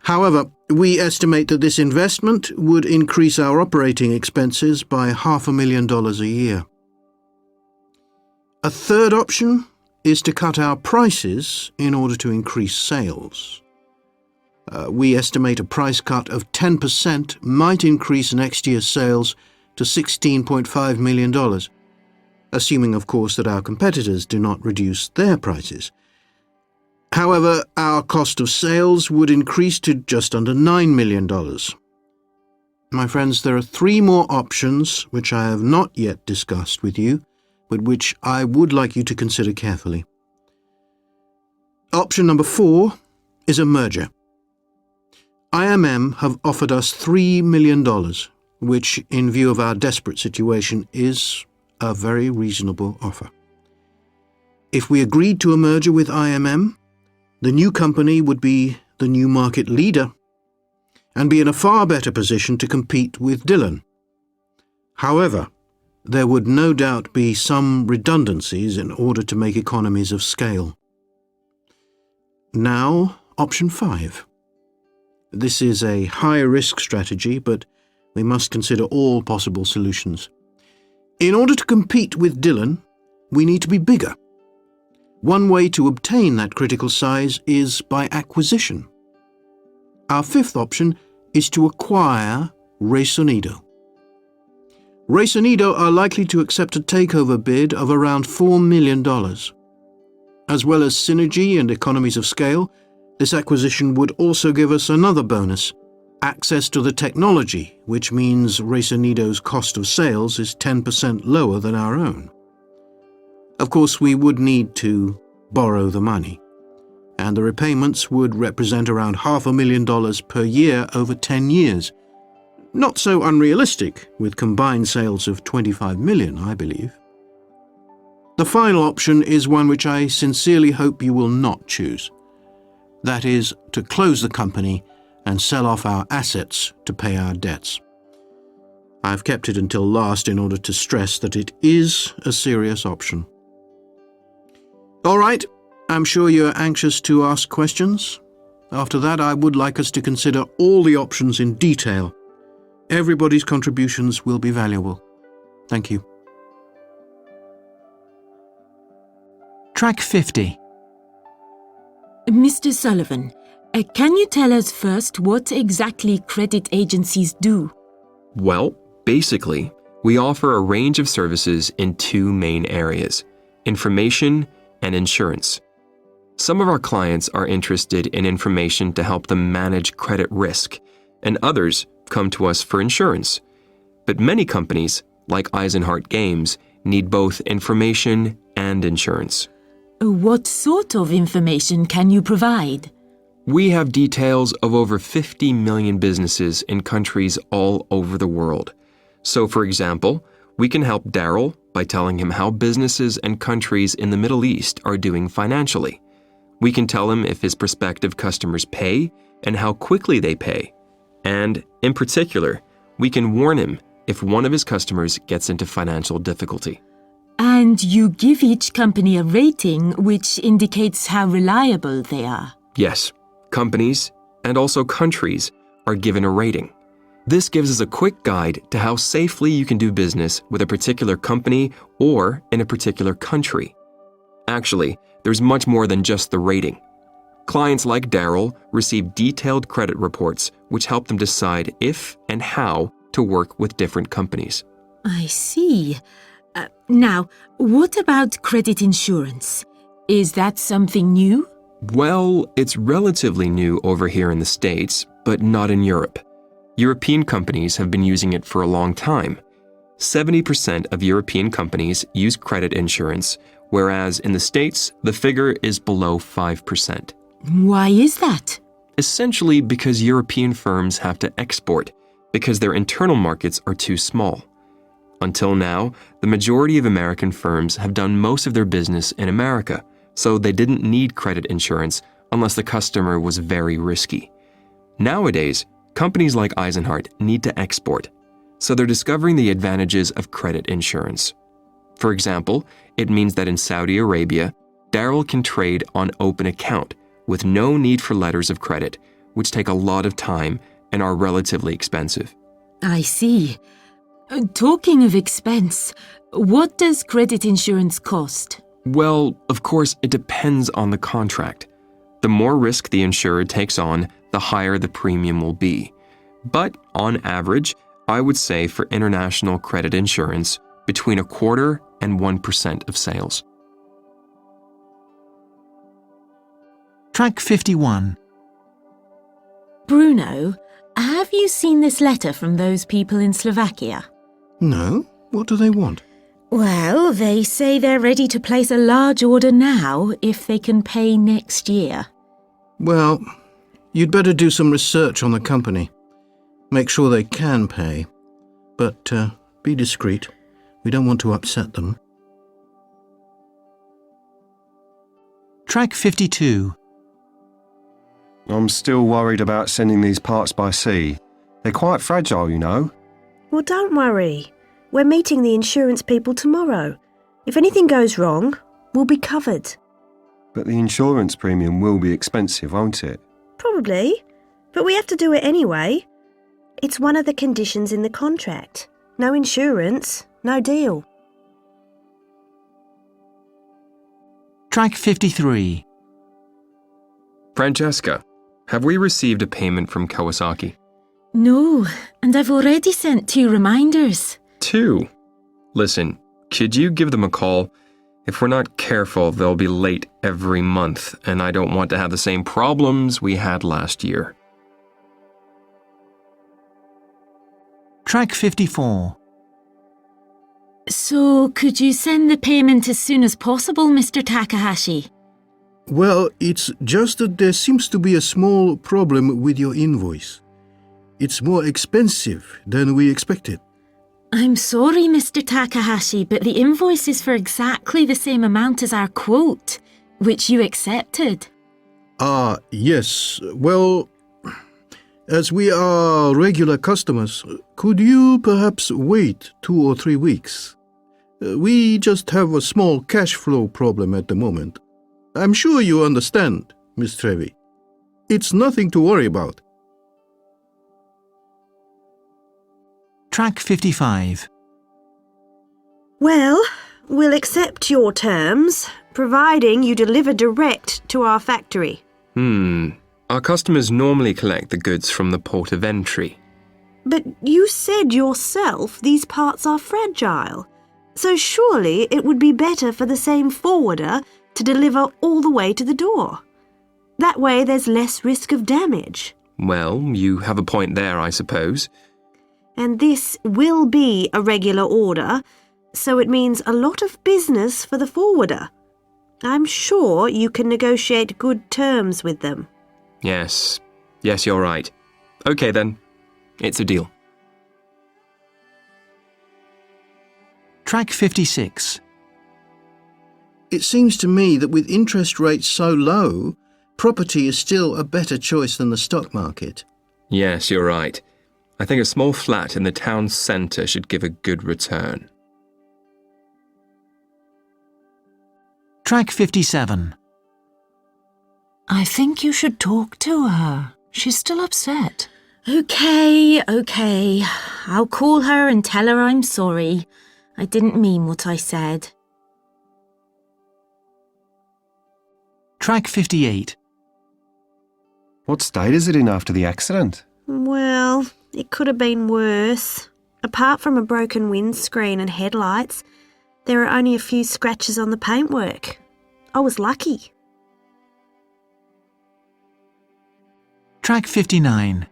However, we estimate that this investment would increase our operating expenses by $500,000 a year. A third option is to cut our prices in order to increase sales. We estimate a price cut of 10% might increase next year's sales to $16.5 million, assuming of course that our competitors do not reduce their prices. However, our cost of sales would increase to just under $9 million. My friends, there are 3 more options which I have not yet discussed with you, but which I would like you to consider carefully. Option number 4 is a merger. IMM have offered us $3 million, which, in view of our desperate situation, is a very reasonable offer. If we agreed to a merger with IMM, the new company would be the new market leader and be in a far better position to compete with DINH. However, there would no doubt be some redundancies in order to make economies of scale. Now, option 5. This is a high-risk strategy, but we must consider all possible solutions. In order to compete with DINH, we need to be bigger. One way to obtain that critical size is by acquisition. Our 5th option is to acquire Resonido. Resonido are likely to accept a takeover bid of around $4 million. As well as synergy and economies of scale, this acquisition would also give us another bonus, access to the technology, which means Resonido's cost of sales is 10% lower than our own. Of course, we would need to borrow the money, and the repayments would represent around $500,000 per year over 10 years. Not so unrealistic, with combined sales of 25 million, I believe. The final option is one which I sincerely hope you will not choose. That is, to close the company and sell off our assets to pay our debts. I've kept it until last in order to stress that it is a serious option. All right, I'm sure you're anxious to ask questions. After that, I would like us to consider all the options in detail. Everybody's contributions will be valuable. Thank you. Track 50. Mr. Sullivan, can you tell us first what exactly credit agencies do? Well, basically, we offer a range of services in two main areas: information and insurance. Some of our clients are interested in information to help them manage credit risk, and others come to us for insurance. But many companies, like Eisenhart Games, need both information and insurance. What sort of information can you provide? We have details of over 50 million businesses in countries all over the world. So, for example, we can help Daryl by telling him how businesses and countries in the Middle East are doing financially. We can tell him if his prospective customers pay and how quickly they pay. And, in particular, we can warn him if one of his customers gets into financial difficulty. And you give each company a rating which indicates how reliable they are. Yes, companies and also countries are given a rating. This gives us a quick guide to how safely you can do business with a particular company or in a particular country. Actually, there's much more than just the rating. Clients like Daryl receive detailed credit reports which help them decide if and how to work with different companies. I see. Now, what about credit insurance? Is that something new? Well, it's relatively new over here in the States, but not in Europe. European companies have been using it for a long time. 70% of European companies use credit insurance, whereas in the States, the figure is below 5%. Why is that? Essentially because European firms have to export, because their internal markets are too small. Until now, the majority of American firms have done most of their business in America, so they didn't need credit insurance unless the customer was very risky. Nowadays, companies like Eisenhart need to export, so they're discovering the advantages of credit insurance. For example, it means that in Saudi Arabia, Daryl can trade on open account with no need for letters of credit, which take a lot of time and are relatively expensive. I see. Talking of expense, what does credit insurance cost? Well, of course, it depends on the contract. The more risk the insurer takes on, the higher the premium will be. But on average, I would say for international credit insurance, between 0.25% and 1% of sales. Track 51. Bruno, have you seen this letter from those people in Slovakia? No? What do they want? Well, they say they're ready to place a large order now if they can pay next year. Well, you'd better do some research on the company. Make sure they can pay. But be discreet. We don't want to upset them. Track 52. I'm still worried about sending these parts by sea. They're quite fragile, you know. Well, don't worry. We're meeting the insurance people tomorrow. If anything goes wrong, we'll be covered. But the insurance premium will be expensive, won't it? Probably. But we have to do it anyway. It's one of the conditions in the contract. No insurance, no deal. Track 53. Francesca, have we received a payment from Kawasaki? No, and I've already sent 2 reminders. 2? Listen, could you give them a call? If we're not careful, they'll be late every month, and I don't want to have the same problems we had last year. Track 54. So, could you send the payment as soon as possible, Mr. Takahashi? Well, it's just that there seems to be a small problem with your invoice. It's more expensive than we expected. I'm sorry, Mr. Takahashi, but the invoice is for exactly the same amount as our quote, which you accepted. Yes. Well, as we are regular customers, could you perhaps wait 2 or 3 weeks? We just have a small cash flow problem at the moment. I'm sure you understand, Miss Trevi. It's nothing to worry about. Track 55. Well, we'll accept your terms, providing you deliver direct to our factory. Our customers normally collect the goods from the port of entry. But you said yourself these parts are fragile. So surely it would be better for the same forwarder to deliver all the way to the door. That way there's less risk of damage. Well, you have a point there, I suppose. And this will be a regular order, so it means a lot of business for the forwarder. I'm sure you can negotiate good terms with them. Yes, you're right. Okay then, it's a deal. Track 56. It seems to me that with interest rates so low, property is still a better choice than the stock market. Yes, you're right. I think a small flat in the town centre should give a good return. Track 57. I think you should talk to her. She's still upset. Okay. I'll call her and tell her I'm sorry. I didn't mean what I said. Track 58. What state is it in after the accident? Well, it could have been worse. Apart from a broken windscreen and headlights, there are only a few scratches on the paintwork. I was lucky. Track 59.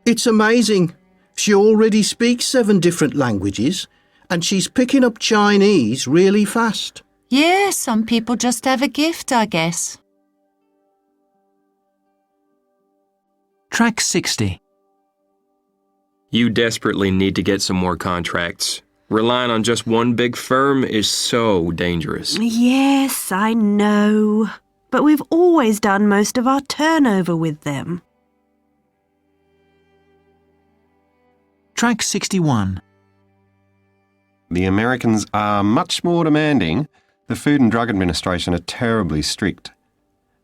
It's amazing. She already speaks 7 different languages, and she's picking up Chinese really fast. Yeah, some people just have a gift, I guess. Track 60. You desperately need to get some more contracts. Relying on just one big firm is so dangerous. Yes, I know. But we've always done most of our turnover with them. Track 61. The Americans are much more demanding. The Food and Drug Administration are terribly strict.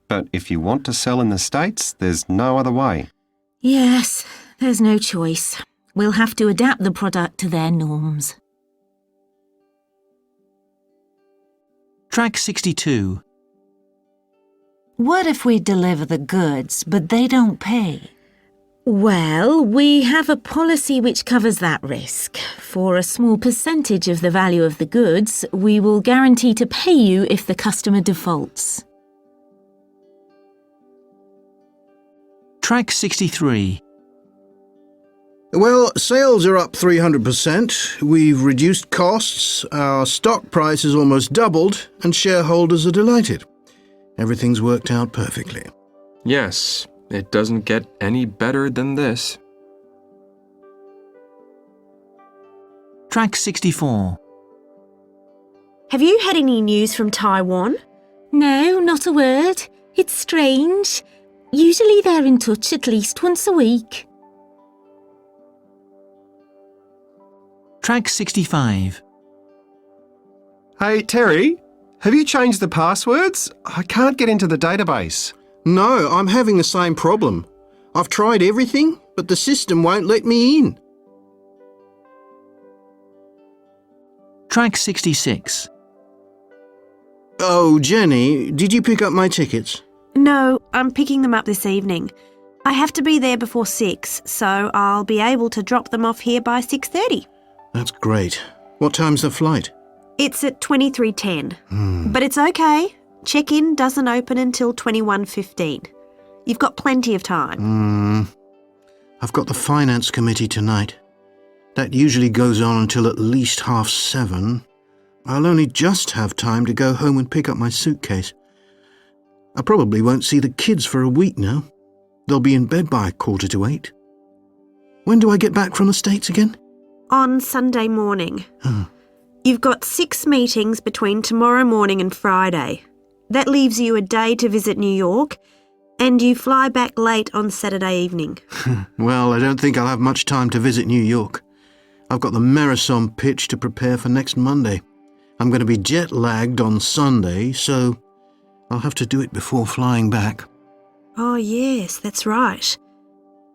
But if you want to sell in the States, there's no other way. Yes, there's no choice. We'll have to adapt the product to their norms. Track 62. What if we deliver the goods, but they don't pay? Well, we have a policy which covers that risk. For a small percentage of the value of the goods, we will guarantee to pay you if the customer defaults. Track 63. Well, sales are up 300%. We've reduced costs, our stock price has almost doubled, and shareholders are delighted. Everything's worked out perfectly. Yes, it doesn't get any better than this. Track 64. Have you had any news from Taiwan? No, not a word. It's strange. Usually they're in touch at least once a week. Track 65. Hey, Terry, have you changed the passwords? I can't get into the database. No, I'm having the same problem. I've tried everything, but the system won't let me in. Track 66. Oh, Jenny, did you pick up my tickets? No, I'm picking them up this evening. I have to be there before 6, so I'll be able to drop them off here by 6:30. That's great. What time's the flight? It's at 23:10. But it's okay. Check-in doesn't open until 21:15. You've got plenty of time. I've got the finance committee tonight. That usually goes on until at least 7:30. I'll only just have time to go home and pick up my suitcase. I probably won't see the kids for a week now. They'll be in bed by 7:45. When do I get back from the States again? On Sunday morning. You've got 6 meetings between tomorrow morning and Friday. That leaves you a day to visit New York, and you fly back late on Saturday evening. Well, I don't think I'll have much time to visit New York. I've got the marathon pitch to prepare for next Monday. I'm going to be jet-lagged on Sunday, so I'll have to do it before flying back. Oh, yes, that's right.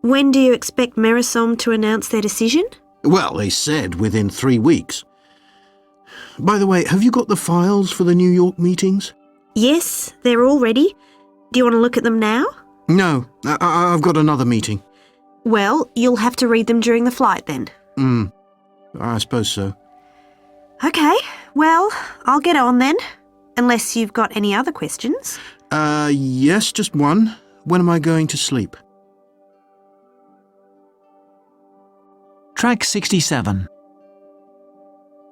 When do you expect Marathon to announce their decision? Well, they said within 3 weeks. By the way, have you got the files for the New York meetings? Yes, they're all ready. Do you want to look at them now? No, I've got another meeting. Well, you'll have to read them during the flight then. I suppose so. Okay, well, I'll get on then. Unless you've got any other questions. Yes, just one. When am I going to sleep? Track 67.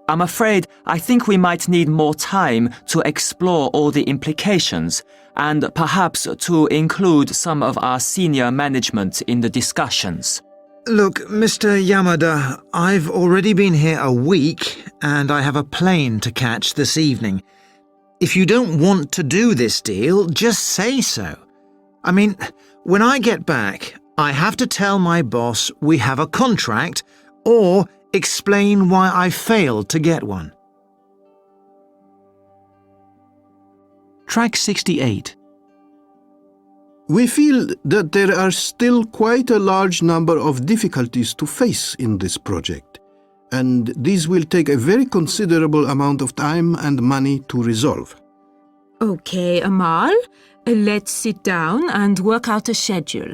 I'm afraid I think we might need more time to explore all the implications and perhaps to include some of our senior management in the discussions. Look, Mr. Yamada, I've already been here a week and I have a plane to catch this evening. If you don't want to do this deal, just say so. I mean, when I get back, I have to tell my boss we have a contract or explain why I failed to get one. Track 68. We feel that there are still quite a large number of difficulties to face in this project, and these will take a very considerable amount of time and money to resolve. Okay, Amal, let's sit down and work out a schedule.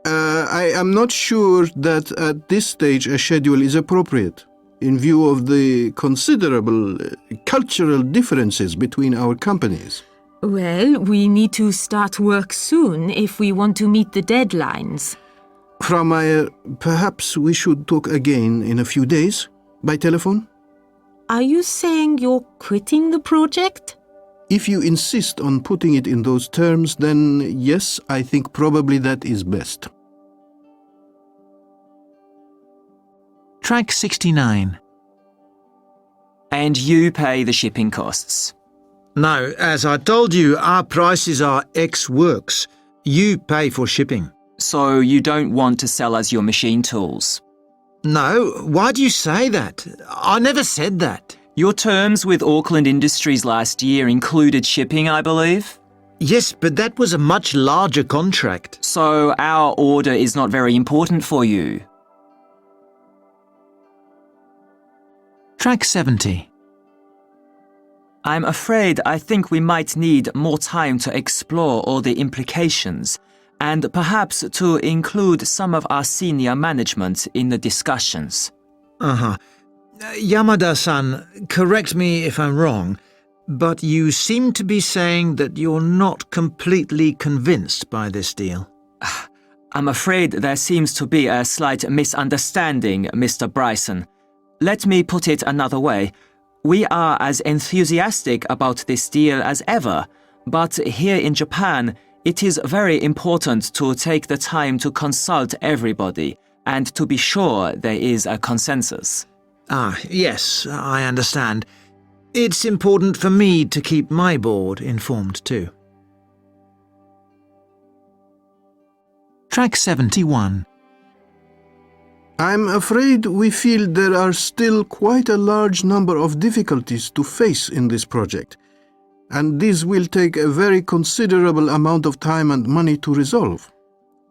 I am not sure that at this stage a schedule is appropriate, in view of the considerable cultural differences between our companies. Well, we need to start work soon if we want to meet the deadlines. Frau Meyer, perhaps we should talk again in a few days, by telephone? Are you saying you're quitting the project? If you insist on putting it in those terms, then yes, I think probably that is best. Track 69. And you pay the shipping costs. No, as I told you, our prices are ex-works. You pay for shipping. So you don't want to sell us your machine tools? No, why do you say that? I never said that. Your terms with Auckland Industries last year included shipping, I believe? Yes, but that was a much larger contract. So our order is not very important for you? Track 70. I'm afraid I think we might need more time to explore all the implications and perhaps to include some of our senior management in the discussions. Yamada-san, correct me if I'm wrong, but you seem to be saying that you're not completely convinced by this deal. I'm afraid there seems to be a slight misunderstanding, Mr. Bryson. Let me put it another way. We are as enthusiastic about this deal as ever, but here in Japan, it is very important to take the time to consult everybody and to be sure there is a consensus. Yes, I understand. It's important for me to keep my board informed too. Track 71. I'm afraid we feel there are still quite a large number of difficulties to face in this project, and these will take a very considerable amount of time and money to resolve.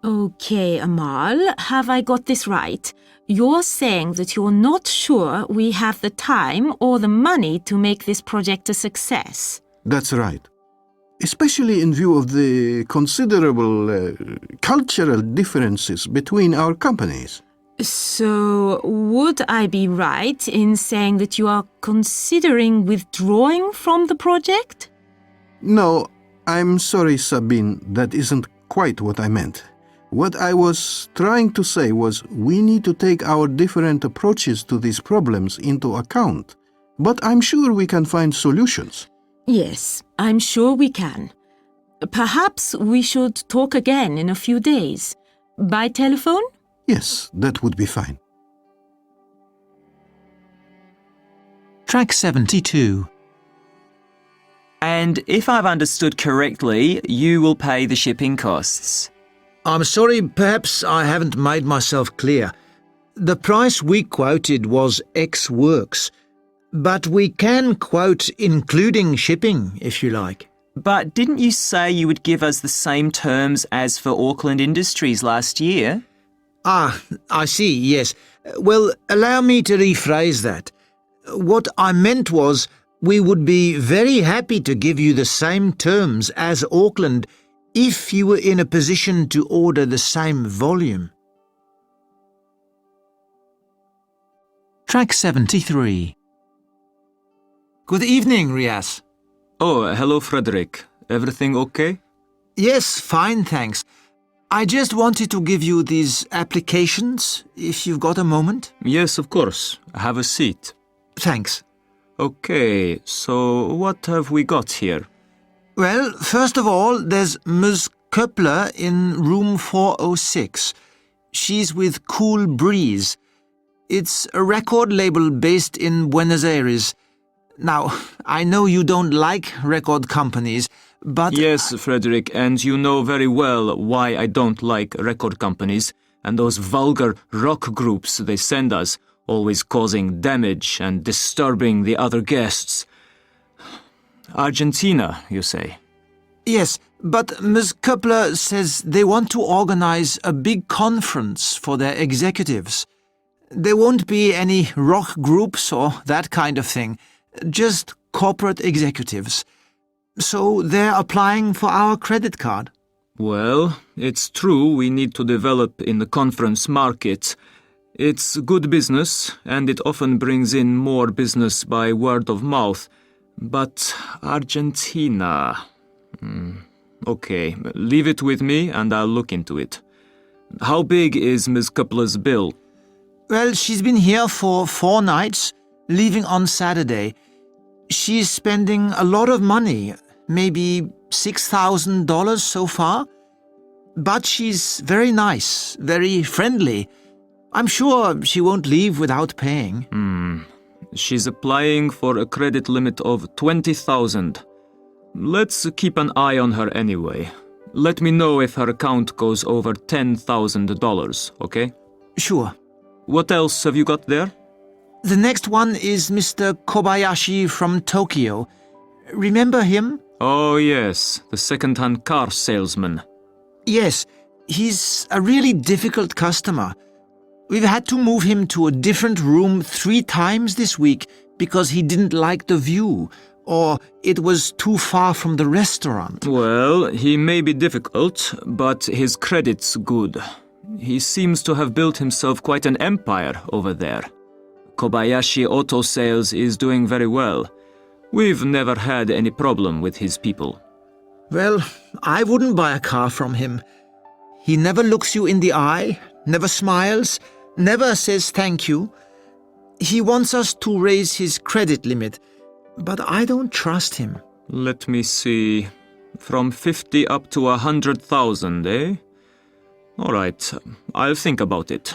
Okay, Amal, have I got this right? You're saying that you're not sure we have the time or the money to make this project a success? That's right. Especially in view of the considerable cultural differences between our companies. So, would I be right in saying that you are considering withdrawing from the project? No, I'm sorry, Sabine, that isn't quite what I meant. What I was trying to say was we need to take our different approaches to these problems into account, but I'm sure we can find solutions. Yes, I'm sure we can. Perhaps we should talk again in a few days. By telephone? Yes, that would be fine. Track 72. And if I've understood correctly, you will pay the shipping costs. I'm sorry, perhaps I haven't made myself clear. The price we quoted was ex works, but we can quote including shipping, if you like. But didn't you say you would give us the same terms as for Auckland Industries last year? Ah, I see, yes. Well, allow me to rephrase that. What I meant was, we would be very happy to give you the same terms as Auckland if you were in a position to order the same volume. Track 73. Good evening, Rias. Oh, hello, Frederick. Everything okay? Yes, fine, thanks. I just wanted to give you these applications, if you've got a moment. Yes, of course. Have a seat. Thanks. Okay, so what have we got here? Well, first of all, there's Ms. Köppler in room 406. She's with Cool Breeze. It's a record label based in Buenos Aires. Now, I know you don't like record companies, but... Yes, Frederick, and you know very well why I don't like record companies and those vulgar rock groups they send us, always causing damage and disturbing the other guests. Argentina, you say? Yes, but Ms. Köppler says they want to organize a big conference for their executives. There won't be any rock groups or that kind of thing, just corporate executives. So they're applying for our credit card. Well, it's true we need to develop in the conference market. It's good business, and it often brings in more business by word of mouth. But Argentina... Okay, leave it with me and I'll look into it. How big is Ms. Köppler's bill? Well, she's been here for 4 nights, leaving on Saturday. She's spending a lot of money, maybe $6,000 so far. But she's very nice, very friendly. I'm sure she won't leave without paying. She's applying for a credit limit of $20,000. Let's keep an eye on her anyway. Let me know if her account goes over $10,000, okay? Sure. What else have you got there? The next one is Mr. Kobayashi from Tokyo. Remember him? Oh yes, the second-hand car salesman. Yes, he's a really difficult customer. We've had to move him to a different room 3 times this week because he didn't like the view, or it was too far from the restaurant. Well, he may be difficult, but his credit's good. He seems to have built himself quite an empire over there. Kobayashi Auto Sales is doing very well. We've never had any problem with his people. Well, I wouldn't buy a car from him. He never looks you in the eye, never smiles, never says thank you. He wants us to raise his credit limit, but I don't trust him. Let me see. From 50 up to 100,000, eh? All right, I'll think about it.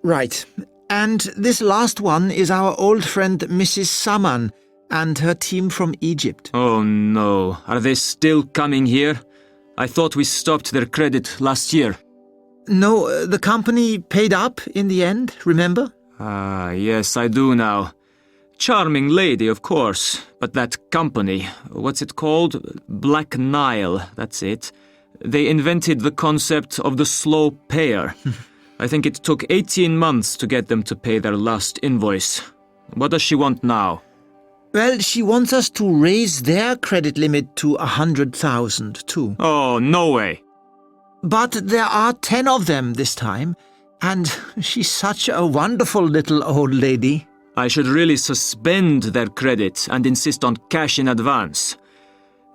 Right. And this last one is our old friend Mrs. Saman and her team from Egypt. Oh no, are they still coming here? I thought we stopped their credit last year. No, the company paid up in the end, remember? Ah, yes, I do now. Charming lady, of course, but that company, what's it called? Black Nile, that's it. They invented the concept of the slow payer. I think it took 18 months to get them to pay their last invoice. What does she want now? Well, she wants us to raise their credit limit to 100,000 too. Oh, no way. But there are 10 of them this time, and she's such a wonderful little old lady. I should really suspend their credit and insist on cash in advance.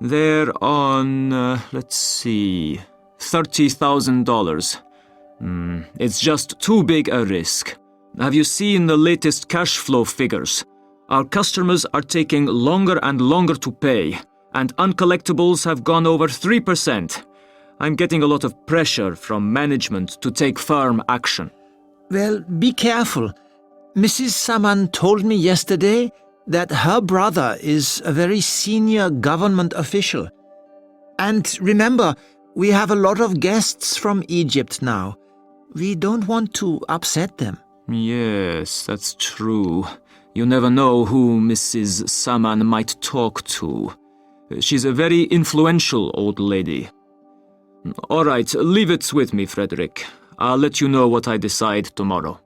They're on, let's see, $30,000. It's just too big a risk. Have you seen the latest cash flow figures? Our customers are taking longer and longer to pay, and uncollectibles have gone over 3%. I'm getting a lot of pressure from management to take firm action. Well, be careful. Mrs. Saman told me yesterday that her brother is a very senior government official. And remember, we have a lot of guests from Egypt now. We don't want to upset them. Yes, that's true. You never know who Mrs. Saman might talk to. She's a very influential old lady. All right, leave it with me, Frederick. I'll let you know what I decide tomorrow.